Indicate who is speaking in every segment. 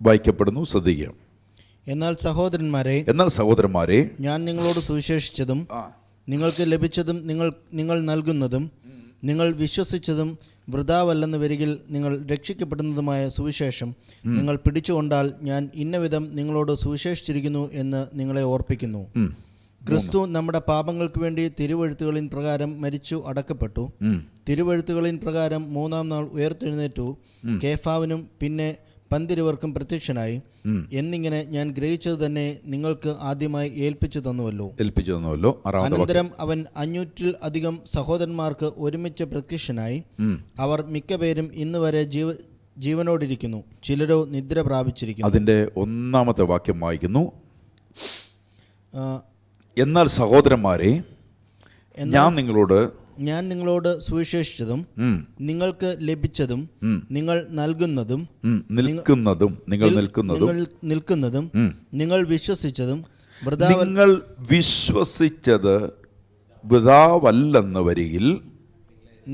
Speaker 1: വായിക്കപ്പെടുന്നു. ശ്രദ്ധിക്കുക.
Speaker 2: എന്നാൽ സഹോദരന്മാരെ, ഞാൻ നിങ്ങളോട് സുവിശേഷിച്ചതും നിങ്ങൾക്ക് ലഭിച്ചതും നിങ്ങൾ നൽകുന്നതും നിങ്ങൾ വിശ്വസിച്ചതും വൃഥാവല്ലെന്ന് വരികിൽ നിങ്ങൾ രക്ഷിക്കപ്പെടുന്നതുമായ സുവിശേഷം നിങ്ങൾ പിടിച്ചുകൊണ്ടാൽ ഞാൻ ഇന്നവിധം നിങ്ങളോട് സുവിശേഷിച്ചിരിക്കുന്നു എന്ന് നിങ്ങളെ ഓർപ്പിക്കുന്നു. ക്രിസ്തു നമ്മുടെ പാപങ്ങൾക്ക് വേണ്ടി തിരുവെഴുത്തുകളിൻ പ്രകാരം മരിച്ചു അടക്കപ്പെട്ടു. തിരുവെഴുത്തുകളിൻ പ്രകാരം മൂന്നാം നാൾ ഉയർത്തെഴുന്നേറ്റു. കേഫാവിനും പിന്നെ 12 പ്രത്യക്ഷനായി എന്നിങ്ങനെ ഞാൻ ഗ്രഹിച്ചത് തന്നെ നിങ്ങൾക്ക് ആദ്യമായി ഏൽപ്പിച്ചു തന്നുവല്ലോ. അനന്തരം അവൻ 500 സഹോദരന്മാർക്ക് ഒരുമിച്ച് പ്രത്യക്ഷനായി. അവർ മിക്കപേരും ഇന്ന് വരെ ജീവനോടിരിക്കുന്നു, ചിലരോ നിദ്ര പ്രാപിച്ചിരിക്കുന്നു.
Speaker 1: അതിന്റെ 1-ാമത്തെ വാക്യം വായിക്കുന്നു. എന്നാൽ സഹോദരന്മാരെ, ഞാൻ നിങ്ങളോട് സുവിശേഷിച്ചതും നിങ്ങൾക്ക് ലഭിച്ചതും നിങ്ങൾ നൽകുന്നതും നിങ്ങൾ വിശ്വസിച്ചത് വൃഥാവല്ലെന്ന് വരികിൽ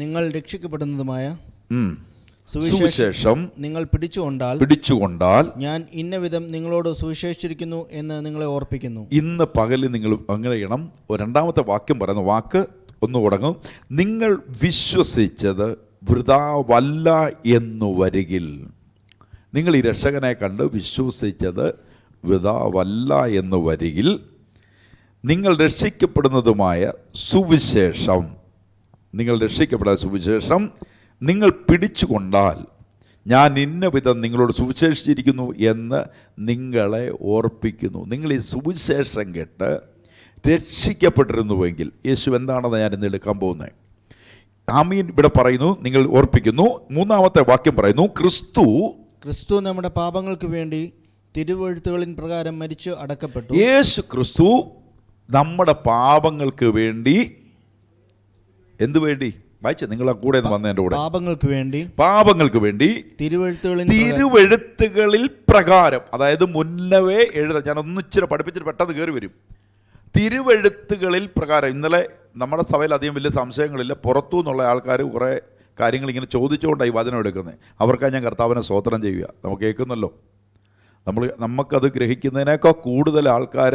Speaker 1: നിങ്ങൾ രക്ഷിക്കപ്പെടുന്നതുമായ സുവിശേഷം നിങ്ങൾ പിടിച്ചുകൊണ്ടാൽ ഞാൻ ഇന്നവിധം നിങ്ങളോട് സുവിശേഷിച്ചിരിക്കുന്നു എന്ന് നിങ്ങളെ ഓർപ്പിക്കുന്നു. ഇന്ന് പകല് നിങ്ങൾ അങ്ങനെ ചെയ്യണം. 2-ാമത്തെ വാക്യം പറയുന്ന വാക്ക് ഒന്ന് തുടങ്ങും. നിങ്ങൾ വിശ്വസിച്ചത് വൃഥാവല്ല എന്നു വരികിൽ. നിങ്ങൾ ഈ രക്ഷകനെ കണ്ട് വിശ്വസിച്ചത് വൃഥാവല്ല എന്ന് വരികിൽ നിങ്ങൾ രക്ഷിക്കപ്പെടുന്നതുമായ സുവിശേഷം നിങ്ങൾ പിടിച്ചുകൊണ്ടാൽ ഞാൻ ഇന്ന വിധം നിങ്ങളോട് സുവിശേഷിച്ചിരിക്കുന്നു എന്ന് നിങ്ങളെ ഓർപ്പിക്കുന്നു. നിങ്ങൾ ഈ സുവിശേഷം കേട്ട് രക്ഷിക്കപ്പെട്ടിരുന്നുവെങ്കിൽ യേശു എന്താണെന്ന് ഞാൻ ഇന്ന് എടുക്കാൻ പോകുന്നത്. ആമീൻ. ഇവിടെ പറയുന്നു, നിങ്ങൾ ഓർപ്പിക്കുന്നു. 3-ാമത്തെ വാക്യം പറയുന്നു, ക്രിസ്തു നമ്മുടെ പാപങ്ങൾക്ക് വേണ്ടി തിരുവെഴുത്തുകളിൻ പ്രകാരം മരിച്ചു അടക്കപ്പെട്ടു. യേശു ക്രിസ്തു നമ്മുടെ പാപങ്ങൾക്ക് വേണ്ടി എന്തു വേണ്ടി വായിച്ച നിങ്ങളെ കൂടെ വന്ന എൻ്റെ കൂടെ പാപങ്ങൾക്ക് വേണ്ടി തിരുവെഴുത്തുകളിൽ പ്രകാരം, അതായത് മുന്നവേ എഴുതാം. ഞാൻ ഒന്നിച്ചിരി പഠിപ്പിച്ചിട്ട് പെട്ടെന്ന് കയറി വരും. തിരുവെഴുത്തുകളിൽ പ്രകാരം. ഇന്നലെ നമ്മുടെ സഭയിൽ അധികം വലിയ സംശയങ്ങളില്ല. പുറത്തു നിന്നുള്ള ആൾക്കാർ കുറേ കാര്യങ്ങൾ ഇങ്ങനെ ചോദിച്ചുകൊണ്ടായി വചനം എടുക്കുന്നത്. അവർക്കായി ഞാൻ കർത്താവിനെ സ്തോത്രം ചെയ്യുക. നമുക്ക് കേൾക്കുന്നല്ലോ, നമുക്കത് ഗ്രഹിക്കുന്നതിനേക്കാൾ കൂടുതൽ ആൾക്കാർ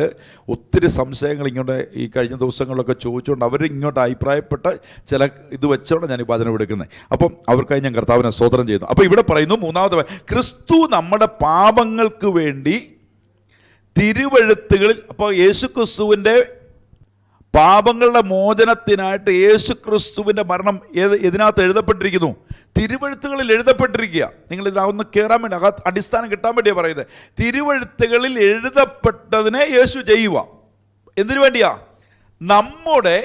Speaker 1: ഒത്തിരി സംശയങ്ങൾ ഇങ്ങോട്ട് ഈ കഴിഞ്ഞ ദിവസങ്ങളിലൊക്കെ ചോദിച്ചുകൊണ്ട് അവരിങ്ങോട്ട് അഭിപ്രായപ്പെട്ട ചില ഇത് വെച്ചോണ്ട് ഞാൻ ഈ വചനം എടുക്കുന്നത്. അപ്പം അവർക്കായി ഞാൻ കർത്താവിനെ സ്തോത്രം ചെയ്യുന്നു. അപ്പോൾ ഇവിടെ പറയുന്നു, 3-ാമത്തെ ക്രിസ്തു നമ്മുടെ പാപങ്ങൾക്ക് വേണ്ടി തിരുവെഴുത്തുകളിൽ. അപ്പോൾ യേശു ക്രിസ്തുവിൻ്റെ പാപങ്ങളുടെ മോചനത്തിനായിട്ട് യേശു ക്രിസ്തുവിൻ്റെ മരണം ഇതിനകത്ത് എഴുതപ്പെട്ടിരിക്കുന്നു, തിരുവെഴുത്തുകളിൽ എഴുതപ്പെട്ടിരിക്കുക. നിങ്ങൾ ഇതിനകത്ത് കയറാൻ വേണ്ടി അടിസ്ഥാനം കിട്ടാൻ വേണ്ടിയാണ് പറയുന്നത്. തിരുവെഴുത്തുകളിൽ എഴുതപ്പെട്ടതിനെ യേശു ചെയ്യുക. എന്തിനു വേണ്ടിയാ? നമ്മുടെ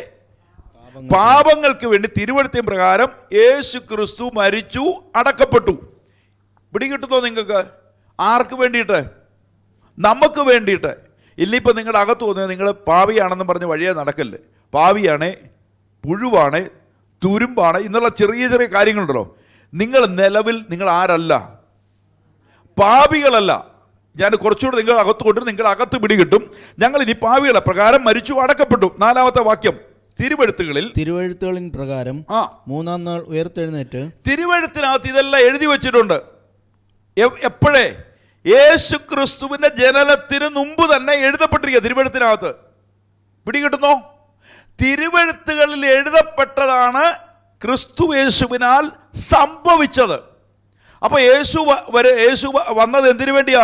Speaker 1: പാപങ്ങൾക്ക് വേണ്ടി തിരുവെഴുത്തിൻ പ്രകാരം യേശു ക്രിസ്തു മരിച്ചു അടക്കപ്പെട്ടു. പിടികിട്ടുന്നോ നിങ്ങൾക്ക്? ആർക്ക് വേണ്ടിയിട്ട്? നമുക്ക് വേണ്ടിയിട്ട്. ഇല്ലിപ്പോൾ നിങ്ങളുടെ അകത്ത് തോന്നുന്നത് നിങ്ങൾ പാവിയാണെന്ന് പറഞ്ഞ് വഴിയെ നടക്കല്ലേ. പാവിയാണ്, പുഴുവാണ്, തുരുമ്പാണ്, ഇന്നുള്ള ചെറിയ ചെറിയ കാര്യങ്ങളുണ്ടല്ലോ. നിങ്ങൾ നിലവിൽ നിങ്ങൾ ആരല്ല, പാപികളല്ല. ഞാൻ കുറച്ചുകൂടെ നിങ്ങൾ അകത്ത് കൊണ്ടിട്ട് നിങ്ങൾ അകത്ത് പിടികിട്ടും. ഞങ്ങൾ ഇനി പാവികളെ പ്രകാരം മരിച്ചു അടക്കപ്പെട്ടു. 4-ാമത്തെ വാക്യം, തിരുവെഴുത്തുകളിൻ പ്രകാരം 3-ാം നാൾ ഉയർത്തെഴുന്നേറ്റ്. തിരുവെഴുത്തിനകത്ത് ഇതെല്ലാം എഴുതി വെച്ചിട്ടുണ്ട്. എപ്പോഴേ? യേശു ക്രിസ്തുവിന്റെ ജനനത്തിന് മുമ്പ് തന്നെ എഴുതപ്പെട്ടിരിക്കുക തിരുവെഴുത്തിനകത്ത്. പിടികിട്ടുന്നോ? തിരുവെഴുത്തുകളിൽ എഴുതപ്പെട്ടതാണ് ക്രിസ്തു യേശുവിനാൽ സംഭവിച്ചത്. അപ്പൊ യേശു വന്നത് എന്തിനു വേണ്ടിയാ?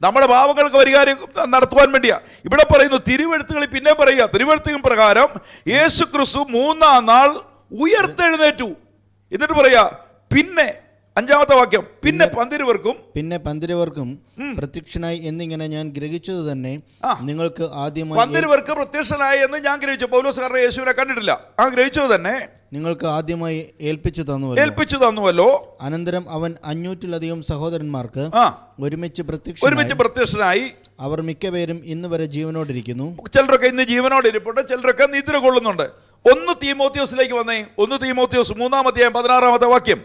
Speaker 1: നമ്മുടെ പാപങ്ങൾക്ക് പരിഹാരം നടത്തുവാൻ വേണ്ടിയാ. ഇവിടെ പറയുന്നു തിരുവെഴുത്തുകളിൽ, പിന്നെ പറയുക തിരുവെഴുത്തുകൾ പ്രകാരം യേശു ക്രിസ്തു 3-ാം നാൾ ഉയർത്തെഴുന്നേറ്റു. എന്നിട്ട് പറയാ, പിന്നെ 5-ാമത്തെ വാക്യം, പിന്നെ 12 പ്രത്യക്ഷനായി എന്നിങ്ങനെ ഞാൻ ഗ്രഹിച്ചത് തന്നെ നിങ്ങൾക്ക് ആദ്യമായി. 12 പ്രത്യക്ഷനായി എന്ന് ഞാൻ ഗ്രഹിച്ചു. പൗലോസ് കാരണം യേശുവിനെ കണ്ടിട്ടില്ല. ആ ഗ്രഹിച്ചത് തന്നെ നിങ്ങൾക്ക് ആദ്യമായി ഏൽപ്പിച്ചു തന്നുവല്ലോ. അനന്തരം അവൻ 500 സഹോദരന്മാർക്ക് ഒരുമിച്ച് പ്രത്യക്ഷനായി. അവർ മിക്കപേരും ഇന്ന് വരെ ജീവനോടിരിക്കുന്നു. ചിലരൊക്കെ ഇന്ന് ജീവനോടിരിപ്പുണ്ട്, ചിലരൊക്കെ നിദ്ര കൊള്ളുന്നുണ്ട്. 1 തീമോത്തിയോസിലേക്ക് വന്നേ. 1 തീമോത്തിയോസ് 3-ാം അധ്യായം 16-ാമത്തെ വാക്യം.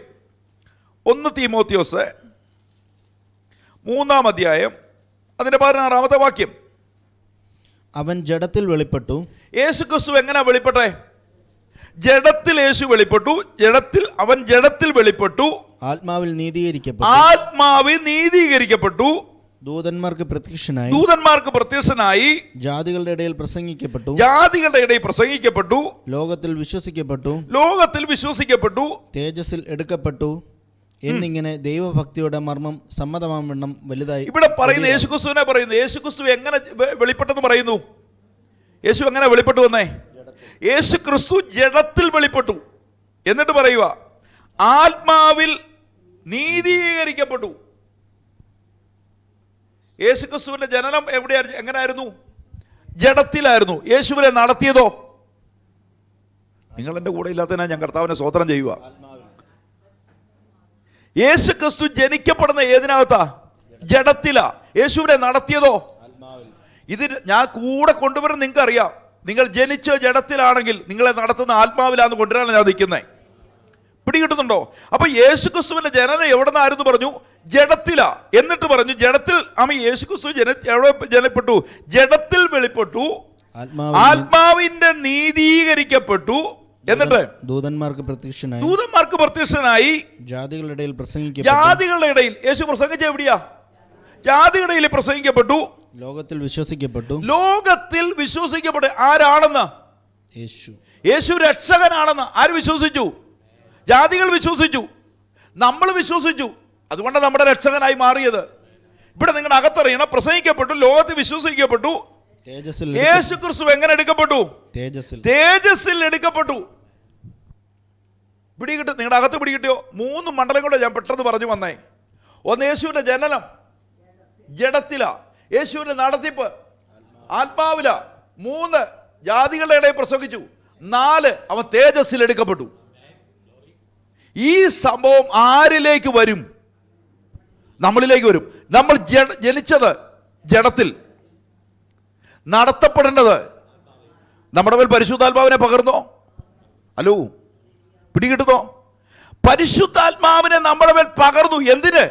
Speaker 1: 1 തീമോത്തിയോസ് 3-ാം അധ്യായം അതിന്റെ 16-ാമത്തെ വാക്യം. അവൻ ജഡത്തിൽ വെളിപ്പെട്ടു. യേശു ക്രിസ്തു എങ്ങനെ വെളിപ്പെട്ടെ? ജഡത്തിൽ യേശു വെളിപ്പെട്ടു. അവൻ ജഡത്തിൽ വെളിപ്പെട്ടു.
Speaker 2: ആത്മാവിൽ
Speaker 1: നീതീകരിക്കപ്പെട്ടു.
Speaker 2: ദൂതന്മാർക്ക് പ്രത്യക്ഷനായി ജാതികളുടെ ഇടയിൽ പ്രസംഗിക്കപ്പെട്ടു. ലോകത്തിൽ വിശ്വസിക്കപ്പെട്ടു. തേജസ്സിൽ എടുക്കപ്പെട്ടു എന്നിങ്ങനെ ദൈവഭക്തിയുടെ മർമ്മം സമ്മതമാവണ്ണം വലുതായി.
Speaker 1: ഇവിടെ പറയുന്ന യേശുക്രിസ്തുവിനെ പറയുന്നു. യേശുക്രിസ്തു എങ്ങനെ വെളിപ്പെട്ടെന്ന് പറയുന്നു? യേശു എങ്ങനെ വെളിപ്പെട്ടു വന്നേ? യേശു ക്രിസ്തു ജഡത്തിൽ വെളിപ്പെട്ടു. എന്നിട്ട് പറയുക, ആത്മാവിൽ നീതീകരിക്കപ്പെട്ടു. യേശുക്രിസ്തുവിന്റെ ജനനം എവിടെയായിരുന്നു? എങ്ങനെയായിരുന്നു? ജഡത്തിലായിരുന്നു. യേശുവിനെ നടത്തിയതോ? നിങ്ങൾ എൻ്റെ കൂടെ ഇല്ലാത്തതിനാ ഞാൻ കർത്താവിനെ സ്തോത്രം ചെയ്യുക. യേശുക്രിസ്തു ജനിക്കപ്പെടുന്ന ഏതിനകത്താ? ജഡത്തിലാ. യേശുവിനെ നടത്തിയതോ? ഇത് ഞാൻ കൂടെ കൊണ്ടുവരുന്ന നിങ്ങൾക്ക് അറിയാം. നിങ്ങൾ ജനിച്ച ജഡത്തിലാണെങ്കിൽ നിങ്ങളെ നടത്തുന്ന ആത്മാവിലാന്ന് കൊണ്ടുവരാനാണ് ഞാൻ നിൽക്കുന്നത്. പിടികിട്ടുന്നുണ്ടോ? അപ്പൊ യേശുക്രിസ്തുവിന്റെ ജനനം എവിടെ നിന്നായിരുന്നു പറഞ്ഞു? ജഡത്തിലാ. എന്നിട്ട് പറഞ്ഞു ജഡത്തിൽ യേശുക്രിസ്തു എവിടെ ജനപ്പെട്ടു? ജഡത്തിൽ വെളിപ്പെട്ടു, ആത്മാവിന്റെ നീതീകരിക്കപ്പെട്ടു. എന്നിട്ട് ദൂതന്മാർക്ക് പ്രത്യക്ഷനായി ജാതികളുടെ ഇടയിൽ യേശു പ്രസംഗിച്ച എവിടെയാ? ജാതികളുടെ ഇടയിൽ പ്രസംഗിക്കപ്പെട്ടു. ലോകത്തിൽ വിശ്വസിക്കപ്പെട്ടു. ആരാണെന്ന്? യേശു രക്ഷകനാണെന്ന് ആര് വിശ്വസിച്ചു? ജാതികൾ വിശ്വസിച്ചു, നമ്മൾ വിശ്വസിച്ചു. അതുകൊണ്ട് നമ്മുടെ രക്ഷകനായി മാറിയത്. ഇവിടെ നിങ്ങളുടെ അകത്തറിയണം, പ്രസംഗിക്കപ്പെട്ടു, ലോകത്തിൽ വിശ്വസിക്കപ്പെട്ടു. യേശു ക്രിസ്തു എങ്ങനെ എടുക്കപ്പെട്ടു? തേജസ്സിൽ എടുക്കപ്പെട്ടു. പിടികിട്ടും? നിങ്ങളുടെ അകത്ത് പിടികിട്ടിയോ? 3 മണ്ഡലങ്ങളെ ഞാൻ പെട്ടെന്ന് പറഞ്ഞു വന്നേ. ഒന്ന്, യേശുവിന്റെ ജനനം ജഡത്തിലാ. യേശുവിന്റെ നടത്തിപ്പ് ആത്മാവിലാ. 3, ജാതികളുടെ ഇടയിൽ പ്രസംഗിച്ചു. 4, അവൻ തേജസ്സിൽ എടുക്കപ്പെട്ടു. ഈ സംഭവം ആരിലേക്ക് വരും? നമ്മളിലേക്ക് വരും. നമ്മൾ ജനിച്ചത് ജഡത്തിൽ, നടത്തപ്പെടേണ്ടത് നമ്മുടെ മേൽ പരിശുദ്ധാത്മാവിനെ പകർന്നോ? ഹലോ, പിടികിട്ടുന്നോ? പരിശുദ്ധാത്മാവിനെ നമ്മുടെ മേൽ പകർന്നു. എന്തിന്?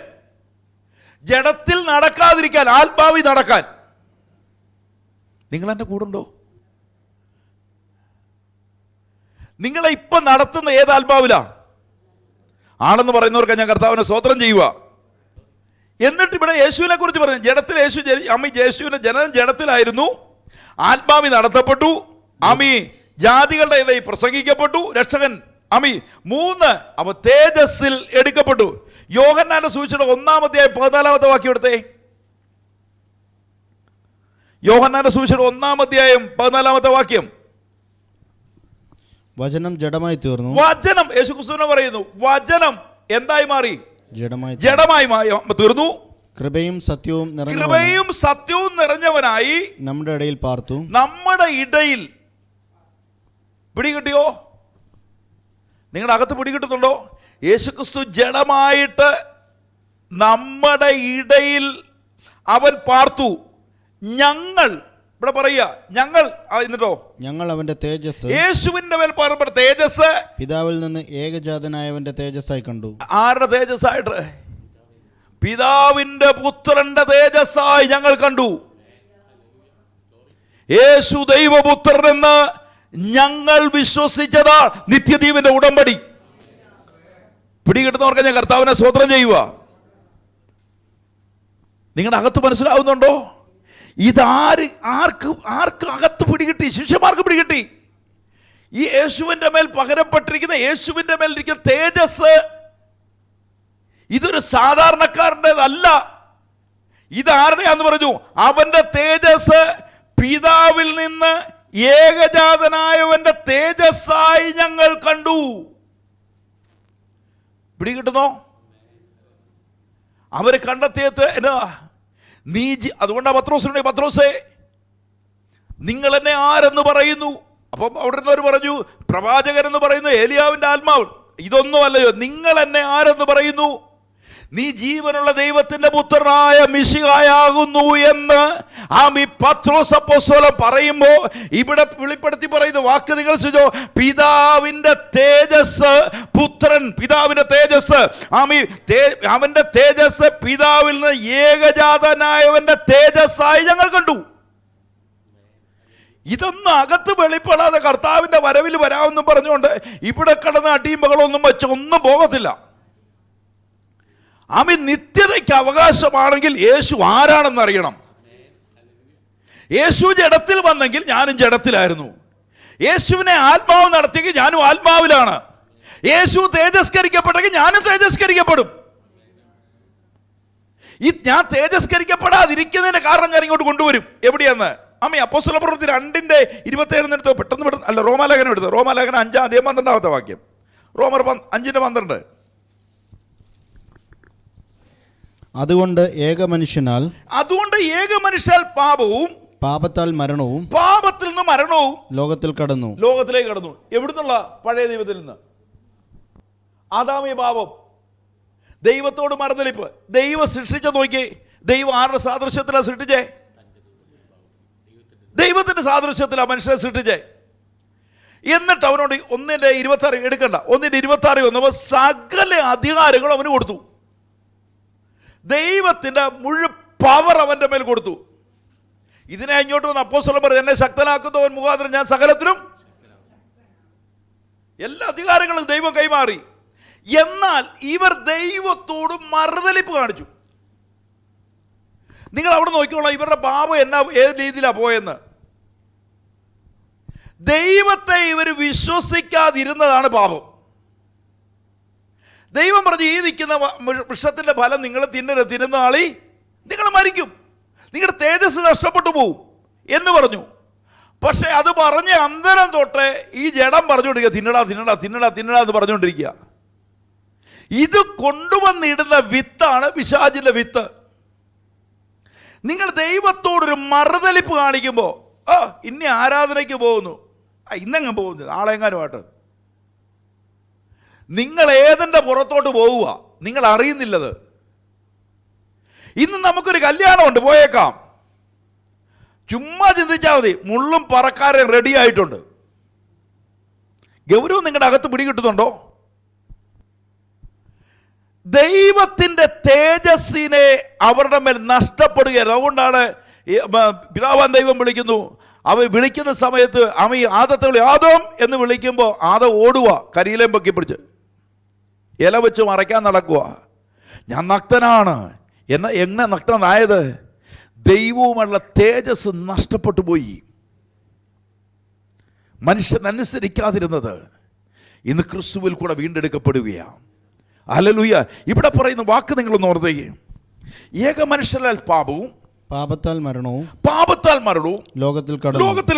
Speaker 1: ജഡത്തിൽ നടക്കാതിരിക്കാൻ, ആത്മാവിൽ നടക്കാൻ. നിങ്ങൾ എന്റെ കൂടുണ്ടോ? നിങ്ങളെ ഇപ്പൊ നടത്തുന്ന ഏത് ആത്മാവിലാ? ആണെന്ന് പറയുന്നവർക്ക് ഞാൻ കർത്താവിനെ സ്തോത്രം ചെയ്യുക. എന്നിട്ട് ഇവിടെ യേശുവിനെ കുറിച്ച് പറഞ്ഞു. ജഡത്തിൽ യേശുവിന്റെ ജനനം ജഡത്തിലായിരുന്നു, ആത്മാവി നടത്തപ്പെട്ടു. ജാതികളുടെ ഇടയിൽ പ്രസംഗിക്കപ്പെട്ടു. രക്ഷകൻ 3, അവ തേജസ്സിൽ എടുക്കപ്പെട്ടു. യോഹന്നാന്റെ സുവിശേഷം 1-ാം അധ്യായം 14-ാമത്തെ വാക്യം എടുത്തേ. യോഹന്നാന്റെ സുവിശേഷം 1-ാം അധ്യായം 14-ാമത്തെ വാക്യം.
Speaker 2: വചനം ജഡമായി തീർന്നു.
Speaker 1: വചനം യേശുക്രിസ്തുവിനെ പറയുന്നു. വചനം എന്തായി മാറി? ജഡമായി തീർന്നു. കൃപയും സത്യവും നിറഞ്ഞവനായി
Speaker 2: നമ്മുടെ ഇടയിൽ പാർത്തു.
Speaker 1: നമ്മുടെ ഇടയിൽ. പിടികിട്ടിയോ? നിങ്ങളുടെ അകത്ത് പിടികിട്ടുന്നുണ്ടോ? യേശുക്രിസ്തു ജഡമായിട്ട് നമ്മുടെ ഇടയിൽ അവൻ പാർത്തു. ഞങ്ങൾ ഇവിടെ പറയുക, ഞങ്ങൾ. എന്നിട്ടോ?
Speaker 2: ഞങ്ങൾ അവന്റെ തേജസ്,
Speaker 1: യേശുവിന്റെ മേൽ പറയപ്പെട്ട തേജസ്,
Speaker 2: പിതാവിൽ നിന്ന് ഏകജാതനായവന്റെ തേജസ്സായി കണ്ടു.
Speaker 1: ആരുടെ തേജസ്സായിട്ട്? പിതാവിന്റെ പുത്രന്റെ തേജസ്സായി ഞങ്ങൾ കണ്ടു. യേശു ദൈവപുത്രൻ എന്ന് ഞങ്ങൾ വിശ്വസിച്ചതാ നിത്യജീവന്റെ ഉടമ്പടി. പിടികിട്ടുന്നവർക്ക് ഞാൻ കർത്താവിനെ സ്തോത്രം ചെയ്യുക. നിങ്ങളുടെ അകത്ത് മനസ്സിലാവുന്നുണ്ടോ? ആർക്ക് അകത്ത് പിടികിട്ടി? ശിഷ്യന്മാർക്ക് പിടികിട്ടി. ഈ യേശുവിന്റെ മേൽ പകരപ്പെട്ടിരിക്കുന്ന, യേശുവിന്റെ മേൽ ഇരിക്കുന്ന തേജസ് ഇതൊരു സാധാരണക്കാരൻ്റെതല്ല. ഇതാരുടെയാന്ന് പറഞ്ഞു? അവന്റെ തേജസ് പിതാവിൽ നിന്ന് ഏകജാതനായവന്റെ തേജസ്സായി ഞങ്ങൾ കണ്ടു. പിടികിട്ടുന്നോ? അവര് കണ്ടെത്തിയത് എന്നാ? അതുകൊണ്ടാ പത്രോസേ, നിങ്ങൾ എന്നെ ആരെന്ന് പറയുന്നു? അപ്പം അവിടെ നിന്നവർ പറഞ്ഞു, പ്രവാചകൻ എന്ന് പറയുന്നു, ഏലിയാവിന്റെ ആത്മാവ്. ഇതൊന്നും അല്ലയോ, നിങ്ങൾ എന്നെ ആരെന്ന് പറയുന്നു? നീ ജീവനുള്ള ദൈവത്തിന്റെ പുത്രനായ മിശിഹായാകുന്നു എന്ന് പത്രോസ് അപ്പോസ്തലൻ പറയുമ്പോ ഇവിടെ വെളിപ്പെടുത്തി പറയുന്ന വാക്ക് നിങ്ങൾ ശ്രദ്ധിച്ചോ. പിതാവിന്റെ തേജസ്, പുത്രൻ പിതാവിന്റെ തേജസ്, അവന്റെ തേജസ് പിതാവിൽ നിന്ന് ഏകജാതനായവന്റെ തേജസ്സായി ഞങ്ങൾ കണ്ടു. ഇതൊന്നും അകത്ത് വെളിപ്പെടാതെ കർത്താവിന്റെ വരവിൽ വരാമെന്നും പറഞ്ഞുകൊണ്ട് ഇവിടെ കിടന്ന് അടിയും ബഹളമൊന്നും വെച്ച് ഒന്നും പോകത്തില്ല. ആമേൻ. നിത്യതയ്ക്ക് അവകാശമാണെങ്കിൽ യേശു ആരാണെന്ന് അറിയണം. യേശു ജഡത്തിൽ വന്നെങ്കിൽ ഞാനും ജഡത്തിലായിരുന്നു. യേശുവിനെ ആത്മാവ് നടത്തിയെങ്കിൽ ഞാനും ആത്മാവിലാണ്. യേശു തേജസ്കരിക്കപ്പെട്ടെങ്കിൽ ഞാനും തേജസ്കരിക്കപ്പെടും. ഞാൻ തേജസ്കരിക്കപ്പെടാതിരിക്കുന്നതിന്റെ കാരണം ഞാൻ ഇങ്ങോട്ട് കൊണ്ടുവരും. എവിടെയാന്ന്? ആമേ. അപ്പോസ്തല പ്രവൃത്തി 2:27 എടുത്തോ, പെട്ടെന്ന് അല്ല, റോമാലേഖനം എടുത്തോ. റോമാലേഖനം 5:12 വാക്യം. റോമർ 5:12.
Speaker 2: അതുകൊണ്ട് ഏക മനുഷ്യനാൽ
Speaker 1: പാപവും
Speaker 2: പാപത്താൽ മരണവും
Speaker 1: പാപത്തിൽ നിന്ന് മരണവും
Speaker 2: ലോകത്തിലേക്ക്
Speaker 1: കടന്നു. എവിടുന്നുള്ള? പഴയ ദൈവത്തിൽ നിന്ന്. ആദാമിക പാപം, ദൈവത്തോട് മറുതലിപ്പ്. ദൈവം സൃഷ്ടിച്ച നോക്കിയേ, ദൈവം ആരുടെ സാദൃശ്യത്തിലാണ് സൃഷ്ടിച്ചേ? ദൈവത്തിന്റെ സാദൃശ്യത്തിലാണ് മനുഷ്യനെ സൃഷ്ടിച്ചേ. എന്നിട്ട് അവനോട് 1:26 എടുക്കണ്ട, 1:26 വന്നപ്പോൾ സകല അധികാരങ്ങളും അവന് കൊടുത്തു. ദൈവത്തിന്റെ മുഴുവൻ പവർ അവന്റെ മേൽ കൊടുത്തു. ഇതിനെ ഇങ്ങോട്ട് വന്ന് അപ്പോസ്തലൻ പറഞ്ഞു, എന്നെ ശക്തനാക്കുന്നവൻ മുഖാന്തരം ഞാൻ സകലത്തിലും, എല്ലാ അധികാരങ്ങളും ദൈവം കൈമാറി. എന്നാൽ ഇവർ ദൈവത്തോട് മറുതലിപ്പ് കാണിച്ചു. നിങ്ങൾ അവിടെ നോക്കിക്കോളാം, ഇവരുടെ പാപം ഏത് രീതിയിലാണ് പോയെന്ന്. ദൈവത്തെ ഇവർ വിശ്വസിക്കാതിരുന്നതാണ് പാപം. ദൈവം പറഞ്ഞു, ഈ നിൽക്കുന്ന വൃക്ഷത്തിന്റെ ഫലം നിങ്ങൾ തിന്നുന്ന ആളി നിങ്ങൾ മരിക്കും, നിങ്ങളുടെ തേജസ് നഷ്ടപ്പെട്ടു പോകും എന്ന് പറഞ്ഞു. പക്ഷെ അത് പറഞ്ഞ് അന്തരം തൊട്ട് ഈ ജഡം പറഞ്ഞുകൊണ്ടിരിക്കുക, തിന്നടാ തിന്നടാ തിന്നടാ തിന്നടാ എന്ന് പറഞ്ഞുകൊണ്ടിരിക്കുക. ഇത് കൊണ്ടുവന്നിടുന്ന വിത്താണ് പിശാചിന്റെ വിത്ത്. നിങ്ങൾ ദൈവത്തോടൊരു മറുതലിപ്പ് കാണിക്കുമ്പോൾ, ഇന്ന ആരാധനയ്ക്ക് പോകുന്നു, ഇന്നെങ്ങും പോകുന്നു, നാളെങ്ങാനുമായിട്ട് നിങ്ങൾ ഏതിൻ്റെ പുറത്തോട്ട് പോവുക, നിങ്ങൾ അറിയുന്നില്ലത്. ഇന്ന് നമുക്കൊരു കല്യാണമുണ്ട്, പോയേക്കാം. ചുമ്മാ ചിന്തിച്ചാൽ മതി, മുള്ളും പറക്കാരൻ റെഡി ആയിട്ടുണ്ട്. ഗൗരവം നിങ്ങളുടെ അകത്ത് പിടികിട്ടുന്നുണ്ടോ? ദൈവത്തിന്റെ തേജസ്സിനെ അവരുടെ മേൽ നഷ്ടപ്പെടുകയായിരുന്നു. അതുകൊണ്ടാണ് പിതാവാൻ ദൈവം വിളിക്കുന്നു. അവൻ വിളിക്കുന്ന സമയത്ത് അവൻ ഈ ആദത്തെ ആദം എന്ന് വിളിക്കുമ്പോൾ ആദം ഓടുക, കരിയിലേം പൊക്കി പിടിച്ച് ഇല വെച്ച് മറയ്ക്കാൻ നടക്കുക. ഞാൻ നഗ്നനാണ്. എങ്ങനെ നഗ്നനായത്? ദൈവവുമുള്ള തേജസ് നഷ്ടപ്പെട്ടു പോയി. മനുഷ്യൻ അനുസരിക്കാതിരുന്നത് ഇന്ന് ക്രിസ്തുവിൽ കൂടെ വീണ്ടെടുക്കപ്പെടുകയാണ്. ഹല്ലേലൂയ. ഇവിടെ പറയുന്ന വാക്ക് നിങ്ങളൊന്ന് ഓർത്തേ. ഏക മനുഷ്യനാൽ പാപവും
Speaker 2: പാപത്താൽ മരണവും
Speaker 1: ലോകത്തിൽ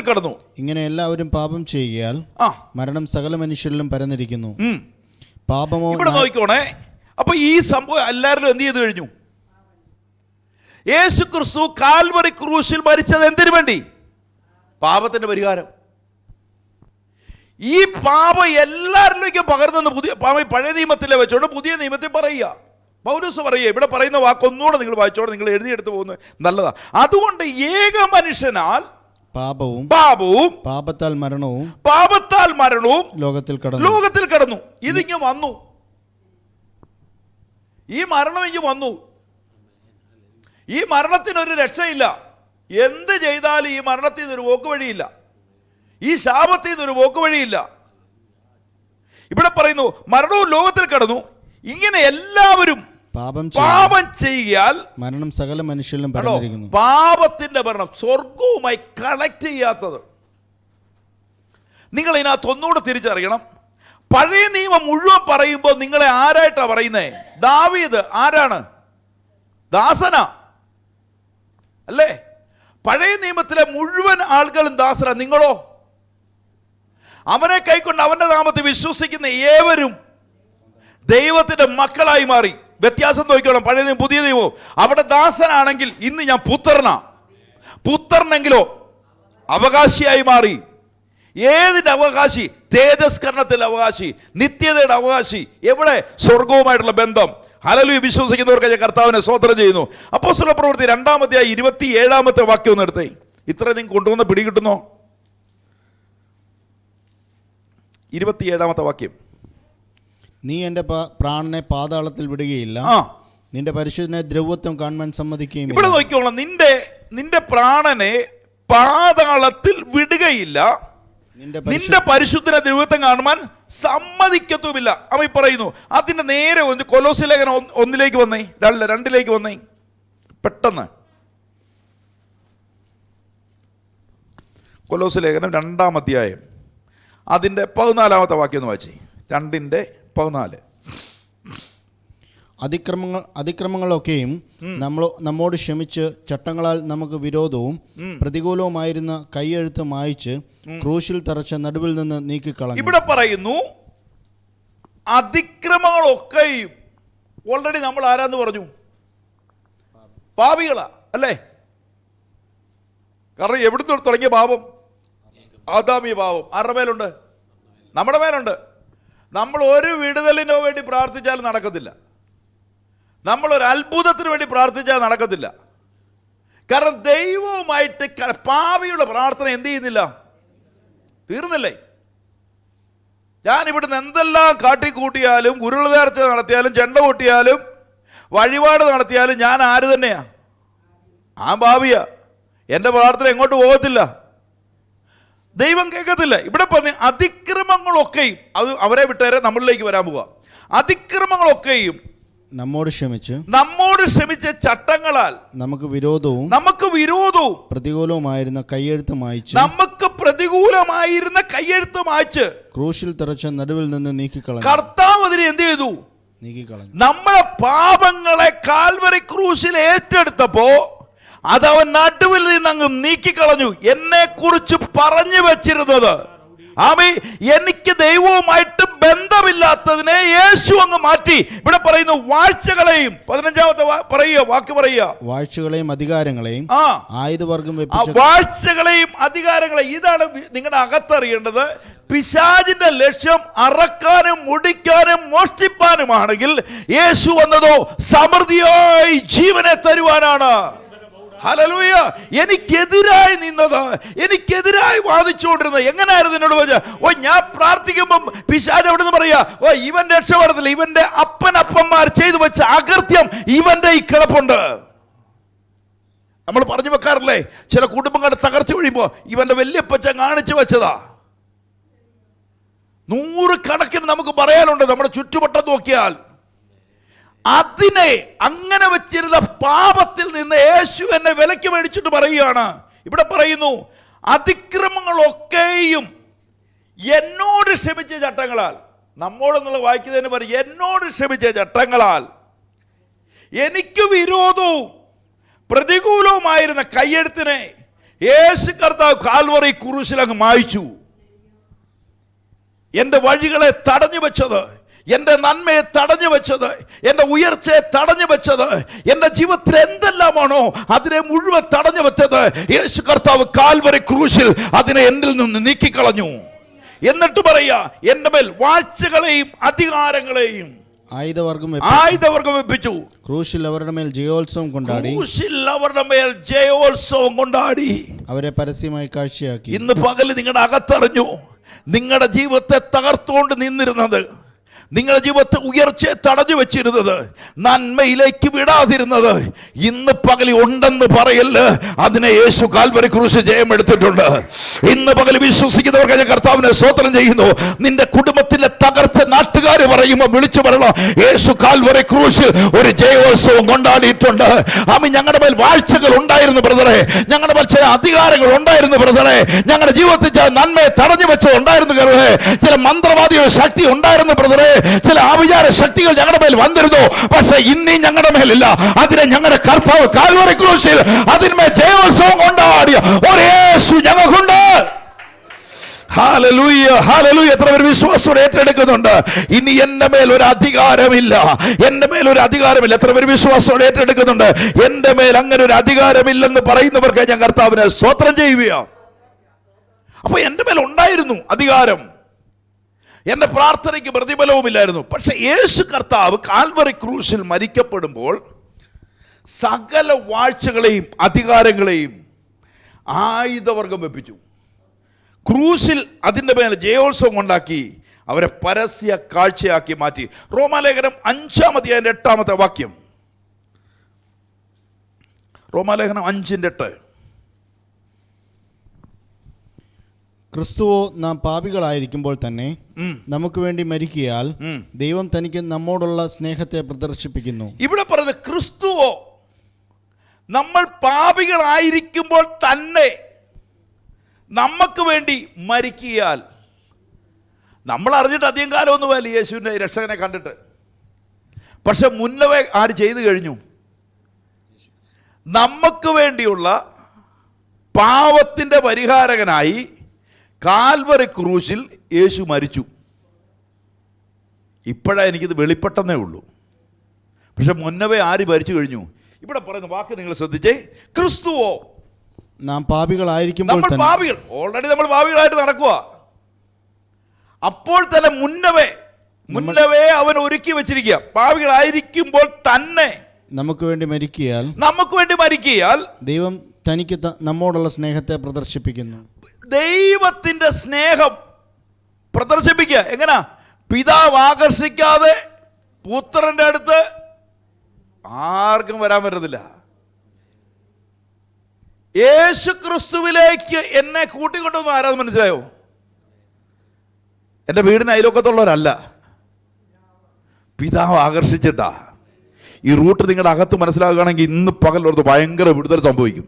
Speaker 1: കടന്നു.
Speaker 2: ഇങ്ങനെ എല്ലാവരും പാപം ചെയ്യുകയാൽ മരണം സകല മനുഷ്യരിലും പരന്നിരിക്കുന്നു. പാപമോ,
Speaker 1: ഇവിടെ നോക്കിക്കോണേ. അപ്പൊ ഈ സംഭവം എല്ലാവരും എന്ത് ചെയ്തു കഴിഞ്ഞു? യേശു ക്രിസ്തു കാൽവറി ക്രൂശിൽ മരിച്ചത് എന്തിനു വേണ്ടി? പാപത്തിന്റെ പരിഹാരം. ഈ പാപം എല്ലാവരിലേക്കും പകർന്നെന്ന് പഴയ നിയമത്തിലെ വെച്ചോണ്ട് പുതിയ നിയമത്തിൽ പറയുക. പൗലോസ് പറയുക, ഇവിടെ പറയുന്ന വാക്കൊന്നുകൂടെ നിങ്ങൾ വായിച്ചോടെ, നിങ്ങൾ എഴുതിയെടുത്ത് പോകുന്നത് നല്ലതാ. അതുകൊണ്ട് ഏക മനുഷ്യനാൽ
Speaker 2: പാപവും പാപത്താൽ മരണവും
Speaker 1: ലോകത്തിൽ കടന്നു. ഇതിങ്ങ് വന്നു, ഈ മരണം ഇങ്ങ് വന്നു. ഈ മരണത്തിനൊരു രക്ഷയില്ല. എന്ത് ചെയ്താലും ഈ മരണത്തിൽ നിന്നൊരു പോക്ക് വഴിയില്ല, ഈ ശാപത്തിൽ നിന്നൊരു പോക്ക് വഴിയില്ല. ഇവിടെ പറയുന്നു മരണവും ലോകത്തിൽ കടന്നു. ഇങ്ങനെ എല്ലാവരും പാപം ചെയ്യാൽ
Speaker 2: മരണം സകല മനുഷ്യരിലും പരന്നിരിക്കുന്നു.
Speaker 1: പാപത്തിന്റെ മരണം സ്വർഗവുമായി കണക്ട് ചെയ്യാത്തത് നിങ്ങൾ ഇതിനകത്ത് ഒന്നുകൂടെ തിരിച്ചറിയണം. പഴയ നിയമം മുഴുവൻ പറയുമ്പോൾ നിങ്ങളെ ആരായിട്ടാ പറയുന്നേ? ദാവീദ് ആരാണ്? ദാസന അല്ലേ? പഴയ നിയമത്തിലെ മുഴുവൻ ആളുകളും ദാസന. നിങ്ങളോ? അവനെ കൈക്കൊണ്ട് അവന്റെ നാമത്തിൽ വിശ്വസിക്കുന്ന ഏവരും ദൈവത്തിന്റെ മക്കളായി മാറി. വ്യത്യാസം നോക്കിക്കോണം. പഴയ നിയമം പുതിയ നിയമവും. അവിടെ ദാസനാണെങ്കിൽ ഇന്ന് ഞാൻ പുത്രനെങ്കിലോ അവകാശിയായി മാറി. ഏതിന്റെ അവകാശി? തേജസ്കരണത്തിന്റെ അവകാശി, നിത്യതയുടെ അവകാശി. എവിടെ? സ്വർഗവുമായിട്ടുള്ള ബന്ധം. ഹല്ലേലൂയ. വിശ്വസിക്കുന്നവർക്ക് ഞാൻ കർത്താവിനെ സ്തോത്രം ചെയ്യുന്നു. അപ്പോസ്തല പ്രവൃത്തി 2-27 വാക്യം ഒന്ന് എടുത്തേ. ഇത്ര നിങ്ങൾ കൊണ്ടുവന്ന് പിടികിട്ടുന്നോ? 27 വാക്യം.
Speaker 2: നീ എന്റെ പ്രാണനെ പാതാളത്തിൽ വിടുകയില്ല, നിന്റെ പരിശുദ്ധനെ ദ്രവത്വം കാണുവാൻ സമ്മതിക്കുകയും.
Speaker 1: ഇവിടെ നോക്കിക്കോളാം. നിന്റെ പ്രാണനെ പാതാളത്തിൽ വിടുകയില്ല, നിന്റെ പരിശുദ്ധനെ ദൈവത്തെ കാണുവാൻ സമ്മതിക്കത്തുമില്ല. അവൻ പറയുന്നു. അതിന്റെ നേരെ കൊലോസ്യ ലേഖനം 1 വന്നേ, 2 വന്നേ പെട്ടെന്ന്. കൊലോസ്യ ലേഖനം 2 അധ്യായം അതിന്റെ 14 വാക്യം ഒന്ന് വായിച്ചേ. 2:14.
Speaker 2: അതിക്രമങ്ങളൊക്കെയും നമ്മോട് ക്ഷമിച്ച് ചട്ടങ്ങളാൽ നമുക്ക് വിരോധവും പ്രതികൂലവുമായിരുന്ന കൈയെഴുത്ത് മായിച്ച് ക്രൂശിൽ തറച്ച നടുവിൽ നിന്ന് നീക്കിക്കളഞ്ഞു.
Speaker 1: ഇവിടെ പറയുന്നു അതിക്രമങ്ങളൊക്കെയും. ഓൾറെഡി നമ്മൾ ആരാന്ന് പറഞ്ഞു? പാപികളാ അല്ലേ? കാരണം എവിടുന്ന് തുടങ്ങിയ പാപം? ആദാമി പാപം. ആരുടെ മേലുണ്ട്? നമ്മുടെ മേലുണ്ട്. നമ്മൾ ഒരു വിടുതലിനോ വേണ്ടി പ്രാർത്ഥിച്ചാൽ നടക്കത്തില്ല. നമ്മളൊരു അത്ഭുതത്തിന് വേണ്ടി പ്രാർത്ഥിച്ചാൽ നടക്കത്തില്ല. കാരണം ദൈവവുമായിട്ട് പാപിയുടെ പ്രാർത്ഥന എന്ത് ചെയ്യുന്നില്ല? തീർന്നില്ലേ? ഞാൻ ഇവിടുന്ന് എന്തെല്ലാം കാട്ടിക്കൂട്ടിയാലും, ഉരുൾ നേർച്ച നടത്തിയാലും, ചെണ്ട കൊട്ടിയാലും, വഴിപാട് നടത്തിയാലും ഞാൻ ആര് തന്നെയാ? ആ പാപിയാ. എൻ്റെ പ്രാർത്ഥന എങ്ങോട്ട് പോകത്തില്ല, ദൈവം കേൾക്കത്തില്ല. ഇവിടെ പറഞ്ഞ അതിക്രമങ്ങളൊക്കെയും, അത് അവരെ വിട്ടേരെ നമ്മളിലേക്ക് വരാൻ പോവുക. അതിക്രമങ്ങളൊക്കെയും
Speaker 2: നമ്മോട്
Speaker 1: ക്ഷമിച്ച ചട്ടങ്ങളാൽ നമുക്ക് വിരോധവും
Speaker 2: പ്രതികൂലവുമായിരുന്ന കൈയെഴുത്ത്
Speaker 1: മായ്ച്ച്
Speaker 2: ക്രൂശിൽ തറച്ച നടുവിൽ നിന്ന് നീക്കിക്കളഞ്ഞു.
Speaker 1: കർത്താവ് അതിനെ എന്ത് ചെയ്തു?
Speaker 2: നീക്കിക്കളഞ്ഞു.
Speaker 1: നമ്മളെ പാപങ്ങളെ കാൽവരി ക്രൂശിൽ ഏറ്റെടുത്തപ്പോ അതവൻ നടുവിൽ നിന്ന് അങ്ങ് നീക്കിക്കളഞ്ഞു. എന്നെ കുറിച്ച് പറഞ്ഞു വെച്ചിരുന്നത്, ആമേ, എനിക്ക് ദൈവവുമായിട്ട് ബന്ധമില്ലാത്തതിനെ യേശു അങ്ങ് മാറ്റി. ഇവിടെ പറയുന്നു വാഴ്ചകളെയും, 15 വാക്ക് പറയുക,
Speaker 2: വാഴ്ചകളെയും അധികാരങ്ങളെയും ആയുധവർഗം
Speaker 1: വാഴ്ചകളെയും അധികാരങ്ങളെയും. ഇതാണ് നിങ്ങളുടെ അകത്തറിയേണ്ടത്. പിശാചിന്റെ ലക്ഷ്യം അറക്കാനും മുടിക്കാനും മോഷ്ടിപ്പാനുമാണെങ്കിൽ യേശു വന്നതോ സമൃദ്ധിയായി ജീവനെ തരുവാനാണ്. ഹല്ലേലൂയ. എനിക്കെതിരായി നിന്നത്, എനിക്കെതിരായി വാദിച്ചുകൊണ്ടിരുന്നത് എങ്ങനെയായിരുന്നു? എന്നോട് പറഞ്ഞ ഞാൻ പ്രാർത്ഥിക്കുമ്പം പിശാച് എവിടെ നിന്ന് പറയാ, ഇവൻ രക്ഷപ്പെടത്തില്ല, ഇവന്റെ അപ്പന്മാർ ചെയ്തു വെച്ച അകൃത്യം ഇവന്റെ ഈ കിടപ്പുണ്ട്. നമ്മൾ പറഞ്ഞു വെക്കാറില്ലേ, ചില കുടുംബങ്ങളുടെ തകർച്ച കഴിയുമ്പോ ഇവന്റെ വല്യപ്പച്ച കാണിച്ചു വെച്ചതാ. 100 കണക്കിന് നമുക്ക് പറയാനുണ്ട്. നമ്മുടെ ചുറ്റുവട്ടം നോക്കിയാൽ അതിനെ അങ്ങനെ വെച്ചിരുന്ന പാപത്തിൽ നിന്ന് യേശു എന്നെ വിലയ്ക്ക് മേടിച്ചിട്ട് പറയുകയാണ്. ഇവിടെ പറയുന്നു അതിക്രമങ്ങളൊക്കെയും എന്നോട് ക്ഷമിച്ച ചട്ടങ്ങളാൽ. നമ്മോടെന്നുള്ള വായിക്കുന്നതിന് പറയും എന്നോട് ക്ഷമിച്ച ചട്ടങ്ങളാൽ എനിക്ക് വിരോധവും പ്രതികൂലവുമായിരുന്ന കയ്യെഴുത്തിനെ യേശു കർത്താവ് കാൽവറി ക്രൂശിൽ അങ്ങ് മായ്ച്ചു. എൻ്റെ വഴികളെ തടഞ്ഞു വെച്ചത്, എൻ്റെ നന്മയെ തടഞ്ഞു വെച്ചത്, എൻ്റെ ഉയർച്ചയെ തടഞ്ഞു വെച്ചത്, എൻ്റെ ജീവിതത്തിൽ എന്തെല്ലാമാണോ അതിനെ മുഴുവൻ തടഞ്ഞു വെച്ചത് യേശു കർത്താവ് കാൽവരി ക്രൂശിൽ അതിനെ എന്നിൽ നിന്ന് നീക്കിക്കളഞ്ഞു. എന്നിട്ട് പറയാ, എൻ്റെ മേൽ വാഴ്ചകളെയും അധികാരങ്ങളെയും ആയുധവർഗം വെപ്പിച്ചു.
Speaker 2: ക്രൂശിൽ അവരുടെ മേൽ ജയോത്സവം
Speaker 1: കൊണ്ടാടി
Speaker 2: അവരെ പരസ്യമായി കാഴ്ചയാക്കി.
Speaker 1: ഇന്ന് പകല് നിങ്ങളുടെ അകത്തറിഞ്ഞു, നിങ്ങളുടെ ജീവിതത്തെ തകർത്തുകൊണ്ട് നിന്നിരുന്നത്, നിങ്ങളുടെ ജീവിതത്തെ ഉയർച്ചയെ തടഞ്ഞു വെച്ചിരുന്നത്, നന്മയിലേക്ക് വിടാതിരുന്നത്, ഇന്ന് പകൽ ഉണ്ടെന്ന് പറയല്. അതിനെ യേശു കാൽവരി ക്രൂശ് ജയമെടുത്തിട്ടുണ്ട്. ഇന്ന് പകൽ വിശ്വസിക്കുന്നവർക്ക് ഞാൻ കർത്താവിനെ സ്തോത്രം ചെയ്യുന്നു. നിന്റെ കുടുംബത്തിലെ തകർച്ച നാട്ടുകാർ പറയുമ്പോൾ വിളിച്ചു പറയണം, യേശു കാൽവരി ക്രൂശ് ഒരു ജയോത്സവം കൊണ്ടാടിയിട്ടുണ്ട്. ആമി, ഞങ്ങളുടെ മേൽ വാഴ്ചകൾ ഉണ്ടായിരുന്നു ബ്രദറെ, ഞങ്ങളുടെ മേൽ ചില അധികാരങ്ങൾ ഉണ്ടായിരുന്നു ബ്രദറെ, ഞങ്ങളുടെ ജീവിതത്തിൽ ചില നന്മയെ തടഞ്ഞു വെച്ചത് ഉണ്ടായിരുന്നു ബ്രദറെ, ചില മന്ത്രവാദിയുടെ ശക്തി ഉണ്ടായിരുന്നു ബ്രദറെ, ചില ആവിചാര ശക്തികൾ ഞങ്ങളുടെ മേൽ വന്നിരുന്നു. പക്ഷെ ഇന്നീ ഞങ്ങളുടെ മേലില്ല. അതിനെ ഞങ്ങളുടെ കർത്താവ് കാൽവരി ക്രൂശിൽ അതിന്മേൽ ജയോത്സവം കൊണ്ടാടിയ ഒരു യേശു ഞങ്ങൾക്കുണ്ട്. Hallelujah, hallelujah. എത്ര പേർ വിശ്വാസത്തോടെ ഏറ്റെടുക്കുന്നുണ്ട്? ഇനി എന്റെ മേൽ ഒരു അധികാരമില്ല, എന്റെ മേൽ ഒരു അധികാരമില്ല. എത്ര പേർ വിശ്വാസത്തോടെ ഏറ്റെടുക്കുന്നുണ്ട്? എന്റെ മേൽ അങ്ങനെ ഒരു അധികാരമില്ലെന്ന് പറയുന്നവർക്ക് ഞാൻ കർത്താവിനെ സ്തോത്രം ചെയ്യുകയാണ്. അപ്പൊ എന്റെ മേൽ ഉണ്ടായിരുന്നു അധികാരം, എൻ്റെ പ്രാർത്ഥനയ്ക്ക് പ്രതിഫലവുമില്ലായിരുന്നു. പക്ഷെ യേശു കർത്താവ് കാൽവറി ക്രൂശിൽ മരിക്കപ്പെടുമ്പോൾ സകല വാഴ്ചകളെയും അധികാരങ്ങളെയും ആയുധവർഗം വെപ്പിച്ചു. ക്രൂശിൽ അതിൻ്റെ മേലെ ജയോത്സവം കൊണ്ടാക്കി അവരെ പരസ്യ കാഴ്ചയാക്കി മാറ്റി. റോമാലേഖനം 5-ാം അധ്യായം 8-ാമത്തെ വാക്യം. റോമാലേഖനം 5:8.
Speaker 2: ക്രിസ്തുവോ നാം പാപികളായിരിക്കുമ്പോൾ തന്നെ നമുക്ക് വേണ്ടി മരിക്കയാൽ ദൈവം തനിക്ക് നമ്മോടുള്ള സ്നേഹത്തെ പ്രദർശിപ്പിക്കുന്നു.
Speaker 1: ഇവിടെ പറയുന്നത് ക്രിസ്തുവോ നമ്മൾ പാപികളായിരിക്കുമ്പോൾ തന്നെ നമുക്ക് വേണ്ടി മരിക്കയാൽ. നമ്മൾ അറിഞ്ഞിട്ട് അധികം കാലമൊന്നുമല്ല യേശുവിൻ്റെ രക്ഷകനെ കണ്ടിട്ട്. പക്ഷെ മുന്നവേ ആര് ചെയ്തു കഴിഞ്ഞു? നമുക്ക് വേണ്ടിയുള്ള പാവത്തിൻ്റെ പരിഹാരകനായി കാൽവറി ക്രൂശിൽ യേശു മരിച്ചു. ഇപ്പോഴാണ് എനിക്കിത് വെളിപ്പെട്ടെന്നേ ഉള്ളൂ. പക്ഷെ മുന്നവേ ആര് മരിച്ചു കഴിഞ്ഞു? ഇവിടെ പറയുന്ന വാക്ക് നിങ്ങൾ ശ്രദ്ധിച്ചേ. ക്രിസ്തുവോ
Speaker 2: നാം പാപികളായിരിക്കുമ്പോൾ
Speaker 1: നമ്മൾ പാപികൾ, ഓൾറെഡി നമ്മൾ പാപികളായിട്ട് നടക്കുക. അപ്പോൾ തന്നെ മുന്നവേ അവൻ ഒരുക്കി വെച്ചിരിക്കുക. പാപികളായിരിക്കുമ്പോൾ തന്നെ
Speaker 2: നമുക്ക് വേണ്ടി മരിക്കയാൽ
Speaker 1: ദൈവം
Speaker 2: തനിക്ക് നമ്മോടുള്ള സ്നേഹത്തെ പ്രദർശിപ്പിക്കുന്നു.
Speaker 1: ദൈവത്തിന്റെ സ്നേഹം പ്രദർശിപ്പിക്കുക. എങ്ങനാ? പിതാവ് ആകർഷിക്കാതെ പുത്രന്റെ അടുത്ത് ആർക്കും വരാൻ പറ്റത്തില്ല. യേശു ക്രിസ്തുവിലേക്ക് എന്നെ കൂട്ടിക്കൊണ്ടുവന്ന് ആരാധന മനസ്സിലായോ? എൻ്റെ വീടിന് അയൽവക്കത്തുള്ളവരല്ല, പിതാവ് ആകർഷിച്ചിട്ടാ. ഈ റൂട്ട് നിങ്ങളുടെ അകത്ത് മനസ്സിലാക്കുകയാണെങ്കിൽ ഇന്ന് പകലോർത്ത് ഭയങ്കര വിടുതൽ സംഭവിക്കും.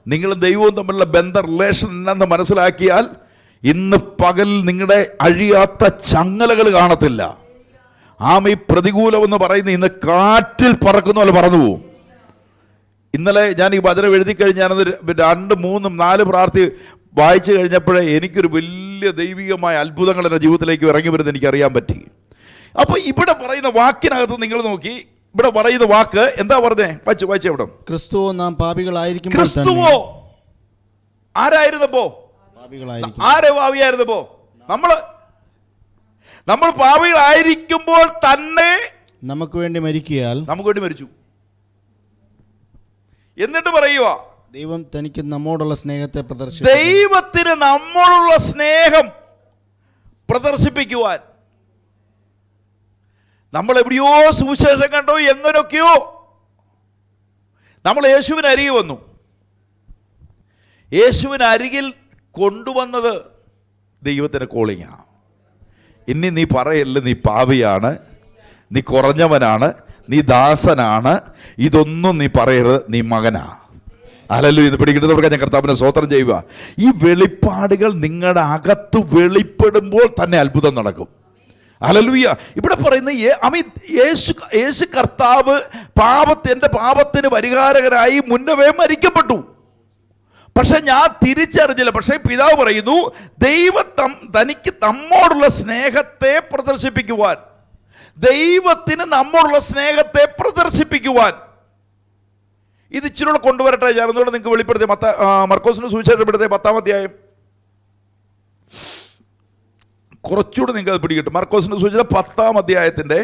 Speaker 1: നിങ്ങളും ദൈവവും തമ്മിലുള്ള റിലേഷൻ എന്നു മനസ്സിലാക്കിയാൽ ഇന്ന് പകൽ നിങ്ങളുടെ അഴിയാത്ത ചങ്ങലകൾ കാണത്തില്ല. ഈ പ്രതികൂലമെന്ന് പറയുന്ന ഇന്ന് കാറ്റിൽ പറക്കുന്ന പോലെ പറന്നു പോവും. ഇന്നലെ ഞാൻ ഈ വചനം എഴുതി കഴിഞ്ഞ് ഞാനത് 2, 3, 4 പ്രാർത്ഥി വായിച്ചു കഴിഞ്ഞപ്പോഴേ എനിക്കൊരു വലിയ ദൈവികമായ അത്ഭുതങ്ങൾ എൻ്റെ ജീവിതത്തിലേക്ക് ഇറങ്ങി വരുന്നത് എനിക്കറിയാൻ പറ്റി. അപ്പോൾ ഇവിടെ പറയുന്ന വാക്കിനകത്ത് നിങ്ങൾ നോക്കി, ഇവിടെ പറയുന്ന വാക്ക് എന്താ പറഞ്ഞേ? വായിച്ചേ ഇവിടെ.
Speaker 2: ക്രിസ്തുവോ നാം പാപികളായിരിക്കുമ്പോൾ.
Speaker 1: ക്രിസ്തുവോ ആരായിരുന്നപ്പോ? ആരെ പാപിയായിരുന്നപ്പോ? നമ്മൾ പാപികളായിരിക്കുമ്പോൾ തന്നെ
Speaker 2: നമുക്ക് വേണ്ടി
Speaker 1: മരിച്ചു. എന്നിട്ട് പറയുക,
Speaker 2: ദൈവം തനിക്ക് നമ്മോടുള്ള സ്നേഹത്തെ
Speaker 1: ദൈവത്തിന് നമ്മോടുള്ള സ്നേഹം പ്രദർശിപ്പിക്കുവാൻ. നമ്മൾ എവിടെയോ സുവിശേഷം കണ്ടോ, എങ്ങനെയൊക്കെയോ നമ്മൾ യേശുവിന് അരികിൽ വന്നു. യേശുവിന് അരികിൽ കൊണ്ടുവന്നത് ദൈവത്തിൻ്റെ കോളിങ്ങാണ്. ഇനി നീ പറയല്ല നീ പാപിയാണ്, നീ കുറഞ്ഞവനാണ്, നീ ദാസനാണ്, ഇതൊന്നും നീ പറയരുത്, നീ മകനാ. ഹല്ലേലൂയ. ഇത് പിടികിട്ടുന്നവർക്ക് ഞാൻ കർത്താവിനെ സ്തോത്രം ചെയ്യുക. ഈ വെളിപ്പാടുകൾ നിങ്ങളുടെ അകത്ത് വെളിപ്പെടുമ്പോൾ തന്നെ അത്ഭുതം നടക്കും. ഹല്ലേലൂയ. ഇവിടെ പറയുന്ന യേശു കർത്താവ് എൻ്റെ പാപത്തിന് പരിഹാരകനായി മുന്നവേ മരിക്കപ്പെട്ടു. പക്ഷെ ഞാൻ തിരിച്ചറിഞ്ഞില്ല. പക്ഷേ പിതാവ് പറയുന്നു തനിക്ക് നമ്മോടുള്ള സ്നേഹത്തെ പ്രദർശിപ്പിക്കുവാൻ, ദൈവത്തിന് നമ്മോടുള്ള സ്നേഹത്തെ പ്രദർശിപ്പിക്കുവാൻ. ഇത് ഇച്ചിരൂടെ കൊണ്ടുവരട്ടെ. ഞാൻ ഒന്നുകൂടെ നിങ്ങൾക്ക് വെളിപ്പെടുത്തി. മർക്കോസിന്റെ സുവിശേഷപ്പെടുത്തിയ 10-ാം അധ്യായം കുറച്ചുകൂടെ നിങ്ങൾക്ക് അത് പിടികിട്ടും. മർക്കോസിന്റെ സുവിശേഷം 10-ാം അധ്യായത്തിന്റെ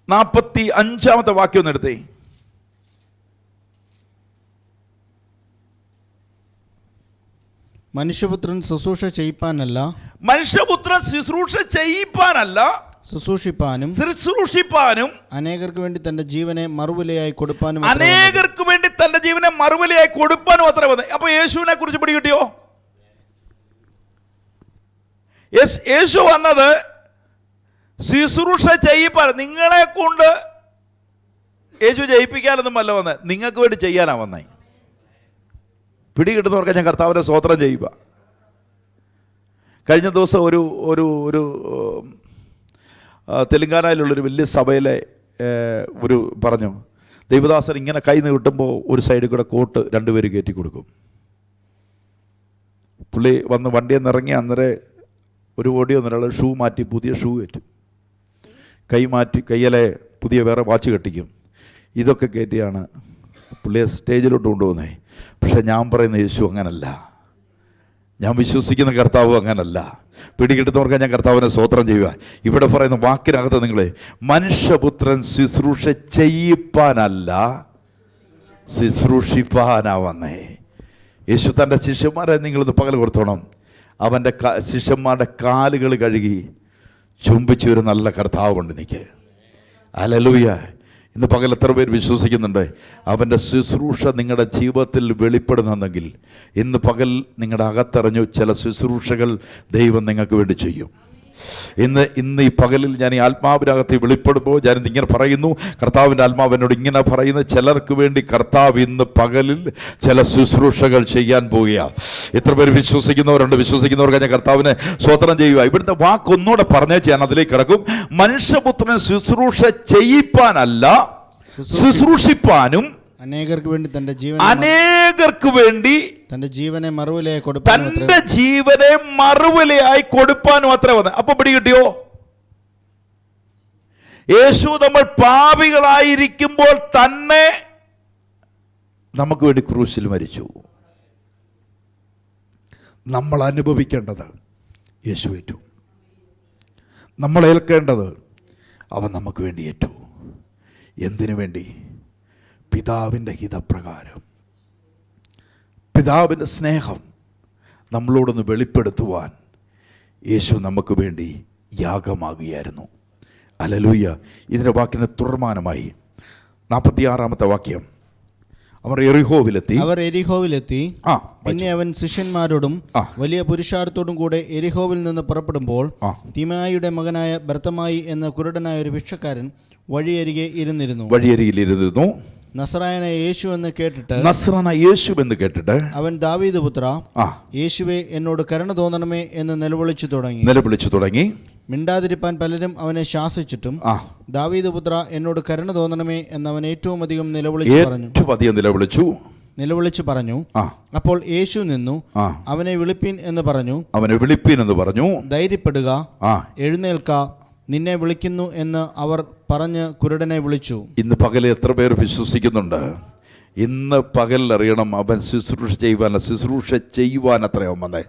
Speaker 1: 45-ാമത്തെ വാക്യം ഒന്ന് എടുത്തേ.
Speaker 2: മനുഷ്യപുത്രൻ ശുശ്രൂഷ ചെയ്യിപ്പാനല്ല,
Speaker 1: ശുശ്രൂഷിപ്പാനും
Speaker 2: അനേകർക്ക് വേണ്ടി തന്റെ ജീവനെ മറുവിലയായി കൊടുപ്പാനും
Speaker 1: അത്ര വന്നത്. അപ്പൊ യേശുവിനെ കുറിച്ച് പിടികിട്ടിയോ? യേശു വന്നത് ശുശ്രൂഷ ചെയ്യിപ്പാൻ. നിങ്ങളെ കൊണ്ട് യേശു ജയിപ്പിക്കാനൊന്നും അല്ല വന്നത്, നിങ്ങൾക്ക് വേണ്ടി ചെയ്യാനാ വന്നേ. പിടികിട്ടുന്നവർക്ക് ഞാൻ കർത്താവിനെ സ്തോത്രം ചെയ്യുക. കഴിഞ്ഞ ദിവസം ഒരു തെലുങ്കാനയിലുള്ളൊരു വലിയ സഭയിലെ പറഞ്ഞു, ദൈവദാസൻ ഇങ്ങനെ കൈ നീട്ടുമ്പോൾ ഒരു സൈഡിൽ കൂടെ കോട്ട് 2 പേര് കയറ്റി കൊടുക്കും. പുള്ളി വന്ന് വണ്ടിയിൽ നിന്ന് ഇറങ്ങി അന്നേരം ഒരു ഓടി ഒരാൾ ഷൂ മാറ്റി പുതിയ ഷൂ കയറ്റും, കൈ മാറ്റി കയ്യിലെ പുതിയ വേറെ വാച്ച് കെട്ടിക്കും. ഇതൊക്കെ കയറ്റിയാണ് പുള്ളിയെ സ്റ്റേജിലോട്ട് കൊണ്ടുപോകുന്നത്. പക്ഷെ ഞാൻ പറയുന്ന യേശു അങ്ങനല്ല, ഞാൻ വിശ്വസിക്കുന്ന കർത്താവ് അങ്ങനല്ല. പിടികിട്ടുന്നവർക്ക് ഞാൻ കർത്താവിനെ സ്തോത്രം ചെയ്യുക. ഇവിടെ പറയുന്ന വാക്കിനകത്ത് നിങ്ങൾ മനുഷ്യപുത്രൻ ശുശ്രൂഷ ചെയ്യിപ്പാനല്ല ശുശ്രൂഷിപ്പാനാ വന്നേ. യേശു തൻ്റെ ശിഷ്യന്മാരെ നിങ്ങളിത് പകൽ കൊടുത്തോണം. അവൻ്റെ ശിഷ്യന്മാരുടെ കാലുകൾ കഴുകി ചുംബിച്ചൊരു നല്ല കർത്താവുണ്ട് എനിക്ക്. ഹല്ലേലൂയ. ഇന്ന് പകൽ എത്ര പേര് വിശ്വസിക്കുന്നുണ്ട് അവൻ്റെ ശുശ്രൂഷ നിങ്ങളുടെ ജീവിതത്തിൽ വെളിപ്പെടുന്നെങ്കിൽ ഇന്ന് പകൽ നിങ്ങളുടെ അകത്തറിഞ്ഞു ചില ശുശ്രൂഷകൾ ദൈവം നിങ്ങൾക്ക് വേണ്ടി ചെയ്യും. ഇന്ന് ഈ പകലിൽ ഞാൻ ഈ ആത്മാവിനകത്ത് വെളിപ്പെടുമ്പോൾ ഞാൻ ഇങ്ങനെ പറയുന്നു, കർത്താവിൻ്റെ ആത്മാവ് എന്നോട് ഇങ്ങനെ പറയുന്നത്, ചിലർക്ക് വേണ്ടി കർത്താവ് ഇന്ന് പകലിൽ ചില ശുശ്രൂഷകൾ ചെയ്യാൻ പോവുകയാണ്. എത്ര പേര് വിശ്വസിക്കുന്നവരുണ്ട്? വിശ്വസിക്കുന്നവർക്ക് ഞാൻ കർത്താവിനെ സ്തോത്രം ചെയ്യുക. ഇവിടുത്തെ വാക്കൊന്നുകൂടെ പറഞ്ഞേച്ച് ഞാൻ അതിലേക്ക് കിടക്കും. മനുഷ്യപുത്രനെ ശുശ്രൂഷ ചെയ്യിപ്പാനല്ല, ശുശ്രൂഷിപ്പാനും
Speaker 2: അനേകർക്ക് വേണ്ടി തന്റെ ജീവനെ
Speaker 1: മറുവിലയായി കൊടുപ്പാനും അത്ര വന്നത്. അപ്പൊ പിടി കിട്ടിയോ? യേശു നമ്മൾ പാപികളായിരിക്കുമ്പോൾ തന്നെ നമുക്ക് വേണ്ടി ക്രൂശിൽ മരിച്ചു. നമ്മൾ അനുഭവിക്കേണ്ടത് യേശു ഏറ്റു, നമ്മൾ ഏൽക്കേണ്ടത് അവൻ നമുക്ക് വേണ്ടി ഏറ്റു. എന്തിനു വേണ്ടി? പിതാവിൻ്റെ ഹിതപ്രകാരം, പിതാവിൻ്റെ സ്നേഹം നമ്മളോടൊന്ന് വെളിപ്പെടുത്തുവാൻ യേശു നമുക്ക് വേണ്ടി യാഗമാകുകയായിരുന്നു. ഹല്ലേലൂയ. ഇതിൻ്റെ വാക്കിന് തുടർമാനമായി 46-ാമത്തെ വാക്യം, അവർ എരിഹോവിലെത്തി.
Speaker 2: പിന്നെ അവൻ ശിഷ്യന്മാരോടും വലിയ പുരുഷാരത്തോടും കൂടെ എരിഹോവിൽ നിന്ന് പുറപ്പെടുമ്പോൾ തിമായിയുടെ മകനായ ബർത്തമായി എന്ന കുരുടനായ ഒരു ഭിക്ഷക്കാരൻ വഴിയരികെ ഇരുന്നിരുന്നു. നസ്രായനായ യേശു എന്ന് കേട്ടിട്ട് അവൻ ദാവീദ് പുത്ര യേശുവേ എന്നോട് കരുണ തോന്നണമേ എന്ന് നിലവിളിച്ചു തുടങ്ങി. മിണ്ടാതിരിപ്പാൻ പലരും അവനെ ശാസിച്ചിട്ടും ദാവീദ് പുത്ര എന്നോട് കരുണ തോന്നണമേ എന്ന് അവൻ ഏറ്റവും അധികം നിലവിളിച്ചു പറഞ്ഞു. അപ്പോൾ യേശു നിന്നു അവനെ വിളിപ്പീൻ എന്ന് പറഞ്ഞു. ധൈര്യപ്പെടുക, എഴുന്നേൽക്ക, നിന്നെ വിളിക്കുന്നു എന്ന് അവർ പറഞ്ഞ് കുരുടനെ വിളിച്ചു.
Speaker 1: ഇന്ന് പകൽ എത്ര പേർ വിശ്വസിക്കുന്നുണ്ട്? ഇന്ന് പകൽ അറിയണം, അവൻ ശുശ്രൂഷ ചെയ്യുവാൻ അത്രയും വന്നേ.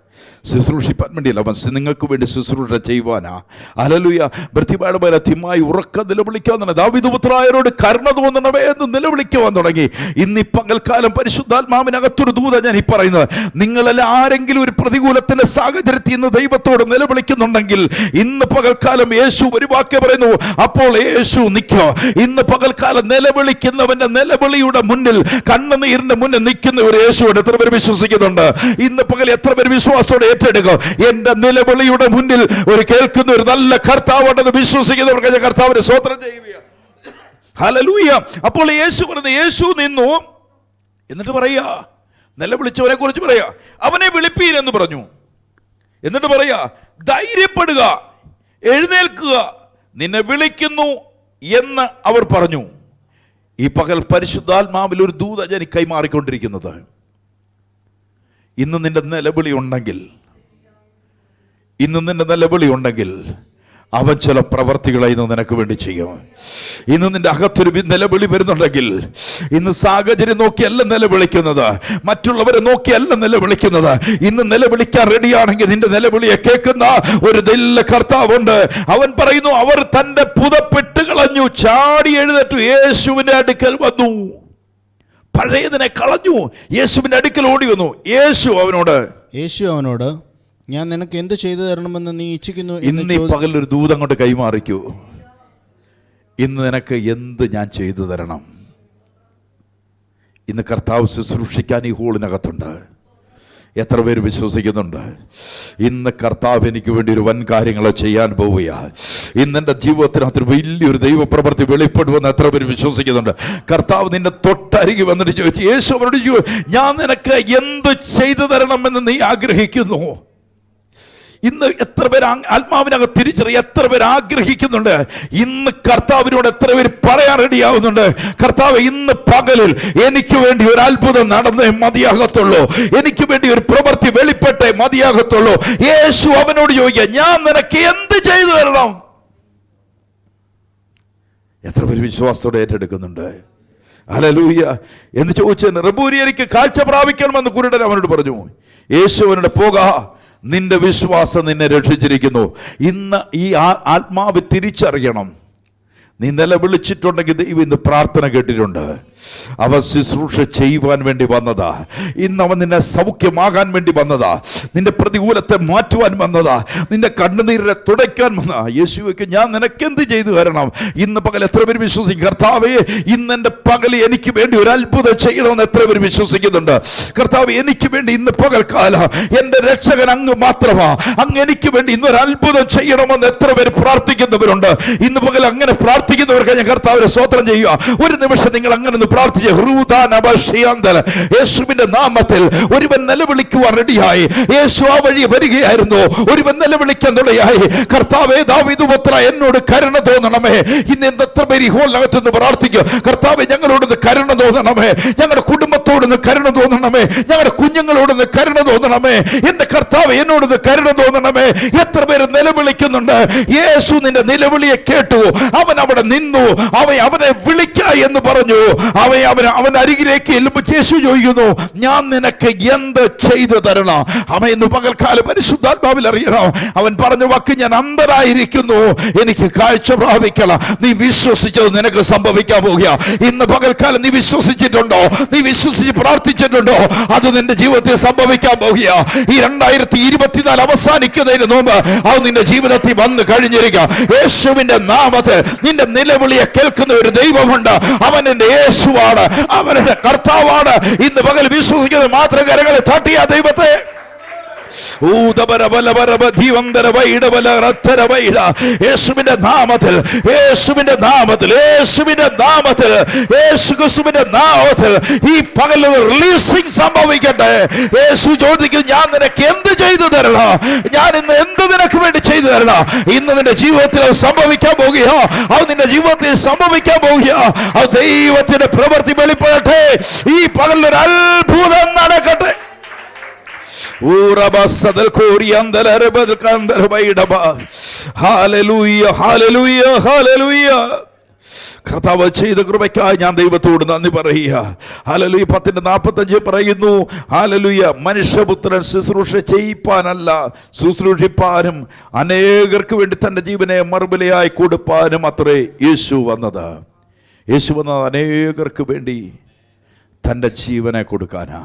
Speaker 1: ശുശ്രൂഷിപ്പാൻ വേണ്ടിയല്ല, അവൻ നിങ്ങൾക്ക് വേണ്ടി ശുശ്രൂഷ ചെയ്യുവാനാ. ഹല്ലേലൂയ. ഭൃത്യമായുടെ തിമ്മായി ഉറക്കം നിലവിളിക്കാൻ തുടങ്ങി. ദാവീദ് പുത്രായരോട് കരുണ തോന്നണമേ എന്ന് നിലവിളിക്കുവാൻ തുടങ്ങി. ഇന്ന് ഈ പകൽക്കാലം പരിശുദ്ധാത്മാവിനകത്തൊരു ദൂത ഞാൻ ഈ പറയുന്നത്, നിങ്ങളെല്ലാം ആരെങ്കിലും ഒരു പ്രതികൂലത്തിന്റെ സാഹചര്യത്തിൽ ഇന്ന് ദൈവത്തോട് നിലവിളിക്കുന്നുണ്ടെങ്കിൽ ഇന്ന് പകൽക്കാലം യേശു ഒരു വാക്യം പറയുന്നു, അപ്പോൾ യേശു നിൽക്കോ. ഇന്ന് പകൽക്കാലം നിലവിളിക്കുന്നവന്റെ നിലവിളിയുടെ മുന്നിൽ, കണ്ണുനീരിന്റെ മുന്നിൽ നിൽക്കുന്ന ഒരു യേശുവിന് എത്ര പേര് വിശ്വസിക്കുന്നുണ്ട്? ഇന്ന് പകൽ എത്ര പേര് വിശ്വാസത്തോടെ ഏറ്റെടുക്കും? എന്റെ നിലവിളിയുടെ മുന്നിൽ ഒരു കേൾക്കുന്ന ഒരു നല്ല കർത്താവുണ്ടെന്ന് വിശ്വസിക്കുന്നവർക്ക് ഞാൻ കർത്താവിനെ സ്തോത്രം ചെയ്യുകയാണ്. ഹല്ലേലൂയ. അപ്പോൾ യേശു പറഞ്ഞു, യേശു നിന്നു എന്നിട്ട് പറയാ, നിലവിളിച്ചവനെ കുറിച്ച് പറയാ, അവനെ വിളിപ്പീൻ എന്ന് പറഞ്ഞു. എന്നിട്ട് പറയാ, ധൈര്യപ്പെടുക, എഴുന്നേൽക്കുക, നിന്നെ വിളിക്കുന്നു എന്ന് അവർ പറഞ്ഞു. ഈ പകൽ പരിശുദ്ധാത്മാവിൽ ഒരു ദൂത ഞാൻ കൈമാറിക്കൊണ്ടിരിക്കുന്നത്, ഇന്ന് നിന്റെ നിലവിളി ഉണ്ടെങ്കിൽ അവൻ ചില പ്രവർത്തികളെ ഇന്ന് നിനക്ക് വേണ്ടി ചെയ്യും. ഇന്ന് നിന്റെ അകത്തൊരു നിലവിളി വരുന്നുണ്ടെങ്കിൽ, ഇന്ന് സാഹചര്യം നോക്കിയല്ല നിലവിളിക്കുന്നത്, മറ്റുള്ളവരെ നോക്കിയല്ല നിലവിളിക്കുന്നത്. ഇന്ന് നിലവിളിക്കാൻ റെഡിയാണെങ്കിൽ നിന്റെ നിലവിളിയെ കേൾക്കുന്ന ഒരു നല്ല കർത്താവുണ്ട്. അവൻ പറയുന്നു, അവർ തന്റെ പുതപ്പിട്ട് കളഞ്ഞു, ചാടി എഴുന്നേറ്റു, യേശുവിന്റെ അടുക്കൽ വന്നു. പഴയതിനെ കളഞ്ഞു, യേശുവിന്റെ അടുക്കൽ ഓടി വന്നു. യേശു അവനോട് ഞാൻ നിനക്ക് എന്ത് ചെയ്തു തരണമെന്ന് നീ ഇച്ഛിക്കുന്നു? ഇന്ന് ഈ പകൽ ഒരു ദൂതം കൊണ്ട് കൈമാറിക്കൂ. ഇന്ന് നിനക്ക് എന്ത് ഞാൻ ചെയ്തു തരണം? ഇന്ന് കർത്താവ് ശുശ്രൂഷിക്കാൻ ഈ ഹോളിനകത്തുണ്ട്. എത്ര പേര് വിശ്വസിക്കുന്നുണ്ട്? ഇന്ന് കർത്താവ് എനിക്ക് വേണ്ടി ഒരു വൻ കാര്യങ്ങളെ ചെയ്യാൻ പോവുകയാണ്. ഇന്ന് എൻ്റെ ജീവിതത്തിനകത്ത് വലിയൊരു ദൈവപ്രവൃത്തി വെളിപ്പെടുമെന്ന് എത്ര പേര് വിശ്വസിക്കുന്നുണ്ട്? കർത്താവ് നിന്നെ തൊട്ടരികെ വന്നിട്ട് ചോദിച്ചു, യേശു അവരോട് ഞാൻ നിനക്ക് എന്ത് ചെയ്തു തരണമെന്ന് നീ ആഗ്രഹിക്കുന്നു? ഇന്ന് എത്ര പേര് ആത്മാവിനകത്ത് തിരിച്ചറിയ, എത്ര പേര് ആഗ്രഹിക്കുന്നുണ്ട്? ഇന്ന് കർത്താവിനോട് എത്ര പേര് പറയാൻ റെഡിയാവുന്നുണ്ട്? കർത്താവ്, ഇന്ന് പകലിൽ എനിക്ക് വേണ്ടി ഒരു അത്ഭുതം നടന്നേ മതിയാകത്തുള്ളൂ, എനിക്ക് വേണ്ടി ഒരു പ്രവൃത്തി വെളിപ്പെട്ടേ മതിയാകത്തുള്ളൂ. യേശു അവനോട് ചോദിക്കുക, ഞാൻ നിനക്ക് എന്ത് ചെയ്തു തരണം? എത്ര പേര് വിശ്വാസത്തോടെ ഏറ്റെടുക്കുന്നുണ്ട്? ഹല്ലേലൂയ. എന്ന് ചോദിച്ചതിന്, റബ്ബൂനി എനിക്ക് കാഴ്ച പ്രാപിക്കണമെന്ന് കുരുടൻ അവനോട് പറഞ്ഞു. യേശു അവനോട്, പോക, നിന്റെ വിശ്വാസം നിന്നെ രക്ഷിച്ചിരിക്കുന്നു. ഇന്ന് ഈ ആത്മാവ് തിരിച്ചറിയണം, നീ നിലവിളിച്ചിട്ടുണ്ടെങ്കിൽ ദൈവം ഇന്ന് പ്രാർത്ഥന കേട്ടിട്ടുണ്ട്. അവൻ ശുശ്രൂഷ ചെയ്യുവാൻ വേണ്ടി വന്നതാ. ഇന്ന് അവൻ നിന്നെ സൗഖ്യമാകാൻ വേണ്ടി വന്നതാ. നിന്റെ പ്രതികൂലത്തെ മാറ്റുവാൻ വന്നതാ. നിന്റെ കണ്ണുനീരിനെ തുടയ്ക്കാൻ വന്നതാ. യേശുവയ്ക്ക് ഞാൻ നിനക്ക് എന്ത് ചെയ്തു തരണം? ഇന്ന് പകൽ എത്ര പേര് വിശ്വസിക്കും? കർത്താവേ, ഇന്ന് എൻ്റെ പകൽ എനിക്ക് വേണ്ടി ഒരു അത്ഭുതം ചെയ്യണമെന്ന് എത്ര പേര് വിശ്വസിക്കുന്നുണ്ട്? കർത്താവ്, എനിക്ക് വേണ്ടി ഇന്ന് പകൽക്കാല എൻ്റെ രക്ഷകൻ അങ്ങ് മാത്രമാ. അങ്ങ് എനിക്ക് വേണ്ടി ഇന്നൊരു അത്ഭുതം ചെയ്യണമെന്ന് എത്ര പേര് പ്രാർത്ഥിക്കുന്നവരുണ്ട്? ഇന്ന് പകൽ അങ്ങനെ പ്രാർത്ഥിക്കുന്നവർക്ക് ഞാൻ കർത്താവിനെ സ്തോത്രം ചെയ്യുക. ഒരു നിമിഷം നിങ്ങൾ അങ്ങനെ പ്രാർത്ഥിച്ച് യേശുവിന്റെ നാമത്തിൽ ഒരുവൻ നിലവിളിക്കുവാൻ റെഡിയായി. യേശു ആ വഴി വരികയായിരുന്നു. ഒരുവൻ നിലവിളിക്കാൻ തുടങ്ങിയായി. കർത്താവേ, ദാവീദ് പുത്രാ, എന്നോട് കരുണ തോന്നണമേ. ഇന്ന് എത്ര പേര് ഈ ഹോളിനകത്തുനിന്ന് പ്രാർത്ഥിക്കും? കർത്താവേ, ഞങ്ങളോടൊന്ന് കരുണ തോന്നണമേ. ഞങ്ങളുടെ കുടുംബത്തോടൊന്ന് കരുണ തോന്നണമേ. ഞങ്ങളുടെ കുഞ്ഞുങ്ങളോടൊന്ന് കരുണ തോന്നണമേ. എന്റെ കർത്താവ്, എന്നോടൊന്ന് കരുണ തോന്നണമേ. എത്ര പേര് നിലവിളിക്കുന്നുണ്ട്? യേശു നിന്റെ നിലവിളിയെ കേട്ടു. അവൻ അവിടെ നിന്നു. അവനെ വിളിക്ക എന്ന് പറഞ്ഞു. അവൻ അരികിലേക്ക് എല്ലുമ്പോൾ യേശു ചോദിക്കുന്നു, ഞാൻ നിനക്ക് എന്ത് ചെയ്തു തരണം? അവൻ ഇന്ന് പകൽക്കാലം പരിശുദ്ധാത്മാവിൽ അറിയണം. അവൻ പറഞ്ഞ വാക്ക്, ഞാൻ അന്ധനായിരിക്കുന്നു, എനിക്ക് കാഴ്ച പ്രാപിക്കണം. നീ വിശ്വസിച്ചത് നിനക്ക് സംഭവിക്കാൻ പോകുക. ഇന്ന് പകൽക്കാലം നീ വിശ്വസിച്ചിട്ടുണ്ടോ? നീ വിശ്വസിച്ച് പ്രാർത്ഥിച്ചിട്ടുണ്ടോ? അത് നിന്റെ ജീവിതത്തിൽ സംഭവിക്കാൻ പോകുക. ഈ 2024 അവസാനിക്കുന്നതിന് മുമ്പ് അത് നിന്റെ ജീവിതത്തിൽ വന്നു കഴിഞ്ഞിരിക്കുക. യേശുവിന്റെ നാമത്തിൽ നിന്റെ നിലവിളിയെ കേൾക്കുന്ന ഒരു ദൈവമുണ്ട്. അവൻ എന്റെ യേശുവാണ്, അവന്റെ കർത്താവാണ്. ഇന്ന് പകൽ വിശ്വസിക്കുന്ന മാത്രം കരങ്ങളെ തട്ടിയ ദൈവത്തെ യേശുവിന്റെ നാമത്തിൽ, യേശുവിന്റെ നാമത്തിൽ, യേശുവിന്റെ നാമത്തിൽ, യേശുക്രിസ്തുവിന്റെ നാമത്തിൽ ഈ പകൽ റിലീസിംഗ് സംഭവിക്കട്ടെ. യേശു ചോദിക്കും, ഞാൻ നിനക്ക് എന്ത് ചെയ്തു തരണം? ഞാൻ ഇന്ന് എന്ത് നിനക്ക് വേണ്ടി ചെയ്തു തരണം? ഇന്ന് നിന്റെ ജീവിതത്തിൽ അത് സംഭവിക്കാൻ പോകുകയോ? അത് നിന്റെ ജീവിതത്തിൽ സംഭവിക്കാൻ പോകുകയോ? അത് ദൈവത്തിന്റെ പ്രവൃത്തി വെളിപ്പെടട്ടെ. ഈ പകൽ ഒരു അത്ഭുതം നടക്കട്ടെ. കർത്താവ് ചെയ്ത കൃപയ്ക്കായി ഞാൻ ദൈവത്തോട് നന്ദി പറയുക. ഹല്ലേലൂയ. 10:45 പറയുന്നു, ഹല്ലേലൂയ, മനുഷ്യപുത്രൻ ശുശ്രൂഷ ചെയ്യിപ്പാനല്ല, ശുശ്രൂഷിപ്പാനും അനേകർക്ക് വേണ്ടി തൻ്റെ ജീവനെ മറുബലിയായി കൊടുപ്പാനും അത്രേ യേശു വന്നത്. യേശു വന്നത് അനേകർക്ക് വേണ്ടി തൻ്റെ ജീവനെ കൊടുക്കാനാ.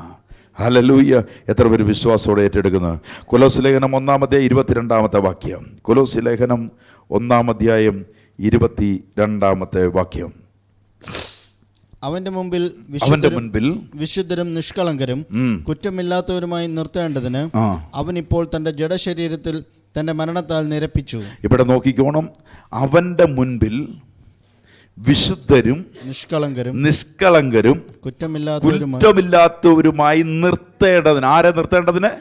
Speaker 1: ഹല്ലേലൂയ. എത്ര പേര് വിശ്വാസത്തോടെ ഏറ്റെടുക്കുന്നത്? കൊലോസ്യ ലേഖനം 1-22 വാക്യം. കൊലോസ്യ ലേഖനം 1-22 വാക്യം.
Speaker 2: അവന്റെ മുമ്പിൽ വിശുദ്ധരും നിഷ്കളങ്കരും കുറ്റമില്ലാത്തവരുമായി നിർത്തേണ്ടതിന് അവൻ ഇപ്പോൾ തന്റെ ജഡശരീരത്തിൽ തന്റെ മരണത്താൽ നിരപ്പിച്ചു.
Speaker 1: ഇവിടെ നോക്കിക്കോണം, അവന്റെ മുൻപിൽ വിശുദ്ധരും നിഷ്കളങ്കരും കുറ്റമില്ലാത്തവരുമായി നിർത്തേണ്ടതിന്. ആരെ നിർത്തേണ്ടതിന്?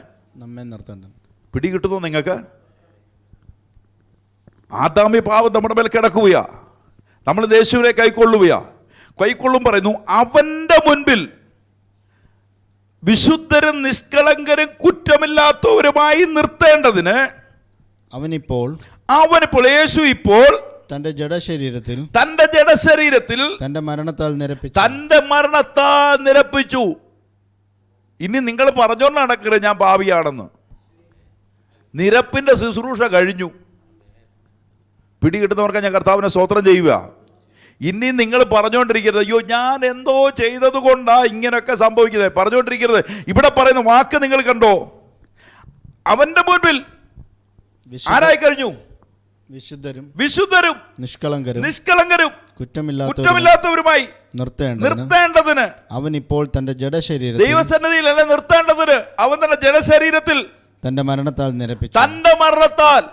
Speaker 2: നമ്മെ നിർത്തേണ്ടത്.
Speaker 1: പിടികിട്ടുന്നു നിങ്ങൾക്ക്? ആദാമ്യ പാപം നമ്മുടെ മേൽ കിടക്കുകയാ. നമ്മൾ യേശുവിനെ കൈക്കൊള്ളും പറയുന്നു, അവന്റെ മുൻപിൽ വിശുദ്ധരും നിഷ്കളങ്കരും കുറ്റമില്ലാത്തവരുമായി നിർത്തേണ്ടതിന് അവനിപ്പോൾ യേശു ഇപ്പോൾ തന്റെ ജഡശരീരത്തിൽ തന്റെ മരണത്താൽ നിരപ്പിച്ചു. ഇനി നിങ്ങൾ പറഞ്ഞോണ്ട് നടക്കരുത് ഞാൻ പാപിയാണെന്ന്. നിരപ്പിന്റെ ശുശ്രൂഷ കഴിഞ്ഞു. പിടികിട്ടുന്നവർക്ക് ഞാൻ കർത്താവിനെ സ്തോത്രം ചെയ്യുക. ഇനി നിങ്ങൾ പറഞ്ഞുകൊണ്ടിരിക്കരുത്, അയ്യോ ഞാൻ എന്തോ ചെയ്തത് കൊണ്ടാ ഇങ്ങനെയൊക്കെ സംഭവിക്കുന്നത്. പറഞ്ഞുകൊണ്ടിരിക്കരുത്. ഇവിടെ പറയുന്ന വാക്ക് നിങ്ങൾ കണ്ടോ? അവന്റെ മുൻപിൽ ആരായി കഴിഞ്ഞു? വിശുദ്ധരും നിഷ്കളങ്കരും കുറ്റമില്ലാത്തവരുമായി നിർത്തേണ്ടതിന് അവൻ ഇപ്പോൾ തന്റെ ജഡശരീരത്തിൽ, ദൈവസന്നിധിയിൽ അല്ല നിർത്തേണ്ടതിന്, അവൻ തന്റെ ജഡശരീരത്തിൽ തന്റെ മരണത്താൽ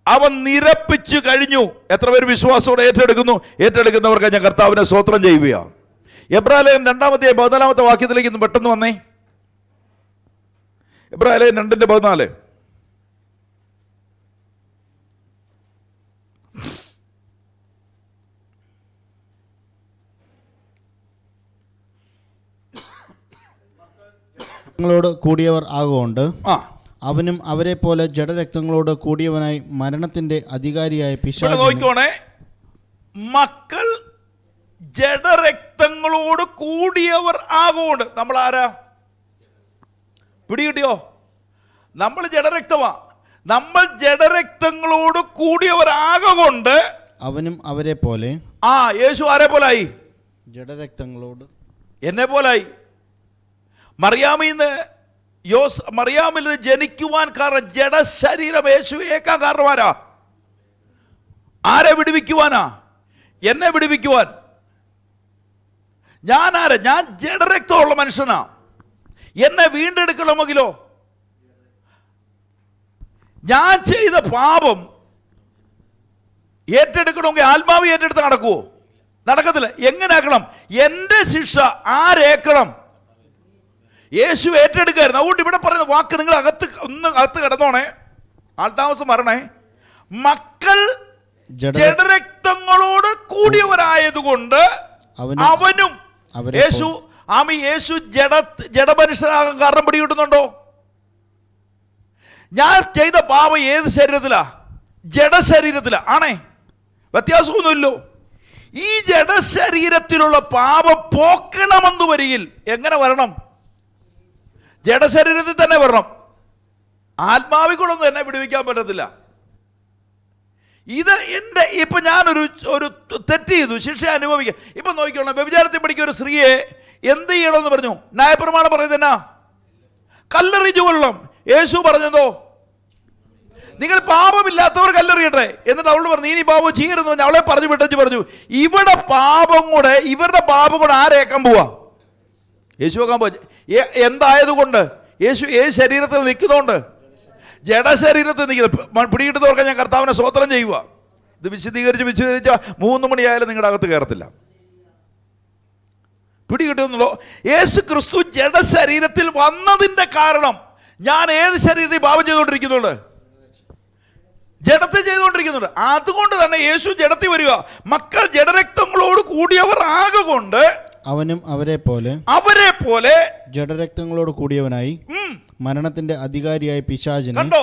Speaker 1: അവൻ നിരപ്പിച്ചു കഴിഞ്ഞു. എത്ര പേര് വിശ്വാസത്തോടെ ഏറ്റെടുക്കുന്നവർക്ക് ഞാൻ കർത്താവിനെ സ്തോത്രം ചെയ്യുക. എബ്രായലേഖനം 2-14 വാക്യത്തിലേക്ക് ഇന്ന് പെട്ടെന്ന് വന്നേ. എബ്രായലേഖനം 2:14.
Speaker 2: ങ്ങളോട് കൂടിയവർ ആകൊണ്ട് അവനും അവരെ പോലെ ജഡരക്തങ്ങളോട് കൂടിയവനായി മരണത്തിന്റെ അധികാരിയായ പിശാചിനെ.
Speaker 1: നോക്കിക്കോണേ, മക്കൾ ജഡരക്തങ്ങളോട് കൂടിയവർ ആകൊണ്ട്. നമ്മൾ ആരാ? പിടികിട്ടിയോ? നമ്മൾ ജഡരക്തമാ. നമ്മൾ ജഡരക്തങ്ങളോട് കൂടിയവർ ആകൊണ്ട്
Speaker 2: അവനും അവരെ പോലെ
Speaker 1: യേശു ആരെ പോലായി?
Speaker 2: ജഡരക്തങ്ങളോട്
Speaker 1: എന്നെ പോലായി. മറിയാമിൽ നിന്ന് ജനിക്കുവാൻ കാരണം ജഡശരീരം യേശുവേക്കാൻ കാരണമാരാ? ആരെ വിടുവിക്കുവാനാ? എന്നെ വിടുവിക്കുവാൻ. ഞാൻ ആരാ? ഞാൻ ജഡരക്തമുള്ള മനുഷ്യനാ. എന്നെ വീണ്ടെടുക്കണമെങ്കിലോ ഞാൻ ചെയ്ത പാപം ഏറ്റെടുക്കണമെങ്കിൽ ആത്മാവ് ഏറ്റെടുത്ത് നടക്കുമോ? നടക്കത്തില്ല. എങ്ങനെ ആക്കണം? എൻ്റെ ശിക്ഷ ആരേക്കണം? യേശു ഏറ്റെടുക്കായിരുന്നു. അതുകൊണ്ട് ഇവിടെ പറയുന്ന വാക്ക് നിങ്ങൾ അകത്ത് കിടന്നോണേ, ആൾതാമസം വരണേ. മക്കൾ ജഡരക്തങ്ങളോട് കൂടിയവരായതുകൊണ്ട് അവനും യേശു ജഡമനുഷ്യനാകാൻ കാരണം പിടികിട്ടുന്നുണ്ടോ? ഞാൻ ചെയ്ത പാപം ഏത് ശരീരത്തിലാ? ജഡശരീരത്തിലാ ആണേ. വ്യത്യാസമൊന്നുമില്ലോ. ഈ ജഡശരീരത്തിലുള്ള പാപം പോക്കണമെന്ന് വരികിൽ എങ്ങനെ വരണം? ജഡശരീരത്തിൽ തന്നെ വരണം. ആത്മാവിക്കൊണ്ടൊന്നും എന്നെ വിടുവിക്കാൻ പറ്റത്തില്ല. ഇത് എൻ്റെ ഇപ്പൊ ഞാനൊരു തെറ്റ് ചെയ്തു, ശിക്ഷ അനുഭവിക്കാം. ഇപ്പൊ നോക്കിക്കോളാം, വ്യഭിചാരത്തിൽ പഠിക്കുന്ന ഒരു സ്ത്രീയെ എന്ത് ചെയ്യണമെന്ന് പറഞ്ഞു? ന്യായപ്രമാണം പറയുന്നത് എന്നാ? കല്ലെറിഞ്ഞു കൊള്ളണം. യേശു പറഞ്ഞതോ നിങ്ങൾ പാപമില്ലാത്തവർ കല്ലെറിയട്ടെ. എന്നിട്ട് അവളോട് പറഞ്ഞു ഇനി പാപം ചെയ്യരുതെന്ന് പറഞ്ഞു. അവളെ പറഞ്ഞു വിട്ടു പറഞ്ഞു ഇവരുടെ പാപം കൂടെ ആരേക്കാൻ പോവാ? യേശു വെക്കാൻ പോവാ. എന്തായതുകൊണ്ട്? യേശു ഏത് ശരീരത്തിൽ നിൽക്കുന്നതുകൊണ്ട്? ജഡശരീരത്തിൽ നിൽക്കുന്നത്. പിടികിട്ടുന്നവർക്ക് ഞാൻ കർത്താവിനെ സ്തോത്രം ചെയ്യുക. ഇത് വിശദീകരിച്ച് 3 മണിയായാലും നിങ്ങളുടെ അകത്ത് കയറത്തില്ല. പിടികിട്ടുന്നല്ലോ. യേശു ക്രിസ്തു ജഡശരീരത്തിൽ വന്നതിന്റെ കാരണം ഞാൻ ഏത് ശരീരത്തിൽ പാപം ചെയ്തുകൊണ്ടിരിക്കുന്നുണ്ട്? ജഡത്തിൽ ചെയ്തുകൊണ്ടിരിക്കുന്നുണ്ട്. അതുകൊണ്ട് തന്നെ യേശു ജഡത്തിൽ വരിക. മക്കൾ ജഡരക്തങ്ങളോട് കൂടിയവർ ആകൊണ്ട്
Speaker 2: അവനും അവരെ പോലെ ജഡരക്തങ്ങളോട് കൂടിയവനായി മരണത്തിന്റെ അധികാരിയായ പിശാചിനെ
Speaker 1: കണ്ടോ?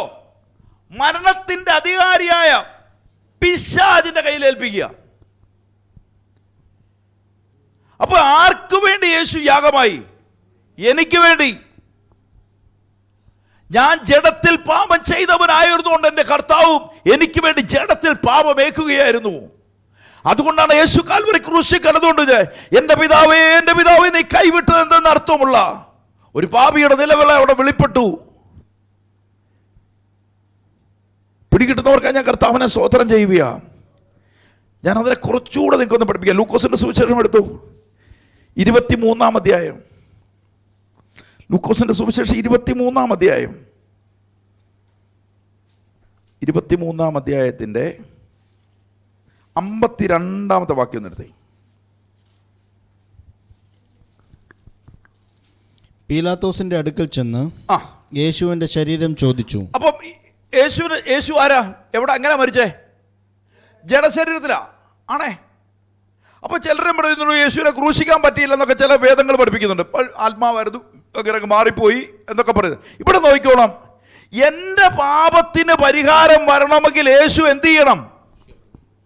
Speaker 1: മരണത്തിന്റെ അധികാരിയായ പിശാചിന്റെ കയ്യിലേൽപ്പിക്കുക. അപ്പൊ ആർക്കു വേണ്ടി യേശു യാഗമായി? എനിക്ക് വേണ്ടി. ഞാൻ ജഡത്തിൽ പാപം ചെയ്തവനായിരുന്നുകൊണ്ട് എൻ്റെ കർത്താവും എനിക്ക് വേണ്ടി ജഡത്തിൽ പാപമേക്കുകയായിരുന്നു. അതുകൊണ്ടാണ് യേശു കാൽവരി ക്രൂശിൽ കടന്നുകൊണ്ട് എൻ്റെ പിതാവേ നീ കൈവിട്ടത് എന്തെന്ന് അർത്ഥമുള്ള ഒരു പാപിയുടെ നിലവിള അവിടെ വെളിപ്പെട്ടു. പിടികിട്ടുന്നവർക്ക് ഞാൻ കർത്താവിനെ സ്തോത്രം ചെയ്യുക. ഞാൻ അതിനെ കുറച്ചുകൂടെ നിങ്ങൾക്കൊന്ന് പഠിപ്പിക്കാം. ലൂക്കോസിന്റെ സുവിശേഷം എടുത്തു, 23-ാം അധ്യായം. ലൂക്കോസിന്റെ സുവിശേഷം 23-ാം അധ്യായം. 23-ാം അധ്യായത്തിന്റെ 52-ാമത്തെ വാക്യം നിർത്തി.
Speaker 2: പീലാത്തോസിന്റെ അടുക്കൽ ചെന്ന് യേശുവിന്റെ ശരീരം ചോദിച്ചു.
Speaker 1: അപ്പം യേശു ആരാ? എവിടെ? എങ്ങനെ മരിച്ചേ? ജഡശരീരത്തിലാ ആണേ. അപ്പൊ ചിലരും പറയുന്നുള്ളൂ യേശുവിനെ ക്രൂശിക്കാൻ പറ്റിയില്ലെന്നൊക്കെ ചില വേദങ്ങൾ പഠിപ്പിക്കുന്നുണ്ട്. ആത്മാവായിരുന്നു അങ്ങനെ മാറിപ്പോയി എന്നൊക്കെ പറയുന്നത്. ഇവിടെ നോക്കിക്കോണം, എൻ്റെ പാപത്തിന് പരിഹാരം വരണമെങ്കിൽ യേശു എന്ത് ചെയ്യണം?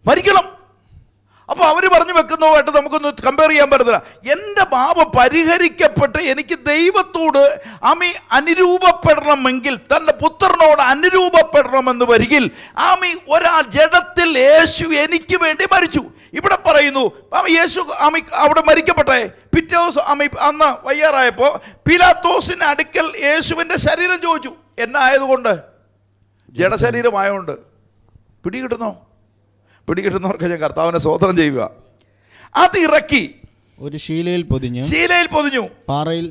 Speaker 1: മരിക്കണം. അപ്പൊ അവര് പറഞ്ഞു വെക്കുന്നതുമായിട്ട് നമുക്കൊന്ന് കമ്പയർ ചെയ്യാൻ പറ്റത്തില്ല. എൻ്റെ പാപം പരിഹരിക്കപ്പെട്ട് എനിക്ക് ദൈവത്തോട് അനുരൂപപ്പെടണമെങ്കിൽ, തൻ്റെ പുത്രനോട് അനുരൂപപ്പെടണമെന്ന് വരികിൽ ഒരാൾ ജഡത്തിൽ യേശു എനിക്ക് വേണ്ടി മരിച്ചു. ഇവിടെ പറയുന്നു യേശു അവിടെ മരിക്കപ്പെട്ടെ. പിറ്റേ ദിവസം അന്ന് വയ്യാറായപ്പോ പീലാത്തോസിന്റെ അടുക്കൽ യേശുവിന്റെ ശരീരം ചോദിച്ചു. എന്നായതുകൊണ്ട്? ജഡശരീരമായോണ്ട്. പിടികിട്ടുന്നവർക്ക് ഞാൻ കർത്താവിനെ സ്തോത്രം ചെയ്യുക. അത് ഇറക്കി
Speaker 2: ഒരു ശീലയിൽ പൊതിഞ്ഞു പാറയിൽ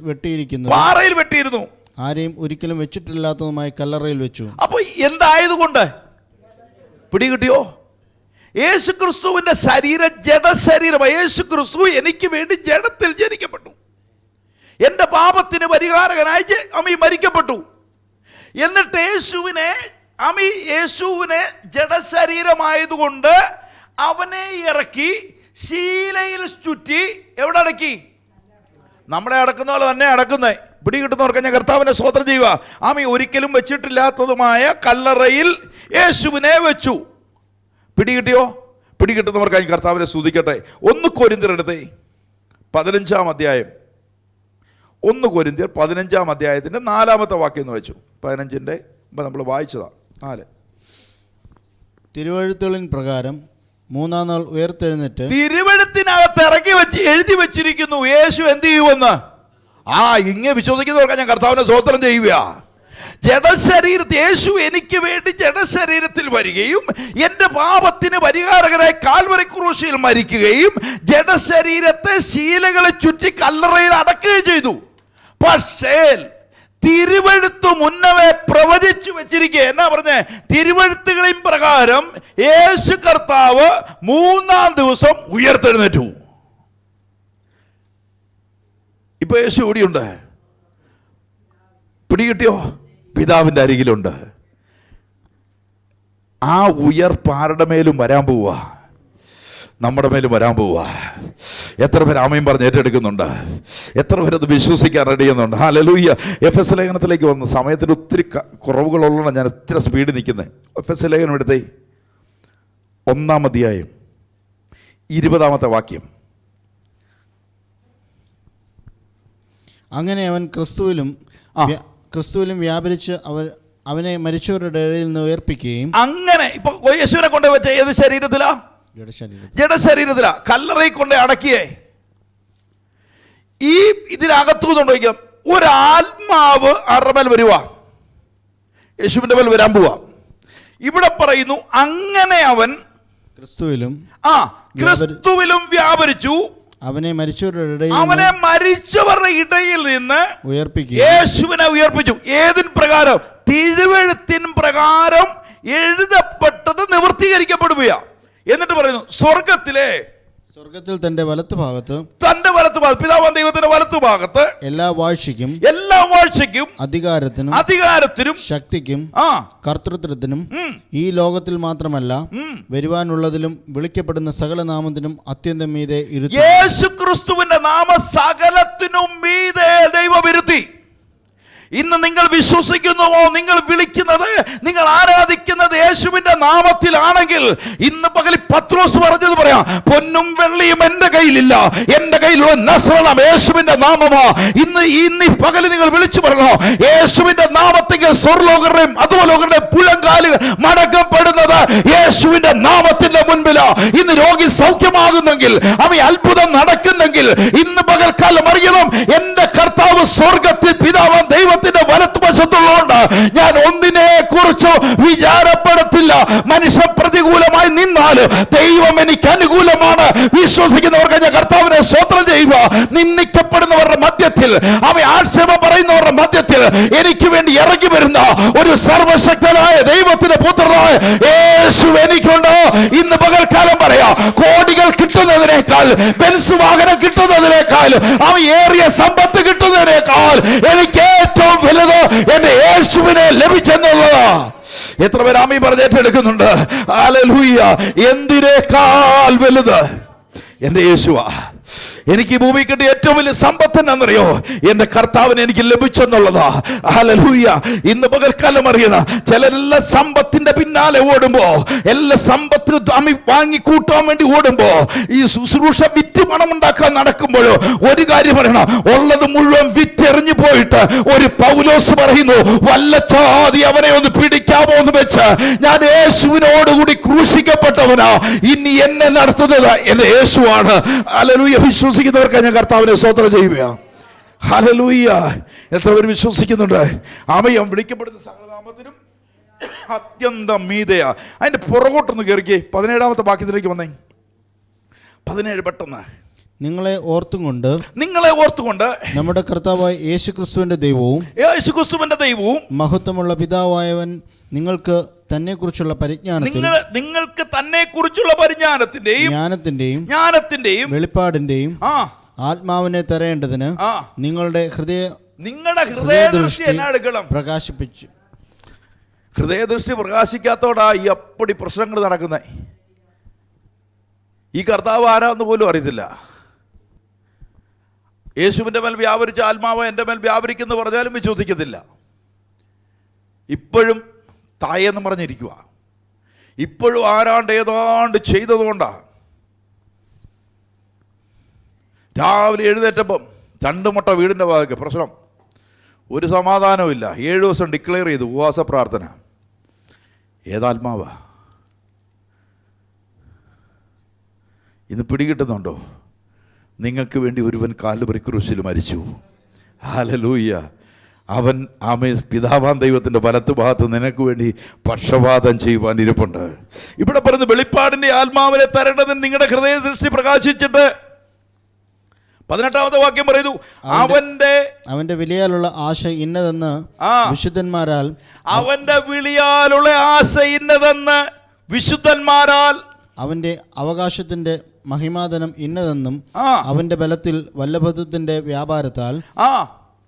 Speaker 2: വെട്ടിയിരുന്നു. ആരെയും ഒരിക്കലും വെച്ചിട്ടില്ലാത്തതുമായി കല്ലറയിൽ വെച്ചു.
Speaker 1: അപ്പൊ എന്തായതുകൊണ്ട്? പിടികിട്ടിയോ? യേശു ക്രിസ്തുവിന്റെ ശരീരം ജഡശരീരമായി. യേശു ക്രിസ്തു എനിക്ക് വേണ്ടി ജഡത്തിൽ ജനിക്കപ്പെട്ടു. എന്റെ പാപത്തിന് പരിഹാരകനായി മരിക്കപ്പെട്ടു. എന്നിട്ട് യേശുവിനെ ജഡശരീരമായതുകൊണ്ട് അവനെ ഇറക്കി ശീലയിൽ ചുറ്റി. എവിടെ അടക്കി? നമ്മളെ അടക്കുന്ന പോലെ തന്നെ അടക്കുന്നേ. പിടികിട്ടുന്നവർക്ക് ഞാൻ കർത്താവിനെ സ്തോത്രം ചെയ്യുക. ഒരിക്കലും വെച്ചിട്ടില്ലാത്തതുമായ കല്ലറയിൽ യേശുവിനെ വെച്ചു. പിടികിട്ടിയോ? പിടികിട്ടുന്നവർക്കായി കർത്താവിനെ സ്തുതിക്കട്ടെ. 1 കൊരിന്ത്യർ എടുത്തേ, 15-ാം അധ്യായം. 1 കൊരിന്ത്യർ 15-ാം അധ്യായത്തിന്റെ 4-ാമത്തെ വാക്യം എന്ന് വെച്ചു. 15-ന്റെ നമ്മൾ വായിച്ചതാ 4.
Speaker 2: തിരുവെഴുത്തുകളിൻ പ്രകാരം മൂന്നാം നാൾ ഉയർത്തെഴുന്നേറ്റ്.
Speaker 1: തിരുവെഴുത്തിനകത്ത് എഴുതി വെച്ചിരിക്കുന്നു യേശു എന്ത് ചെയ്യുമെന്ന്. ഇങ്ങനെ വിശ്വസിക്കുന്നവർക്ക് ഞാൻ കർത്താവിനെ സ്തോത്രം ചെയ്യുക. ജഡശരീരത്തിൽ യേശു എനിക്ക് വേണ്ടി ജഡശരീരത്തിൽ വരികയും എൻ്റെ പാപത്തിന് പരിഹാരകരായി കാൽവരി ക്രൂശിൽ മരിക്കുകയും ജഡശരീരത്തെ ശീലകളെ ചുറ്റി കല്ലറയിൽ അടക്കുകയും ചെയ്തു. പക്ഷേ തിരുവെഴുത്ത് മുന്നമേ പ്രവചിച്ചു വെച്ചിരിക്കുക. എന്നാ പറഞ്ഞേ? തിരുവെഴുത്തുകളിൻ പ്രകാരം യേശു കർത്താവ് മൂന്നാം ദിവസം ഉയർത്തെഴുന്നേറ്റു. ഇപ്പൊ യേശു എവിടെയുണ്ട്? പിടികിട്ടിയോ? പിതാവിൻ്റെ അരികിലുണ്ട്. ആ ഉയർപ്പ് ആരുടെ മേലും വരാൻ പോവുക? നമ്മുടെ മേലും വരാൻ പോവുക. എത്ര പേര് ആമയും പറഞ്ഞ് ഏറ്റെടുക്കുന്നുണ്ട്? എത്ര പേരത് വിശ്വസിക്കാൻ റെഡി ചെയ്യുന്നുണ്ട്? ഹല്ലേലൂയ. എഫെസ് ലേഖനത്തിലേക്ക് വന്ന സമയത്തിന് ഒത്തിരി കുറവുകളുള്ളതാണ് ഞാൻ ഇത്ര സ്പീഡിൽ നിൽക്കുന്നത്. എഫെസ് ലേഖനം എടുത്തേ, 1-ാം അധ്യായം 20-ാമത്തെ വാക്യം.
Speaker 2: അങ്ങനെ അവൻ ക്രിസ്തുവിലും വ്യാപരിച്ച് അവനെ മരിച്ചവരുടെ ഇടയിൽ നിന്ന് ഉയർപ്പിക്കുകയും.
Speaker 1: അങ്ങനെ ഇപ്പൊ യേശുവിനെ കൊണ്ട് വെച്ച ഏത് ശരീരത്തിലാ? ജഡശരീരത്തിലാ. കല്ലറയിൽ കൊണ്ട് അടക്കിയേ. ഈ ഇതിനകത്തുനിന്ന് ചോദിക്കാം, ഒരാത്മാവ് ആരുടെ മേൽ വരുക? യേശുവിന്റെ മേൽ വരാൻ പോവാ. ഇവിടെ പറയുന്നു അങ്ങനെ അവൻ ക്രിസ്തുവിലും വ്യാപരിച്ചു അവനെ മരിച്ചവരുടെ ഇടയിൽ നിന്ന് ഉയർപ്പിച്ചു. യേശുവിനെ ഉയർപ്പിച്ചു. ഏതിൻ പ്രകാരം? തിരുവെഴുത്തിൻ പ്രകാരം എഴുതപ്പെട്ടത് നിവൃത്തീകരിക്കപ്പെടുക. എന്നിട്ട് പറയുന്നു, സ്വർഗത്തിൽ തന്റെ വലത്തുഭാഗത്ത് പിതാവാം ദൈവത്തിന്റെ വലത്തുഭാഗത്ത് എല്ലാ വാഴ്ചയ്ക്കും അധികാരത്തിനും ശക്തിക്കും കർത്തൃത്വത്തിനും ഈ ലോകത്തിൽ മാത്രമല്ല വരുവാനുള്ളതിലും വിളിക്കപ്പെടുന്ന സകല നാമത്തിനും അത്യന്തം മീതെ ഇരുത്തി. യേശുക്രിസ്തുവിന്റെ നാമ സകലത്തിനും മീതെ ദൈവം ഇരുത്തി. ഇന്ന് നിങ്ങൾ വിശ്വസിക്കുന്നുവോ? നിങ്ങൾ വിളിക്കുന്നത്, നിങ്ങൾ ആരാധിക്കുന്നത് യേശുവിന്റെ നാമത്തിലാണെങ്കിൽ ഇന്ന് പകൽ പത്രോസ് പറഞ്ഞത് പറയാം, പൊന്നും വെള്ളിയും എന്റെ കയ്യിലില്ല, എന്റെ കയ്യിലുള്ള നസ്രനാം യേശുവിന്റെ നാമമാ. ഇന്ന് പകൽ നിങ്ങൾ വിളിച്ചു പറയണോ, യേശുവിന്റെ നാമത്തിൽ സ്വർലോകരുടെയും അധോലോകരുടെയും പുഴങ്കാലുകൾ മടക്കപ്പെടുന്നത് യേശുവിന്റെ നാമത്തിന്റെ മുൻപിലാ. ഇന്ന് രോഗി സൗഖ്യമാകുന്നെങ്കിൽ, അവൻ അത്ഭുതം നടക്കുന്നെങ്കിൽ ഇന്ന് പകൽക്കാലം അറിയണം, എന്റെ കർത്താവ് സ്വർഗത്തിൽ പിതാവാം ദൈവത്തിന്റെ വലത്തുവശത്തുള്ളതുകൊണ്ട് ഞാൻ ഒന്നിനെ കുറിച്ച് വിചാരപ്പെടത്തില്ല. മനുഷ്യ പ്രതികൂലമായി നിന്നാൽ ദൈവം എനിക്ക് അനുകൂലമാണ്. വിശ്വസിക്കുന്നവർക്ക് ഞാൻ കർത്താവിനെ സ്തോത്രം ചെയ്യുക. നിന്ദിക്കപ്പെടുന്നവരുടെ മധ്യത്തിൽ, അവൻ ആക്ഷേപം പറയുന്നവരുടെ മധ്യത്തിൽ എനിക്ക് വേണ്ടി ഇറങ്ങി വരുന്ന ഒരു സർവശക്തനായ ദൈവത്തിന്റെ പുത്രനായ യേശു എനിക്കുണ്ട്. ഇന്ന് പകൽക്കാലം പറയാ, കോടികൾ കിട്ടുന്നതിനേക്കാൾ, ബെൻസ് വാഹനം കിട്ടുന്നതിനേക്കാൾ, അവൻ ഏറിയ സമ്പത്ത് കിട്ടുന്നതിനേക്കാൾ എനിക്ക് ഏറ്റവും വലുത് എന്റെ യേശുവിനെ ലഭിച്ചെന്നുള്ളതാ. എത്ര പേര് ആമീൻ പറഞ്ഞ് ഏറ്റെടുക്കുന്നുണ്ട്? ഹല്ലേലൂയ. എന്തിനേക്കാൾ വലുത് എന്റെ യേശുവാ. എനിക്ക് ഈ ഭൂമി കിട്ടിയ ഏറ്റവും വലിയ സമ്പത്ത് എന്നറിയോ? എന്റെ കർത്താവിന് എനിക്ക് ലഭിച്ചെന്നുള്ളതാ. ഹല്ലേലൂയ. ഇന്ന് പകൽക്കാലം അറിയണം, ചിലരെല്ലാം സമ്പത്തിന്റെ പിന്നാലെ ഓടുമ്പോ, എല്ലാ സമ്പത്തിനും വാങ്ങി കൂട്ടാൻ വേണ്ടി ഓടുമ്പോ, ഈ ശുശ്രൂഷ വിറ്റ് പണം ഉണ്ടാക്കാൻ നടക്കുമ്പോഴോ ഒരു കാര്യം പറയണം, ഉള്ളത് മുഴുവൻ വിറ്റെറിഞ്ഞു പോയിട്ട് ഒരു പൗലോസ് പറയുന്നു, വല്ലച്ചാതി അവനെ ഒന്ന് പിടിക്കാമോ എന്ന് വെച്ച് ഞാൻ യേശുവിനോടുകൂടി ക്രൂശിക്കപ്പെട്ടവനാ. ഇനി എന്നെ നടത്തുന്നത് എന്റെ യേശുവാണ്. ഹല്ലേലൂയ. വിശ്വസിക്കുന്നവർക്ക് ഞാൻ കർത്താവിനെ സ്തോത്രം ചെയ്യുക. ഹല്ലേലൂയ. എത്ര പേര് വിശ്വസിക്കുന്നുണ്ട്? ആമേൻ. വിളിക്കപ്പെടുന്ന സകലനാമത്തിനും അത്യന്തം മീതെയാ. അതിന്റെ പുറകോട്ടൊന്ന് കയറിക്കേ. 17-ാമത്തെ വാക്യത്തിലേക്ക് വന്നേ. 17 പെട്ടെന്ന്. നിങ്ങളെ ഓർത്തുകൊണ്ട് നമ്മുടെ കർത്താവായ യേശുക്രിസ്തുവിന്റെ ദൈവവും മഹത്വമുള്ള പിതാവായവൻ നിങ്ങൾക്ക് തന്നെക്കുറിച്ചുള്ള ജ്ഞാനത്തിന്റെയും വെളിപ്പാടിന്റെയും ആത്മാവിനെ തരേണ്ടതിന് നിങ്ങളുടെ ഹൃദയദൃഷ്ടി പ്രകാശിപ്പിച്ചു. ഹൃദയദൃഷ്ടി പ്രകാശിക്കാത്തോടാ ഈ അപ്പടി പ്രശ്നങ്ങൾ നടക്കുന്നത്. ഈ കർത്താവ് ആരാന്ന് പോലും അറിയത്തില്ല. യേശുവിൻ്റെ മേൽ വ്യാപരിച്ച ആത്മാവ് എൻ്റെ മേൽ വ്യാപരിക്കുന്നു പറഞ്ഞാലും വിശ്വസിക്കത്തില്ല. ഇപ്പോഴും തായെന്ന് പറഞ്ഞിരിക്കുക. ഇപ്പോഴും ആരാണ്ട് ഏതാണ്ട് ചെയ്തതുകൊണ്ടാണ്. രാവിലെ എഴുന്നേറ്റപ്പം 2 മുട്ട വീടിൻ്റെ ഭാഗത്ത് പ്രശ്നം, ഒരു സമാധാനവും ഇല്ല. 7 ദിവസം ഡിക്ലെയർ ചെയ്തു ഉപവാസ പ്രാർത്ഥന. ഏതാത്മാവാ? ഇന്ന് പിടികിട്ടുന്നുണ്ടോ? നിങ്ങൾക്ക് വേണ്ടി ഒരുവൻ കാൽവരി ക്രൂശിൽ മരിച്ചു. ഹല്ലേലൂയ. അവൻ പിതാവാൻ ദൈവത്തിൻ്റെ വലത്ത് ഭാഗത്ത് നിനക്ക് വേണ്ടി പക്ഷപാതം ചെയ്യുവാൻ ഇരിപ്പുണ്ട്. ഇവിടെ പറയുന്ന വെളിപ്പാടിന്റെ ആത്മാവിനെ തരേണ്ടതിന് നിങ്ങളുടെ ഹൃദയ ദൃഷ്ടി പ്രകാശിച്ചിട്ട് 18ാമത്തെ വാക്യം പറയുന്നു, അവന്റെ
Speaker 2: വിളിയാലുള്ള ആശ ഇന്നതെന്ന് വിശുദ്ധന്മാരാൽ,
Speaker 1: അവന്റെ വിളിയാലുള്ള ആശ ഇന്നതെന്ന് വിശുദ്ധന്മാരാൽ,
Speaker 2: അവന്റെ അവകാശത്തിന്റെ മഹിമാധനം ഇന്നതെന്നും അവന്റെ ബലത്തിൽ വല്ലഭത്വത്തിന്റെ വ്യാപാരത്താൽ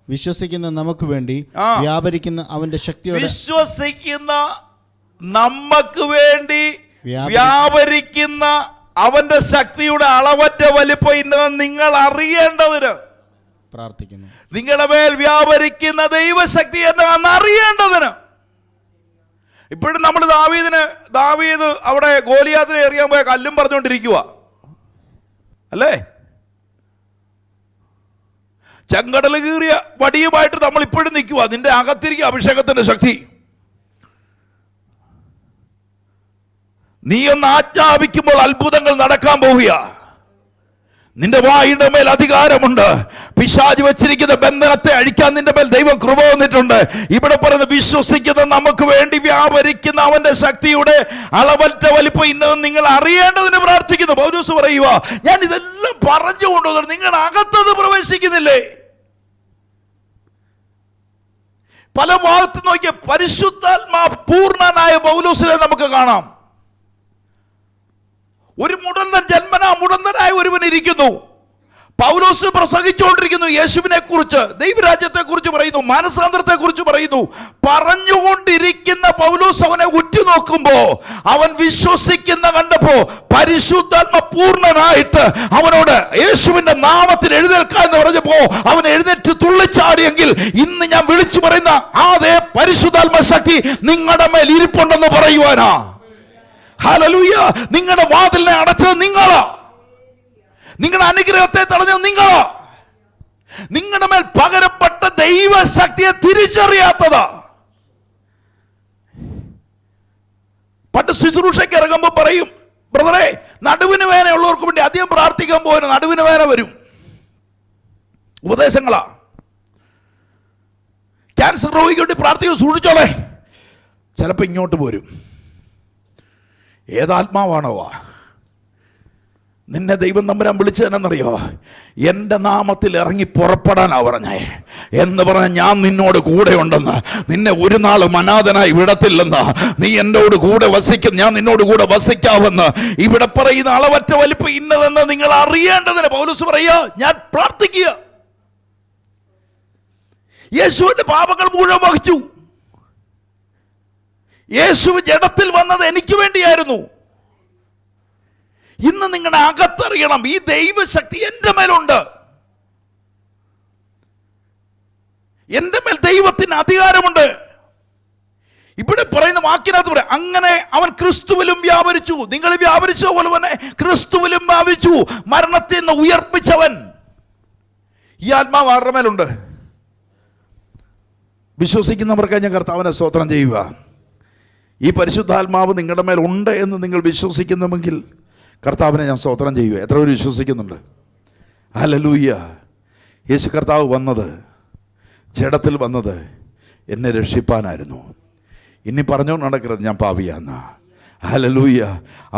Speaker 2: വിശ്വസിക്കുന്ന നമുക്ക് വേണ്ടി വ്യാപരിക്കുന്ന അവന്റെ ശക്തിയോടെ,
Speaker 1: വിശ്വസിക്കുന്ന നമുക്ക് വേണ്ടി വ്യാപരിക്കുന്ന അവന്റെ ശക്തിയുടെ അളവറ്റ വലിപ്പം ഇന്നതെന്ന് നിങ്ങൾ അറിയേണ്ടതിന്
Speaker 2: പ്രാർത്ഥിക്കുന്നു.
Speaker 1: നിങ്ങളുടെ മേൽ വ്യാപരിക്കുന്ന ദൈവശക്തി എന്താണെന്ന് അറിയേണ്ടതിന്. ഇപ്പോഴും നമ്മൾ ദാവീദ് അവിടെ ഗോലിയാത്തിനെ എറിയാൻ പോയ കല്ലും പറഞ്ഞുകൊണ്ടിരിക്കുക അല്ലേ? ചെങ്കടൽ കീറിയ വടിയുമായിട്ട് നമ്മൾ ഇപ്പോഴും നിൽക്കുക. നിന്റെ അകത്തിരിക്കുക അഭിഷേകത്തിന്റെ ശക്തി. നീ ഒന്ന് ആജ്ഞാപിക്കുമ്പോൾ അത്ഭുതങ്ങൾ നടക്കാൻ പോവുക. നിന്റെ വായുടെ മേൽ അധികാരമുണ്ട്. പിശാച് വെച്ചിരിക്കുന്ന ബന്ധനത്തെ അഴിക്കാൻ നിന്റെ മേൽ ദൈവം കൃപ വന്നിട്ടുണ്ട്. ഇവിടെ പറയുന്ന വിശ്വസിക്കുന്ന നമുക്ക് വേണ്ടി വ്യാപരിക്കുന്ന അവന്റെ ശക്തിയുടെ അളവറ്റ വലിപ്പം ഇന്ന് നിങ്ങൾ അറിയേണ്ടതിന് പ്രാർത്ഥിക്കുന്നു. പൗലോസ് പറയുക, ഞാൻ ഇതെല്ലാം പറഞ്ഞുകൊണ്ടുവന്നു, നിങ്ങൾ അകത്തത് പ്രവേശിക്കുന്നില്ലേ? പല ഭാഗത്ത് നോക്കിയ പരിശുദ്ധാത്മാ പൂർണ്ണനായ പൗലോസിനെ നമുക്ക് കാണാം. ഒരു മുടന്തൻ, ജന്മനാ മുടന്തനായ ഒരുവൻ ഇരിക്കുന്നു. പൗലോസ് പ്രസംഗിച്ചുകൊണ്ടിരിക്കുന്നു യേശുവിനെ കുറിച്ച്, ദൈവരാജ്യത്തെ കുറിച്ച് പറയുന്നു, മാനസാന്തരത്തെ കുറിച്ച് പറയുന്നു. പറഞ്ഞുകൊണ്ടിരിക്കുന്ന പൗലോസ് അവനെ ഉറ്റുനോക്കുമ്പോ, അവൻ വിശ്വസിക്കുന്ന കണ്ടപ്പോ പരിശുദ്ധാത്മ പൂർണ്ണനായിട്ട് അവനോട് യേശുവിന്റെ നാമത്തിൽ എഴുന്നേൽക്കാൻ എന്ന് പറഞ്ഞപ്പോ അവൻ എഴുന്നേറ്റ് തുള്ളിച്ചാടിയെങ്കിൽ ഇന്ന് ഞാൻ വിളിച്ചു പറയുന്ന അതേ പരിശുദ്ധാത്മ ശക്തി നിങ്ങളുടെ മേൽ ഇരിപ്പുണ്ടെന്ന് പറയുവാനാ. ഹല്ലേലൂയ. നിങ്ങളുടെ വാതിലിനെ അടച്ചത് നിങ്ങളാ. നിങ്ങളുടെ അനുഗ്രഹത്തെ തടഞ്ഞത് നിങ്ങളാ. നിങ്ങളുടെ മേൽ പകരപ്പെട്ട ദൈവശക്തിയെ തിരിച്ചറിയാത്തതാ. പണ്ട് ശുശ്രൂഷയ്ക്ക് ഇറങ്ങുമ്പോൾ പറയും, ബ്രദറെ, നടുവിന് വേന ഉള്ളവർക്ക് വേണ്ടി അധികം പ്രാർത്ഥിക്കാൻ പോലും നടുവിന് വേന വരും. ഉപദേശങ്ങളാ. ക്യാൻസർ രോഗിക്ക് വേണ്ടി പ്രാർത്ഥിക്കും, സൂക്ഷിച്ചോളെ, ചിലപ്പോൾ ഇങ്ങോട്ട് പോരും. ഏതാത്മാവാണോ നിന്നെ ദൈവം തമ്പുരാൻ വിളിച്ചതെന്നറിയോ? എൻ്റെ നാമത്തിൽ ഇറങ്ങി പുറപ്പെടാനാ പറഞ്ഞേ എന്ന് പറഞ്ഞ ഞാൻ നിന്നോട് കൂടെ ഉണ്ടെന്ന്, നിന്നെ ഒരു നാൾ അനാഥനായി വിടത്തില്ലെന്ന്, നീ എന്നോട് കൂടെ വസിക്കും, ഞാൻ നിന്നോട് കൂടെ വസിക്കാവെന്ന് ഇവിടെ പറയുന്ന അളവറ്റ വലിപ്പം ഇന്നതെന്ന് നിങ്ങൾ അറിയേണ്ടതിന് പൗലോസ് പറയുക, ഞാൻ പ്രാർത്ഥിക്കുക. യേശുവിന്റെ പാപങ്ങൾ മുഴുവൻ വഹിച്ചു. യേശു ജഡത്തിൽ വന്നത് എനിക്ക് വേണ്ടിയായിരുന്നു. ഇന്ന് നിങ്ങളുടെ അകത്തറിയണം, ഈ ദൈവശക്തി എൻ്റെ മേലുണ്ട്. എൻ്റെ മേൽ ദൈവത്തിന് അധികാരമുണ്ട്. ഇവിടെ പറയുന്ന വാക്കിനകത്ത് പറയാം, അങ്ങനെ അവൻ ക്രിസ്തുവിലും വ്യാപരിച്ചു. നിങ്ങൾ വ്യാപരിച്ച പോലെ തന്നെ ക്രിസ്തുവിലും വ്യാപിച്ചു. മരണത്തിൽ നിന്ന് ഉയർപ്പിച്ചവൻ. ഈ ആത്മാവ് ആരുടെ മേലുണ്ട്? വിശ്വസിക്കുന്നവർക്ക് ഞാൻ കർത്താവിനെ സ്തോത്രം ചെയ്യുക. ഈ പരിശുദ്ധാത്മാവ് നിങ്ങളുടെ മേൽ ഉണ്ട് എന്ന് നിങ്ങൾ വിശ്വസിക്കുന്നുവെങ്കിൽ കർത്താവിനെ ഞാൻ സ്തോത്രം ചെയ്യുക. എത്ര പേര് വിശ്വസിക്കുന്നുണ്ട്? ഹല്ലേലൂയ. യേശു കർത്താവ് വന്നത്, ജഡത്തിൽ വന്നത് എന്നെ രക്ഷിപ്പാനായിരുന്നു. ഇനി പറഞ്ഞുകൊണ്ട് നടക്കരുത് ഞാൻ പാപിയാന്ന്. ഹല്ലേലൂയ.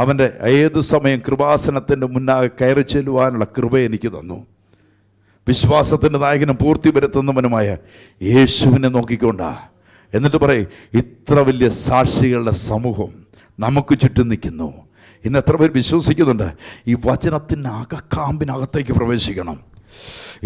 Speaker 1: അവൻ്റെ ഏതു സമയം കൃപാസനത്തിൻ്റെ മുന്നാകെ കയറി ചെല്ലുവാനുള്ള കൃപ എനിക്ക് തന്നു. വിശ്വാസത്തിൻ്റെ നായകനും പൂർത്തി വരുത്തുന്നവനുമായ യേശുവിനെ നോക്കിക്കൊണ്ടാ. എന്നിട്ട് പറയും, ഇത്ര വലിയ സാക്ഷികളുടെ സമൂഹം നമുക്ക് ചുറ്റും നിൽക്കുന്നു. ഇന്ന് എത്ര പേർ വിശ്വസിക്കുന്നുണ്ട് ഈ വചനത്തിൻ്റെ അകക്കാമ്പിനകത്തേക്ക് പ്രവേശിക്കണം?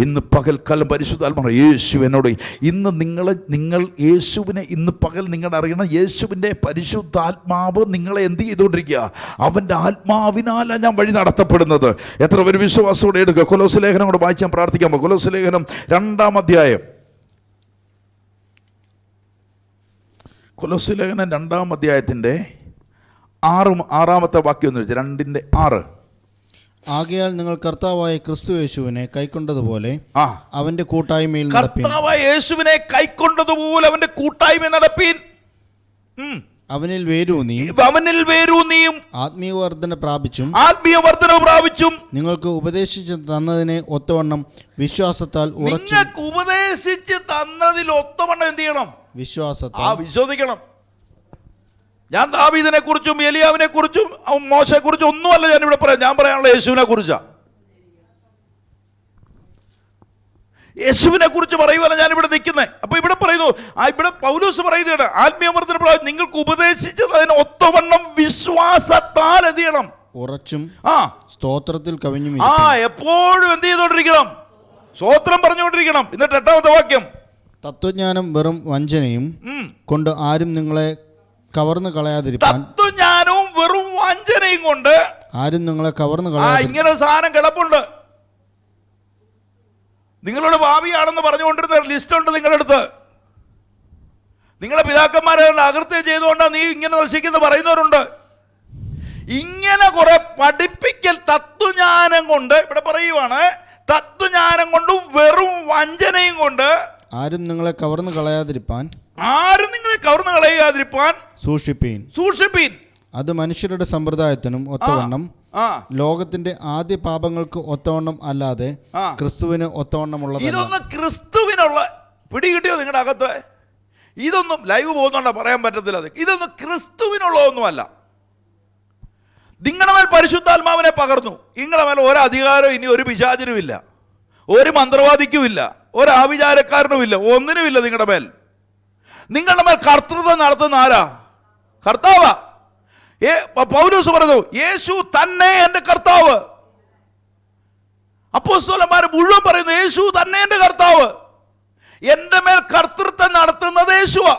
Speaker 1: ഇന്ന് പകൽക്കാലം പരിശുദ്ധാത്മാവ് യേശു എന്നോട്, ഇന്ന് നിങ്ങൾ യേശുവിനെ ഇന്ന് പകൽ നിങ്ങളുടെ അറിയണം, യേശുവിൻ്റെ പരിശുദ്ധാത്മാവ് നിങ്ങളെ എന്ത് ചെയ്തുകൊണ്ടിരിക്കുക? അവൻ്റെ ആത്മാവിനാലാണ് ഞാൻ വഴി നടത്തപ്പെടുന്നത്. എത്ര പേര് വിശ്വാസത്തോടെ എടുക്കുക? കൊലോസ്യ ലേഖനം കൂടെ വായിച്ചാൽ പ്രാർത്ഥിക്കാമോ? കൊലോസ്യ ലേഖനം 2-ാം അധ്യായം. കൊലോസ്യ ലേഖനം 2-ാം അധ്യായത്തിൻ്റെ 6-ാമത്തെ വാക്യം എന്ന് വെച്ചാൽ 2:6.
Speaker 2: ആകയാൽ നിങ്ങൾ കർത്താവായ ക്രിസ്തു യേശുവിനെ കൈക്കൊണ്ടതുപോലെ അവന്റെ കൂട്ടായ്മയിൽ
Speaker 1: കർത്താവായ യേശുവിനെ കൈക്കൊണ്ടതുപോലെ അവന്റെ കൂട്ടായ്മ നടപ്പീൻ.
Speaker 2: അവനിൽ വേരൂന്നിയും ആത്മീയ വർധന പ്രാപിച്ചും നിങ്ങൾക്ക് ഉപദേശിച്ച് തന്നതിനെ ഒത്തവണ്ണം വിശ്വാസത്താൽ
Speaker 1: എന്ത് ചെയ്യണം?
Speaker 2: വിശ്വസിക്കണം.
Speaker 1: ഞാൻ ദാവീദിനെ കുറിച്ചും എലിയാവിനെ കുറിച്ചും മോശയെ കുറിച്ചും ഒന്നുമല്ല ഞാൻ ഇവിടെ പറയാം. ഞാൻ പറയാനുള്ള യേശുവിനെ കുറിച്ചാ. യേശുവിനെ കുറിച്ച് പറയുവാണ് ഞാൻ ഇവിടെ നിൽക്കുന്നത്. അപ്പൊ ഇവിടെ പറയുന്നു, ഇവിടെ പൗലോസ് പറയുകയാണ്, ആത്മീയവർദ്ധന നിങ്ങൾക്ക് ഉപദേശിച്ചത് അതിന് ഒത്തവണ്ണം വിശ്വാസത്താൽ എന്ത് ചെയ്യണം?
Speaker 2: ഉറച്ചും സ്തോത്രത്തിൽ കവിഞ്ഞും
Speaker 1: എപ്പോഴും എന്ത് ചെയ്തോണ്ടിരിക്കണം? സ്തോത്രം പറഞ്ഞുകൊണ്ടിരിക്കണം. എന്നിട്ട് 8ാമത്തെ വാക്യം,
Speaker 2: തത്വജ്ഞാനം വെറും വഞ്ചനയും കൊണ്ട് ആരും നിങ്ങളെ കവർന്നു കളയാതിരിപ്പാൻ.
Speaker 1: തത്വജ്ഞാനവും വെറും വഞ്ചനയും കൊണ്ട്
Speaker 2: ആരും നിങ്ങളെ കവർന്നു കളയാ.
Speaker 1: ഇങ്ങനെ സാധനം കിടപ്പുണ്ട്. നിങ്ങളുടെ ഭാവിയാണെന്ന് പറഞ്ഞുകൊണ്ടിരുന്ന ലിസ്റ്റ് ഉണ്ട് നിങ്ങളുടെ അടുത്ത്. നിങ്ങളുടെ പിതാക്കന്മാരെ അകൃത്യം ചെയ്തുകൊണ്ടാണ് നീ ഇങ്ങനെ നശിക്കുന്നു പറയുന്നവരുണ്ട്. ഇങ്ങനെ കുറെ പഠിപ്പിക്കൽ തത്വജ്ഞാനം കൊണ്ട് ഇവിടെ പറയുവാണ്, തത്വജ്ഞാനം കൊണ്ടും വെറും വഞ്ചനയും കൊണ്ട്
Speaker 2: ആരും നിങ്ങളെ കവർന്നു കളയാതിരിപ്പാൻ
Speaker 1: സൂക്ഷിപ്പീൻ.
Speaker 2: അത് മനുഷ്യരുടെ സമ്പ്രദായത്തിനും ഒത്തവണ്ണം ലോകത്തിന്റെ ആദ്യ പാപങ്ങൾക്ക് ഒത്തവണ്ണം അല്ലാതെ ക്രിസ്തുവിന് ഒത്തവണ്ണമുള്ളതല്ല.
Speaker 1: ഇതൊന്നും ക്രിസ്തുവിനുള്ള പിടികിട്ടിയോ നിങ്ങളുടെ അകത്ത്? ഇതൊന്നും ലൈവ് പോകുന്നുണ്ടോ പറയാൻ പറ്റത്തില്ല. ഇതൊന്നും ക്രിസ്തുവിനുള്ളതൊന്നുമല്ല. നിങ്ങളുടെ മേൽ പരിശുദ്ധാത്മാവിനെ പകർന്നു. നിങ്ങളുടെ മേൽ ഒരു അധികാരവും ഇനി ഒരു പിശാചിനുമില്ല, ഒരു മന്ത്രവാദിക്കുമില്ല, ഒരു ആവിചാരക്കാരനുമില്ല, ഒന്നിനുമില്ല നിങ്ങളുടെ മേൽ. നിങ്ങളുടെ മേൽ കർത്തൃത്വം നടത്തുന്ന ആരാ? കർത്താവാ. പൗലോസ് പറഞ്ഞു, യേശു തന്നെ എന്റെ കർത്താവ്. അപ്പോസ്തലന്മാർ മുഴുവൻ പറയുന്നു, യേശു തന്നെ എന്റെ കർത്താവ്. എന്റെ മേൽ കർത്തൃത്വം നടത്തുന്നത് യേശുവാ.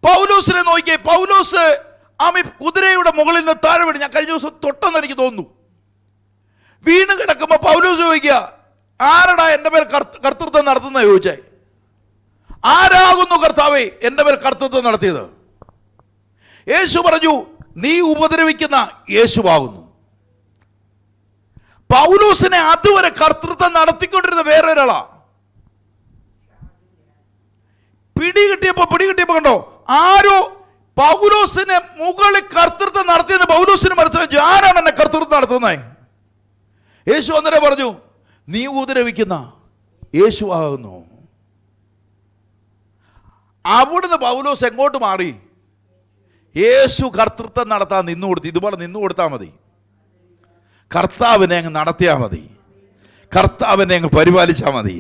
Speaker 1: പൗലോസിനെ നോക്കിയേ. പൗലോസ് കുതിരയുടെ മുകളിൽ നിന്ന് താഴെ വീണ്, ഞാൻ കഴിഞ്ഞ ദിവസം തൊട്ടെന്ന് എനിക്ക് തോന്നുന്നു, വീണ് കിടക്കുമ്പോ പൗലോസ് ചോദിക്കുക, ആരടാ എന്റെ മേൽ കർത്തൃത്വം നടത്തുന്ന ചോദിച്ചേ. ആരാകുന്നു കർത്താവേ എന്റെ മേൽ കർത്തൃത്വം നടത്തിയത്? യേശു പറഞ്ഞു, നീ ഉപദ്രവിക്കുന്ന യേശുവാകുന്നു. പൗലോസിനെ അതുവരെ കർത്തൃത്വം നടത്തിക്കൊണ്ടിരുന്ന വേറെ ഒരാളാ. പിടികിട്ടിയപ്പോ കണ്ടോ, ആരോ പൗലോസിനെ മുകളിൽ കർത്തൃത്വം നടത്തിയെന്ന് പൗലോസിന് മനസ്സിലാക്കി. ആരാണ് എന്നെ കർത്തൃത്വം നടത്തുന്നത്? യേശു അന്നേരം പറഞ്ഞു, നീ ഉപദ്രവിക്കുന്ന യേശുവാകുന്നു. അവിടുന്ന് പൗലോസ് എങ്ങോട്ട് മാറി? യേശു കർത്തൃത്വം നടത്താൻ നിന്നുകൊടുത്തു. ഇതുപോലെ നിന്നുകൊടുത്താൽ മതി. കർത്താവിനെ അങ്ങ് നടത്തിയാൽ മതി. കർത്താവിനെ അങ്ങ് പരിപാലിച്ചാൽ മതി.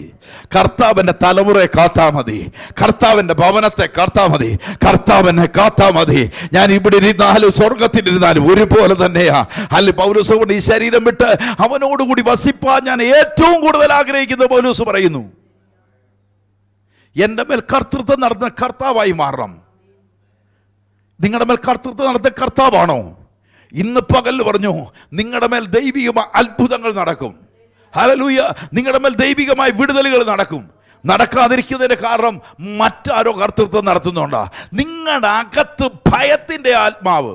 Speaker 1: കർത്താവിൻ്റെ തലമുറയെ കാത്താൽ മതി. കർത്താവിൻ്റെ ഭവനത്തെ കാത്താൽ മതി. കർത്താവിനെ കാത്താൽ മതി. ഞാൻ ഇവിടെ ഇരുന്നാലും സ്വർഗത്തിലിരുന്നാലും ഒരുപോലെ തന്നെയാ. അല്ലെ പൗലോസ് കൊണ്ട് ഈ ശരീരം വിട്ട് അവനോടുകൂടി വസിപ്പാൻ ഞാൻ ഏറ്റവും കൂടുതൽ ആഗ്രഹിക്കുന്ന പൗലോസ് പറയുന്നു. എൻ്റെ മേൽ കർത്തൃത്വം നടത്തുന്ന കർത്താവായി മാറണം. നിങ്ങളുടെ മേൽ കർത്തൃത്വം നടത്തുന്ന കർത്താവാണോ? ഇന്ന് പകൽ പറഞ്ഞു, നിങ്ങളുടെ മേൽ ദൈവികമായ അത്ഭുതങ്ങൾ നടക്കും. ഹല്ലേലൂയ. നിങ്ങളുടെ മേൽ ദൈവികമായ വിടുതലുകൾ നടക്കും. നടക്കാതിരിക്കുന്നതിന്റെ കാരണം മറ്റാരോ കർത്തൃത്വം നടത്തുന്നുണ്ടാ. നിങ്ങളുടെ അകത്ത് ഭയത്തിന്റെ ആത്മാവ്,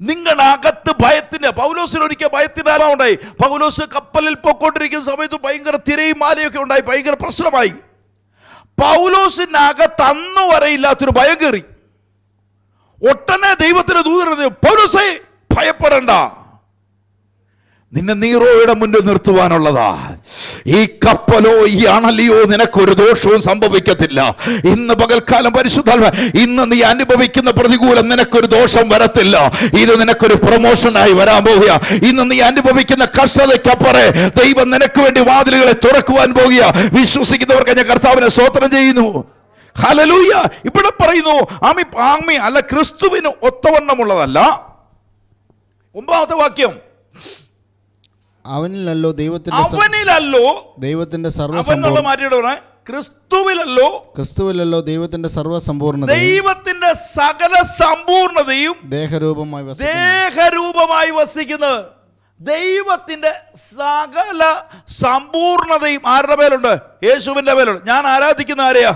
Speaker 1: നിങ്ങളുടെ അകത്ത് ഭയത്തിന്റെ, പൗലോസിന് ഒരിക്കൽ ഭയത്തിന്റെ ആത്മാവ് ഉണ്ടായി. പൗലോസ് കപ്പലിൽ പോയിക്കൊണ്ടിരിക്കുന്ന സമയത്ത് ഭയങ്കര തിരയും മാലയൊക്കെ ഉണ്ടായി, ഭയങ്കര പ്രശ്നമായി. പൗലോസിന്റെ അകത്ത് അന്ന് വരെ ഇല്ലാത്തൊരു ഭയം കയറി. ഒട്ടനെ ദൈവത്തിന് ദൂതൻ പറഞ്ഞു, പൗലോസേ ഭയപ്പെടണ്ട, നിന്നെ നീറോയുടെ മുന്നിൽ നിർത്തുവാനുള്ളതാ. ഈ കപ്പലോ ഈ അണലിയോ നിനക്കൊരു ദോഷവും സംഭവിക്കത്തില്ല. ഇന്ന് പകൽക്കാലം പരിശുദ്ധാത്മ, ഇന്ന് നീ അനുഭവിക്കുന്ന പ്രതികൂലം നിനക്കൊരു ദോഷം വരത്തില്ല. ഇത് നിനക്കൊരു പ്രൊമോഷനായി വരാൻ പോവുക. ഇന്ന് നീ അനുഭവിക്കുന്ന കഷ്ടതയ്ക്കപ്പുറേ ദൈവം നിനക്ക് വേണ്ടി വാതിലുകളെ തുറക്കുവാൻ പോവുക. വിശ്വസിക്കുന്നവർക്ക് ഞാൻ കർത്താവിനെ സ്തോത്രം ചെയ്യുന്നു. ഹല്ലേലൂയ. ഇവിടെ പറയുന്നു, ആമി അല്ല, ക്രിസ്തുവിന് ഒത്തവണ്ണമുള്ളതല്ല. 9ാമത്തെ വാക്യം,
Speaker 2: അവനിലല്ലോ ദൈവത്തിന്റെ ക്രിസ്തുവിലല്ലോ ദൈവത്തിന്റെ സർവ്വസമ്പൂർണ്ണത,
Speaker 1: ദൈവത്തിന്റെ സകല സമ്പൂർണതയും ദേഹരൂപമായി വസിക്കുന്നത്. ദൈവത്തിന്റെ സകല സമ്പൂർണതയും ആരുടെ മേലുണ്ട്? യേശുവിന്റെ മേലുണ്ട്. ഞാൻ ആരാധിക്കുന്ന ആരെയാ?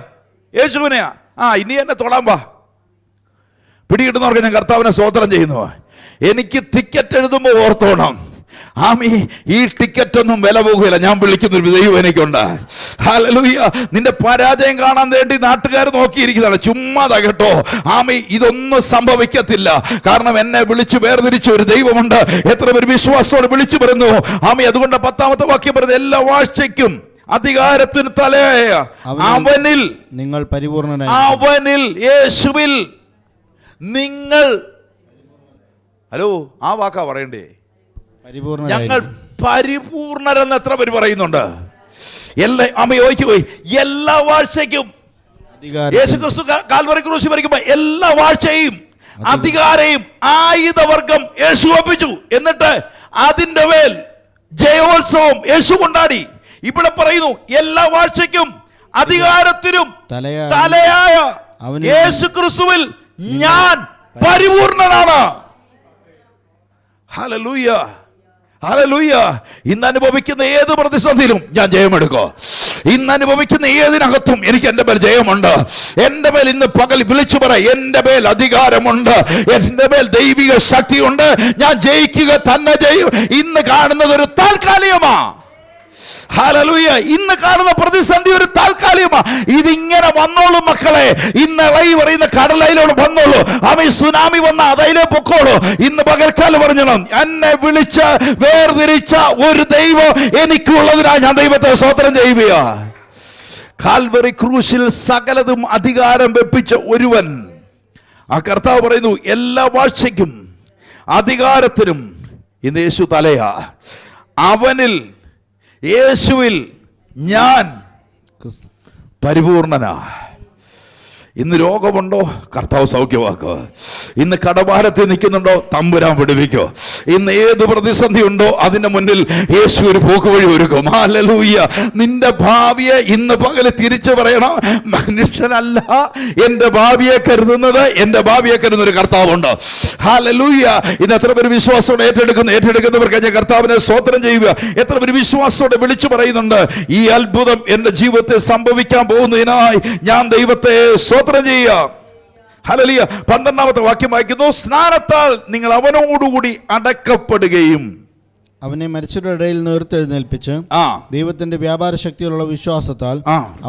Speaker 1: യേശുവിനെയാ. ഇനി എന്നെ തൊടാൻ വാ. പിടികിട്ടുന്നവർക്ക് ഞാൻ കർത്താവിനെ സ്തോത്രം ചെയ്യുന്നു. എനിക്ക് ടിക്കറ്റ് എഴുതുമ്പോൾ ഓർത്തോണം, ആമീ, ഈ ടിക്കറ്റ് ഒന്നും വില പോകുകയില്ല. ഞാൻ വിളിക്കുന്നൊരു ദൈവം എനിക്കുണ്ട്. ഹല്ലേലൂയ. നിന്റെ പരാജയം കാണാൻ വേണ്ടി നാട്ടുകാർ നോക്കിയിരിക്കുന്നതാണ്. ചുമ്മാതാ കേട്ടോ. ആമീ, ഇതൊന്നും സംഭവിക്കത്തില്ല. കാരണം എന്നെ വിളിച്ചു വേർതിരിച്ച ഒരു ദൈവമുണ്ട്. എത്ര പേര് വിശ്വാസത്തോടെ വിളിച്ചു പറയുന്നു. ആമീ, അതുകൊണ്ട് 10-ാമത്തെ വാക്യം പറയുന്നത്, എല്ലാ വാഴ്ചയ്ക്കും അധികാരത്തിന് തലയായ അവനിൽ
Speaker 2: നിങ്ങൾ പരിപൂർണനായി,
Speaker 1: അവനിൽ യേശുവിൽ നിങ്ങൾ, ഹലോ, ആ വാക്കാ പറയണ്ടേ, ഞങ്ങൾ പരിപൂർണരെന്ന് എത്ര പേര് പറയുന്നുണ്ട്? എല്ലാ അമ്മയോയ്ക്ക് എല്ലാ വാഴ്ചയ്ക്കും യേശു ക്രിസ്തു കാൽവറി ക്രൂശിൽ മരിക്കുമ്പോ എല്ലാ വാഴ്ചയും അധികാരയും ആയുധവർഗം യേശു ഒപ്പിച്ചു. എന്നിട്ട് അതിന്റെ മേൽ ജയോത്സവം യേശു കൊണ്ടാടി. ഇവിടെ പറയുന്നു, എല്ലാ വാഴ്ചയ്ക്കും അധികാരത്തിനും തലയായ യേശു ക്രിസ്തുവിൽ ഞാൻ പരിപൂർണനാണ്. Hallelujah, hallelujah. ഇന്ന് അനുഭവിക്കുന്ന ഏത് പ്രതിസന്ധിയിലും ഞാൻ ജയമെടുക്കോ. ഇന്ന് അനുഭവിക്കുന്ന ഏതിനകത്തും എനിക്ക് എൻ്റെ മേൽ ജയമുണ്ട്. എൻ്റെ മേൽ ഇന്ന് പകൽ വിളിച്ചു പറ, എൻ്റെ മേൽ അധികാരമുണ്ട്, എൻ്റെ മേൽ ദൈവിക ശക്തിയുണ്ട്. ഞാൻ ജയിക്കുക തന്നെ ചെയ്യും. ഇന്ന് കാണുന്നത് ഒരു താൽക്കാലികമാ. ഹല്ലേലൂയ. ഇന്ന് കാണുന്ന പ്രതിസന്ധി ഒരു താൽക്കാലികമാ. ഇതിങ്ങനെ വന്നോളൂ മക്കളെ. ഇന്ന് ഇളകി പറയുന്ന കടലയിലോട് വന്നോളൂ. അവൻ സുനാമി വന്ന അതയിലേ പൊക്കോളൂ. ഇന്ന് പകൽക്കാലം പറഞ്ഞോളൂ, എന്നെ വിളിച്ച് വേർതിരിച്ച ഒരു ദൈവം എനിക്കുള്ളതിനാ ഞാൻ ദൈവത്തെ സ്തോത്രം ചെയ്യുക. കാൽവറി ക്രൂശിൽ സകലതും അധികാരം വെപ്പിച്ച ഒരുവൻ, ആ കർത്താവ് പറയുന്നു, എല്ലാ വാഴ്ചയ്ക്കും അധികാരത്തിനും ഇന്ന് യേശു തലയാ. അവനിൽ യേശുവിൽ ഞാൻ പരിപൂർണനാ. ഇന്ന് രോഗമുണ്ടോ? കർത്താവ് സൗഖ്യമാക്കോ. ഇന്ന് കടഭാരത്തിൽ നിൽക്കുന്നുണ്ടോ? തമ്പുരാൻ വിടുവിക്കോ. ഇന്ന് ഏത് പ്രതിസന്ധി ഉണ്ടോ അതിന്റെ മുന്നിൽ യേശു ഒരു പോക്കുവഴി ഒരുക്കും. ഹല്ലേലൂയ. നിന്റെ ഭാവിയെ ഇന്ന് പകല് തിരിച്ചു പറയണം, മനുഷ്യനല്ല എൻ്റെ ഭാവിയെ കരുതുന്നത്, എൻ്റെ ഭാവിയെ കരുതുന്ന ഒരു കർത്താവുണ്ട്. ഹല്ലേലൂയ. ഇന്ന് എത്ര പേര് വിശ്വാസത്തോടെ ഏറ്റെടുക്കുന്നവർക്ക് ഞാൻ കർത്താവിനെ സ്തോത്രം ചെയ്യുക. എത്ര പേര് വിശ്വാസത്തോടെ വിളിച്ചു പറയുന്നുണ്ട്, ഈ അത്ഭുതം എൻ്റെ ജീവിതത്തിൽ സംഭവിക്കാൻ പോകുന്നതിനായി ഞാൻ ദൈവത്തെ സ്തോത്രം ചെയ്യുക. ഹല്ലേലൂയ. 12-ാമത്തെ വാക്യം വായിക്കുന്നു, സ്നാനത്താൽ നിങ്ങൾ അവനോടുകൂടി അടക്കപ്പെടുകയും
Speaker 2: അവനെ മരിച്ചവരുടെ ഇടയിൽ ഉയർത്തെഴുന്നേൽപ്പിച്ച് ദൈവത്തിന്റെ വ്യാപാര ശക്തിയിലുള്ള വിശ്വാസത്താൽ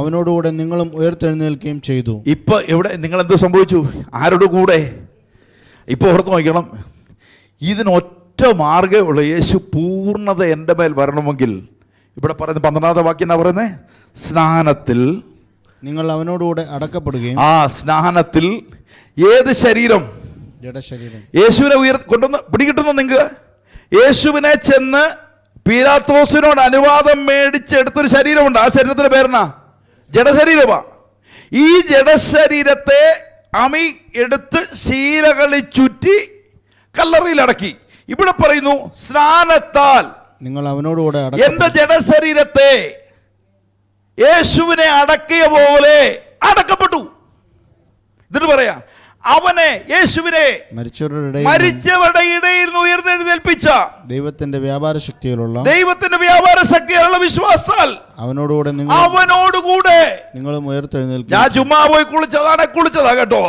Speaker 2: അവനോടുകൂടെ നിങ്ങളും ഉയർത്തെഴുന്നേൽക്കുകയും ചെയ്തു.
Speaker 1: ഇപ്പൊ എവിടെ നിങ്ങൾ എന്ത് സംഭവിച്ചു? ആരോട് കൂടെ? ഇപ്പൊ ഓർത്ത് നോക്കണം, ഇതിനൊറ്റ മാർഗ്ഗമേ ഉള്ളൂ. യേശു പൂർണ്ണത എൻ്റെ മേൽ വരണമെങ്കിൽ ഇവിടെ പറയുന്നത് 12-ാമത്തെ വാക്യം എന്നാ പറയുന്നത്, സ്നാനത്തിൽ
Speaker 2: നിങ്ങൾ അവനോടുകൂടെ അടക്കപ്പെടുകയും.
Speaker 1: ആ സ്നാനത്തിൽ ഏത് ശരീരം?
Speaker 2: ജഡശരീരം.
Speaker 1: യേശുവിനെ കൊണ്ടുവന്ന് പിടികിട്ടുന്നു നിങ്ങൾക്ക്? യേശുവിനെ ചെന്ന് പീലാത്തോസിനോട് അനുവാദം മേടിച്ചെടുത്തൊരു ശരീരമുണ്ട്. ആ ശരീരത്തിന്റെ പേരെന്നാ? ജഡശരീരമാ. ഈ ജഡശരീരത്തെ അമി എടുത്ത് ശീലകളിൽ ചുറ്റി കല്ലറയിൽ അടക്കി. ഇവിടെ പറയുന്നു, സ്നാനത്താൽ
Speaker 2: നിങ്ങൾ അവനോടുകൂടെ
Speaker 1: എന്റെ ജഡശരീരത്തെ യേശുവിനെ അടക്കിയ പോലെ അടക്കപ്പെട്ടു. എന്നിട്ട് പറയാ, അവനെ യേശുവിനെ മരിച്ചവരുടെ ഇടയിൽ നിന്ന് ഉയർത്തെഴുന്നേൽപ്പിച്ച ദൈവത്തിന്റെ വ്യാപാര ശക്തിയുള്ള വിശ്വാസാൽ അവനോടുകൂടെ നിങ്ങളും ഉയർത്തെഴുന്നേൽക്കും. ഞാൻ ചുമ്മാ പോയി കുളിച്ചതാ കേട്ടോ.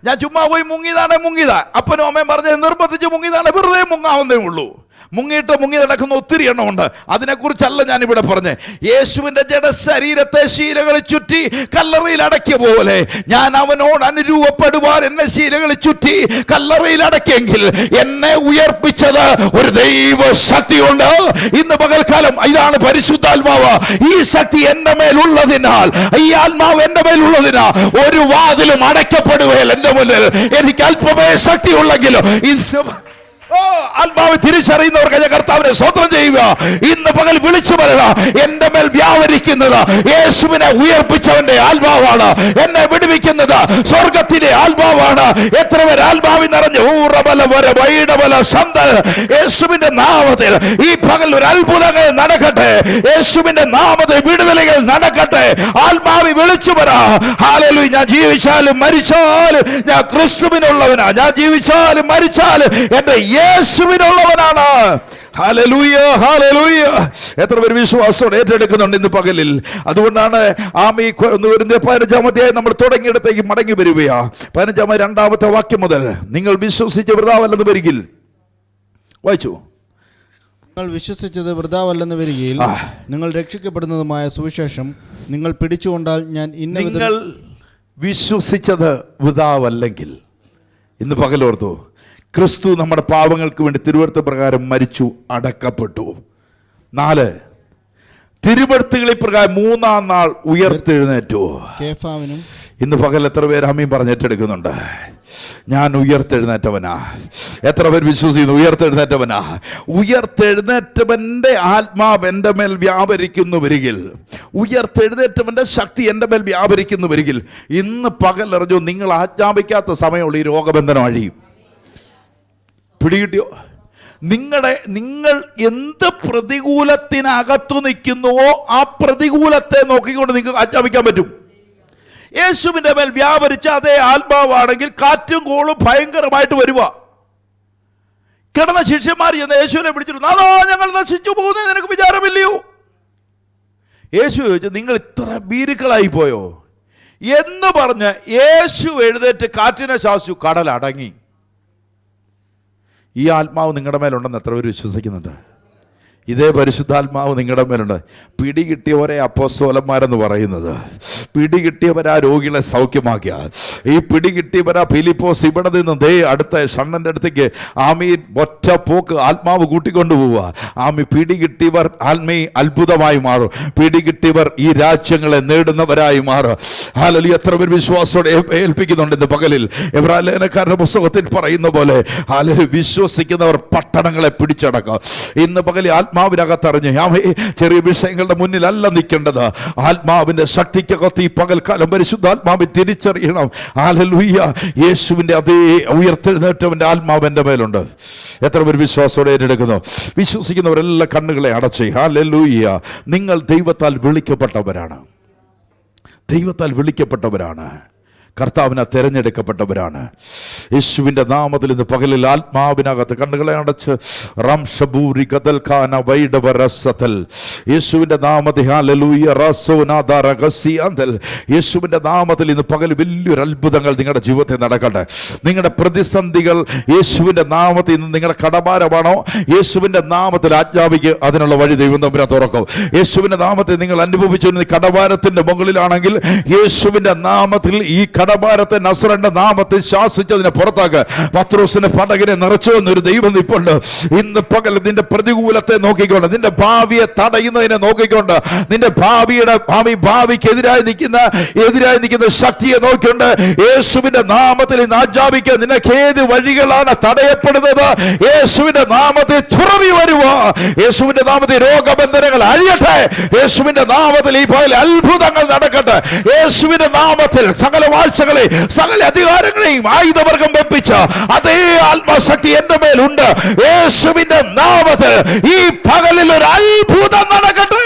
Speaker 1: ഞാൻ ചുമ്മാ പോയി മുങ്ങിയതാ. അപ്പനും അമ്മയും പറഞ്ഞ് നിർബന്ധിച്ച് മുങ്ങിയതാണ്. വെറുതെ മുങ്ങാവുന്നേ ഉള്ളൂ. മുങ്ങി നടക്കുന്ന ഒത്തിരി എണ്ണമുണ്ട്. അതിനെക്കുറിച്ചല്ല ഞാനിവിടെ പറഞ്ഞേ. യേശുവിന്റെ ജഡശരീരത്തെ ശീലകളിൽ ചുറ്റി കല്ലറയിൽ അടക്കിയ പോലെ ഞാൻ അവനോട് അനുരൂപപ്പെടുവാൻ എന്നെ ശീലകളിൽ ചുറ്റി കല്ലറയിൽ അടക്കിയെങ്കിൽ എന്നെ ഉയർപ്പിച്ചത് ഒരു ദൈവ ശക്തിയുണ്ട്. ഇന്ന് പകൽക്കാലം ഇതാണ് പരിശുദ്ധാത്മാവ്. ഈ ശക്തി എന്റെ മേലുള്ളതിനാൽ, ഈ ആത്മാവ് എന്റെ മേലുള്ളതിനാൽ ഒരു വാതിലും അടയ്ക്കപ്പെടുകയില്ല എന്റെ മുന്നിൽ. എനിക്ക് അല്പമേ ശക്തി ഉള്ളെങ്കിലും ആത്മാവ് തിരിച്ചറിയുന്നവർക്ക് ഞാൻ കർത്താവിനെ സ്തോത്രം ചെയ്യുക. ഇന്ന് പകൽ വിളിച്ചു പറയുക, എന്റെ മേൽ വ്യാപരിക്കുന്നത് യേശുവിനെ ഉയർപ്പിച്ചവന്റെ ആത്മാവാണ്. എന്നെ വിടുവിക്കുന്നത് സ്വർഗത്തിലെ ആത്മാവാണ്. എത്ര പേർ ആത്മാവിൽ നിറഞ്ഞു യേശുവിന്റെ നാമത്തിൽ ഈ പകൽ ഒരു അത്ഭുതങ്ങൾ നടക്കട്ടെ. യേശുവിന്റെ നാമത്തിൽ വിടുതലുകൾ നടക്കട്ടെ. ആത്മാവി വിളിച്ചു പറ, ഹല്ലേലൂയ. ഞാൻ ജീവിച്ചാലും മരിച്ചാലും ഞാൻ ക്രിസ്തുവിനുള്ളവനാ. ഞാൻ ജീവിച്ചാലും മരിച്ചാലും എന്റെ യേശുവിനുള്ളവനാണ്. Hallelujah, hallelujah. എത്ര പേര് വിശ്വാസത്തോടെ ഏറ്റെടുക്കുന്നുണ്ട് ഇന്ന് പകലിൽ? അതുകൊണ്ടാണ് 15-ാം അധ്യായം നമ്മൾ തുടങ്ങിയിടത്തേക്ക് മടങ്ങി വരികയാ. 15-ാം 2-ാമത്തെ വാക്യം മുതൽ, നിങ്ങൾ വിശ്വസിച്ച് വൃഥാവല്ലെന്ന് വരികിൽ. വായിച്ചു.
Speaker 2: നിങ്ങൾ വിശ്വസിച്ചത് വൃഥാവല്ലെന്ന് വരികയിൽ നിങ്ങൾ രക്ഷിക്കപ്പെടുന്നതുമായ സുവിശേഷം നിങ്ങൾ പിടിച്ചുകൊണ്ടാൽ ഞാൻ
Speaker 1: നിങ്ങൾ വിശ്വസിച്ചത് വൃഥാവല്ലെങ്കിൽ, ഇന്ന് പകലോർത്തു, ക്രിസ്തു നമ്മുടെ പാപങ്ങൾക്ക് വേണ്ടി തിരുവെഴുത്ത് പ്രകാരം മരിച്ചു, അടക്കപ്പെട്ടു. 4, തിരുവെഴുത്തുകളിൽ പ്രകാരം 3-ാം നാൾ ഉയർത്തെഴുന്നേറ്റു.
Speaker 2: കേഫാവിനും
Speaker 1: ഇന്ന് പകൽ എത്ര പേര് അമ്മയും പറഞ്ഞേറ്റെടുക്കുന്നുണ്ട്? ഞാൻ ഉയർത്തെഴുന്നേറ്റവനാ. എത്ര പേർ വിശ്വസിക്കുന്നു? ഉയർത്തെഴുന്നേറ്റവനാ. ഉയർത്തെഴുന്നേറ്റവന്റെ ആത്മാവ് എൻ്റെ മേൽ വ്യാപരിക്കുന്നു വരികിൽ, ഉയർത്തെഴുന്നേറ്റവന്റെ ശക്തി എൻ്റെ മേൽ വ്യാപരിക്കുന്നു വരികിൽ, ഇന്ന് പകൽ അറിഞ്ഞു, നിങ്ങൾ ആജ്ഞാപിക്കാത്ത സമയമുള്ള ഈ രോഗബന്ധനം അഴിയും. പിടികിട്ടിയോ? നിങ്ങൾ എന്ത് പ്രതികൂലത്തിനകത്തു നിൽക്കുന്നുവോ ആ പ്രതികൂലത്തെ നോക്കിക്കൊണ്ട് നിങ്ങൾക്ക് ആജ്ഞാപിക്കാൻ പറ്റും. യേശുവിന്റെ മേൽ വ്യാപരിച്ച അതേ ആത്മാവാണെങ്കിൽ കാറ്റും കോളും ഭയങ്കരമായിട്ട് വരുക. കിടന്ന ശിഷ്യന്മാർ ചെന്ന് യേശുവിനെ പിടിച്ചിരുന്നു. അതോ ഞങ്ങൾ നശിച്ചു പോകുന്നത് നിനക്ക് വിചാരമില്ലയോ? യേശു ചോദിച്ചു, നിങ്ങൾ ഇത്ര ഭീരുക്കളായി പോയോ എന്ന് പറഞ്ഞ് യേശു എഴുന്നേറ്റ് കാറ്റിനെ ശാസിച്ചു, കടലടങ്ങി. ഈ ആത്മാവ് നിങ്ങളുടെ മേലുണ്ടെന്ന് എത്ര പേര് വിശ്വസിക്കുന്നുണ്ട്? ഇതേ പരിശുദ്ധാത്മാവ് നിങ്ങളുടെ മേലുണ്ട്. പിടികിട്ടിയവരെ അപ്പോസ്തലന്മാരെന്ന് പറയുന്നത്, പിടികിട്ടിയവരാ രോഗികളെ സൗഖ്യമാക്കിയ, ഈ പിടികിട്ടിയവരാ ഫിലിപ്പോസ് ഇവിടെ നിന്ന് ദേ അടുത്ത ഷണ്ണൻ്റെ അടുത്തേക്ക് ആമീൻ ഒറ്റ പോക്ക് ആത്മാവ് കൂട്ടിക്കൊണ്ടുപോവുക. ആമി പിടികിട്ടിയവർ ആത്മീ അത്ഭുതമായി മാറും. പിടികിട്ടിയവർ ഈ രാജ്യങ്ങളെ നേടുന്നവരായി മാറും. ഹല്ലേലൂയ. എത്ര പേർ വിശ്വാസത്തോടെ ഏൽപ്പിക്കുന്നുണ്ട് ഇന്ന് പകലിൽ? എബ്രായ ലേഖനക്കാരുടെ പുസ്തകത്തിൽ പറയുന്ന പോലെ ഹല്ലേലൂയ, വിശ്വസിക്കുന്നവർ പട്ടണങ്ങളെ പിടിച്ചടക്കാം. ഇന്ന് പകൽ ആത്മാവിനകത്തറിഞ്ഞ് ചെറിയ വിഷയങ്ങളുടെ മുന്നിലല്ല നിൽക്കേണ്ടത്. ആത്മാവിന്റെ ശക്തിക്കകത്ത് ഈ പകൽക്കാലം പരിശുദ്ധാത്മാവിനെ തിരിച്ചറിയണം. ഹല്ലേലൂയ. യേശുവിന്റെ അതേ ഉയർത്തെഴുന്നേറ്റവന്റെ ആത്മാവ് എൻ്റെ മേലുണ്ട്. എത്ര പേർ വിശ്വാസത്തോടെ ഏറ്റെടുക്കുന്നു? വിശ്വസിക്കുന്നവരെല്ലാം കണ്ണുകളെ അടച്ച്. ഹല്ലേലൂയ. നിങ്ങൾ ദൈവത്താൽ വിളിക്കപ്പെട്ടവരാണ്. ദൈവത്താൽ വിളിക്കപ്പെട്ടവരാണ്. കർത്താവിനെ തിരഞ്ഞെടുക്കപ്പെട്ടവരാണ്. യേശുവിൻ്റെ നാമത്തിൽ ഇന്ന് പകലിൽ ആത്മാവിനകത്ത് കണ്ണുകളെ അടച്ച് റംഷബൂരി കദൽഖാന വൈഡവരസതൽ യേശുവിൻ്റെ നാമത്തിൽ ഹല്ലേലൂയ റസോനാദ റഗസിയന്തൽ യേശുവിൻ്റെ നാമത്തിൽ ഇന്ന് പകൽ വലിയൊരു അത്ഭുതങ്ങൾ നിങ്ങളുടെ ജീവിതത്തിൽ നടക്കട്ടെ. നിങ്ങളുടെ പ്രതിസന്ധികൾ യേശുവിൻ്റെ നാമത്തിൽ ഇന്ന് നിങ്ങളുടെ കടഭാരമാണോ? യേശുവിൻ്റെ നാമത്തിൽ ആജ്ഞാപിക്ക്, അതിനുള്ള വഴി ദൈവം തമ്പുരാൻ തുറക്കും. യേശുവിൻ്റെ നാമത്തിൽ നിങ്ങൾ അനുഭവിച്ചിരുന്ന കടഭാരത്തിൻ്റെ മുകളിലാണെങ്കിൽ യേശുവിൻ്റെ നാമത്തിൽ ഈ കടഭാരത്തെ നസ്രന്റെ നാമത്തിൽ ശാസിച്ചതിനെ പുറത്താക്ക്. പത്രോസിന്റെ പടകിനെ നിറച്ചു വന്നൊരു ദൈവം നിൽപ്പുണ്ട്. ഇന്ന് പകൽ നിന്റെ പ്രതികൂലത്തെ നോക്കിക്കൊണ്ട്, നിന്റെ ഭാവിയെ തടയുന്നതിനെ നോക്കിക്കൊണ്ട്, നിന്റെ ഭാവിക്ക് എതിരായി നിൽക്കുന്ന ശക്തിയെ നോക്കിക്കൊണ്ട് യേശുവിന്റെ നാമത്തിൽ ഇന്ന് ആജ്ഞാപിക്കുക. നിനക്ക് ഏത് വഴികളാണ് തടയപ്പെടുന്നത്? യേശുവിന്റെ നാമത്തിൽ തുറവി വരുക. യേശുവിന്റെ നാമത്തിൽ രോഗബന്ധനങ്ങൾ അഴിയട്ടെ. യേശുവിന്റെ നാമത്തിൽ ഈ പകൽ അത്ഭുതങ്ങൾ നടക്കട്ടെ. യേശുവിന്റെ നാമത്തിൽ സകല സകല അധികാരങ്ങളെയും ആയുധവർഗം വെപ്പിച്ച അതേ ആത്മശക്തി എന്റെ മേലുണ്ട്. യേശുവിന്റെ നാമത്തിൽ ഈ പകലിൽ ഒരു അത്ഭുതം നടക്കട്ടെ.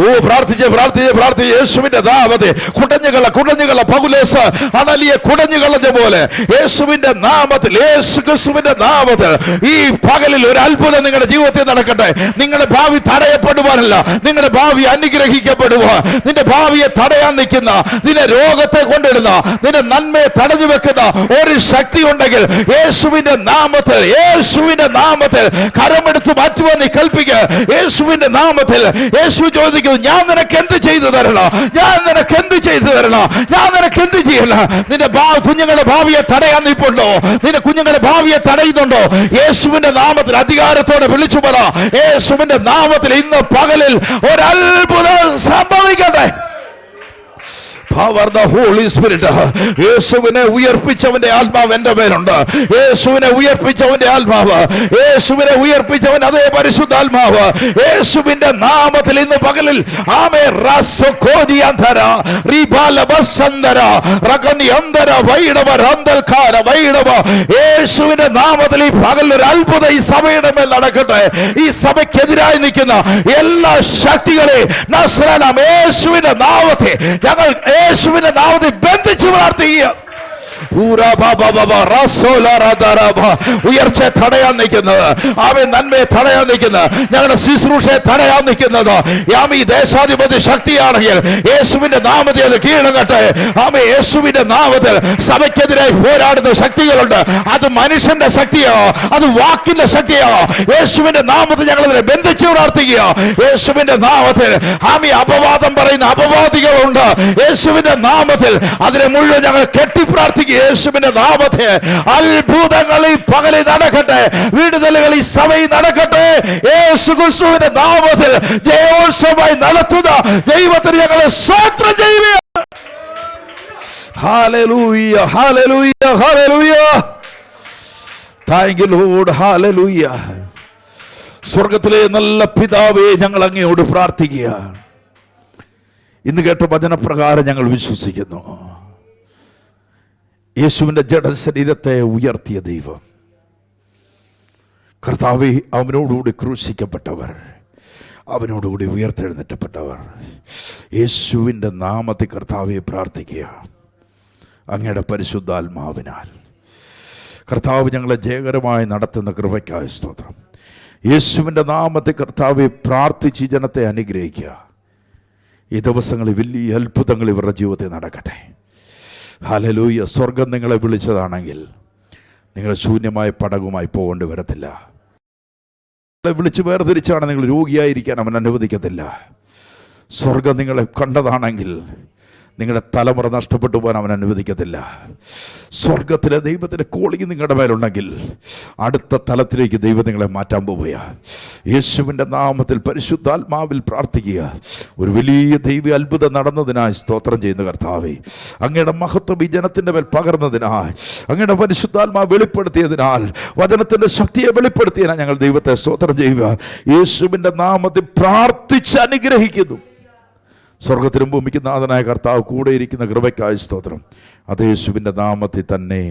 Speaker 1: ഓ പ്രാർത്ഥിച്ച് യേശുവിന്റെ നാമത്തിൽ കുടഞ്ഞുകള പൗലോസ് അണലിയെ കുടഞ്ഞുകളഞ്ഞ പോലെ യേശുവിന്റെ നാമത്തിൽ, യേശു ക്രിസ്തുവിന്റെ നാമത്തിൽ ഈ പകലിൽ ഒരു അത്ഭുതം നിങ്ങളുടെ ജീവിതത്തിൽ നടക്കട്ടെ. നിങ്ങളുടെ ഭാവി തടയപ്പെടുവാനല്ല, നിങ്ങളുടെ ഭാവി അനുഗ്രഹിക്കപ്പെടുക. നിന്റെ ഭാവിയെ തടയാൻ നിൽക്കുന്ന, നിന്റെ രോഗത്തെ കൊണ്ടിടുന്ന, നിന്റെ നന്മയെ തടഞ്ഞു വെക്കുന്ന ഒരു ശക്തി ഉണ്ടെങ്കിൽ യേശുവിന്റെ നാമത്തിൽ കരമെടുത്ത് മാറ്റുവാൻ നീ കൽപ്പിക്കുക. യേശുവിന്റെ നാമത്തിൽ യേശു ചോദിക്കുന്നു, ഞാൻ നിനക്ക് എന്ത് ചെയ്തു തരണം? ഞാൻ നിനക്ക് എന്ത് ചെയ്യണം? നിന്റെ കുഞ്ഞുങ്ങളുടെ ഭാവിയെ തടയാൻ നിൽപ്പുണ്ടോ? നിന്റെ കുഞ്ഞുങ്ങളുടെ ഭാവിയെ തടയുന്നുണ്ടോ? യേശുവിന്റെ നാമത്തിൽ അധികാരത്തോടെ വിളിച്ചു പറ, യേശുവിന്റെ നാമത്തിൽ ഇന്ന് പകലിൽ ഒരു അത്ഭുതം സംഭവിക്കട്ടെ. Power the Holy Spirit. യേശുവിനെ ഉയർപ്പിച്ചവന്റെ ആത്മാവ് എൻ്റെ മേലുണ്ട്. യേശുവിനെ ഉയർപ്പിച്ചവന്റെ ആത്മാവ്, യേശുവിനെ ഉയർപ്പിച്ചവൻ അതേ പരിശുദ്ധാത്മാവ്. യേശുവിന്റെ നാമത്തിൽ ഇന്ന് പകലിൽ ആമേ റസോകോരിയന്തര റിബാലബസന്തര റഗനിയന്തര വൈഡവരന്തൽകാര വൈഡവ. യേശുവിന്റെ നാമത്തിൽ ഈ പകൽ ഒരു അത്ഭുതം ഈ സഭയുടെ മേൽ നടക്കട്ടെ. ഈ സഭയ്ക്കെതിരായി നിൽക്കുന്ന എല്ലാ ശക്തികളെ നസ്രാനാം യേശുവിന്റെ നാമത്തിൽ ഞങ്ങൾ യേശുവിന്റെ നാമത്തിൽ ബന്ധിച്ചു പ്രാർത്ഥിക്കുക. ഉയർച്ച തടയാൻ നിൽക്കുന്നത്, അവൻ നന്മയെ തടയാൻ നിൽക്കുന്നത്, ഞങ്ങളുടെ ശുശ്രൂഷയെ തടയാൻ നിൽക്കുന്നത് ഈ ദേശാധിപതി ശക്തിയാണെങ്കിൽ യേശുവിന്റെ നാമത്തിൽ അത് കീഴടങ്ങട്ടെ. ആമേ, യേശുവിന്റെ നാമത്തിൽ സഭയ്ക്കെതിരെ പോരാടുന്ന ശക്തികളുണ്ട്. അത് മനുഷ്യന്റെ ശക്തിയോ, അത് വാക്കിന്റെ ശക്തിയോ, യേശുവിന്റെ നാമത്തിൽ ഞങ്ങൾ അതിനെ ബന്ധിച്ചു പ്രാർത്ഥിക്കുക. യേശുവിന്റെ നാമത്തിൽ ആമേ, അപവാദം പറയുന്ന അപവാദികളുണ്ട്. യേശുവിന്റെ നാമത്തിൽ അതിനെ മുഴുവൻ ഞങ്ങൾ കെട്ടി പ്രാർത്ഥിക്കുക. യേശുവിന്റെ നാമത്തിൽ അത്ഭുതങ്ങൾ ഈ പകലിൽ നടക്കട്ടെ, വിടുതലുകൾ ഈ സഭയിൽ നടക്കട്ടെ. യേശു ക്രിസ്തുവിന്റെ നാമത്തിൽ ജയോത്സവമായി നടത്തുന്ന ദൈവത്തിന് ഞങ്ങളെ സ്തോത്രം ചെയ്യുക. Hallelujah, hallelujah, hallelujah. Thank you Lord. Hallelujah. സ്വർഗത്തിലെ നല്ല പിതാവേ, ഞങ്ങൾ അങ്ങയോട് പ്രാർത്ഥിക്കുക. ഇന്ന് കേട്ട വചനപ്രകാരം ഞങ്ങൾ വിശ്വസിക്കുന്നു, യേശുവിൻ്റെ ജഡശരീരത്തെ ഉയർത്തിയ ദൈവം കർത്താവേ, അവനോടുകൂടി ക്രൂശിക്കപ്പെട്ടവർ, അവനോടുകൂടി ഉയർത്തെഴുന്നേറ്റപ്പെട്ടവർ, യേശുവിൻ്റെ നാമത്തിൽ കർത്താവെ പ്രാർത്ഥിക്കുക. അങ്ങയുടെ പരിശുദ്ധാത്മാവിനാൽ കർത്താവ് ഞങ്ങളെ ജയകരമായി നടത്തുന്ന കൃപയ്ക്കായ സ്തോത്രം. യേശുവിൻ്റെ നാമത്തിൽ കർത്താവെ പ്രാർത്ഥിച്ച് ജനത്തെ അനുഗ്രഹിക്കുക. ഈ ദിവസങ്ങളിൽ വലിയ അത്ഭുതങ്ങൾ ഇവരുടെ ജീവിതത്തിൽ നടക്കട്ടെ. ഹല്ലേലൂയ. സ്വർഗം നിങ്ങളെ വിളിച്ചതാണെങ്കിൽ നിങ്ങൾ ശൂന്യമായ പടകുമായി പോകേണ്ടി വരത്തില്ല. നിങ്ങളെ വിളിച്ച് വേർതിരിച്ചാണ് നിങ്ങൾ രോഗിയായിരിക്കാൻ അവൻ അനുവദിക്കത്തില്ല. സ്വർഗം നിങ്ങളെ കണ്ടതാണെങ്കിൽ നിങ്ങളുടെ തലമുറ നഷ്ടപ്പെട്ടു പോകാൻ അവൻ അനുവദിക്കത്തില്ല. സ്വർഗത്തിലെ ദൈവത്തിൻ്റെ കോളിങ് നിങ്ങളുടെ മേലുണ്ടെങ്കിൽ അടുത്ത തലത്തിലേക്ക് ദൈവം നിങ്ങളെ മാറ്റാൻ പോവുക. യേശുവിൻ്റെ നാമത്തിൽ പരിശുദ്ധാത്മാവിൽ പ്രാർത്ഥിക്കുക. ഒരു വലിയ ദൈവ അത്ഭുതം നടന്നതിനായി സ്തോത്രം ചെയ്യുന്ന കർത്താവേ, അങ്ങയുടെ മഹത്വം ഈ ജനത്തിൻ്റെ മേൽ പകർന്നതിനായി, അങ്ങയുടെ പരിശുദ്ധാത്മാവ് വെളിപ്പെടുത്തിയതിനാൽ, വചനത്തിൻ്റെ ശക്തിയെ വെളിപ്പെടുത്തിയതിനാൽ ഞങ്ങൾ ദൈവത്തെ സ്തോത്രം ചെയ്യുക. യേശുവിൻ്റെ നാമത്തിൽ പ്രാർത്ഥിച്ച് അനുഗ്രഹിക്കുന്നു. സ്വർഗത്തിലും ഭൂമിക്കും നാഥനായ കർത്താവ് കൂടെ ഇരിക്കുന്ന കൃപയ്ക്കായ സ്തോത്രം. അത് യേശുവിൻ്റെ നാമത്തിൽ തന്നെ.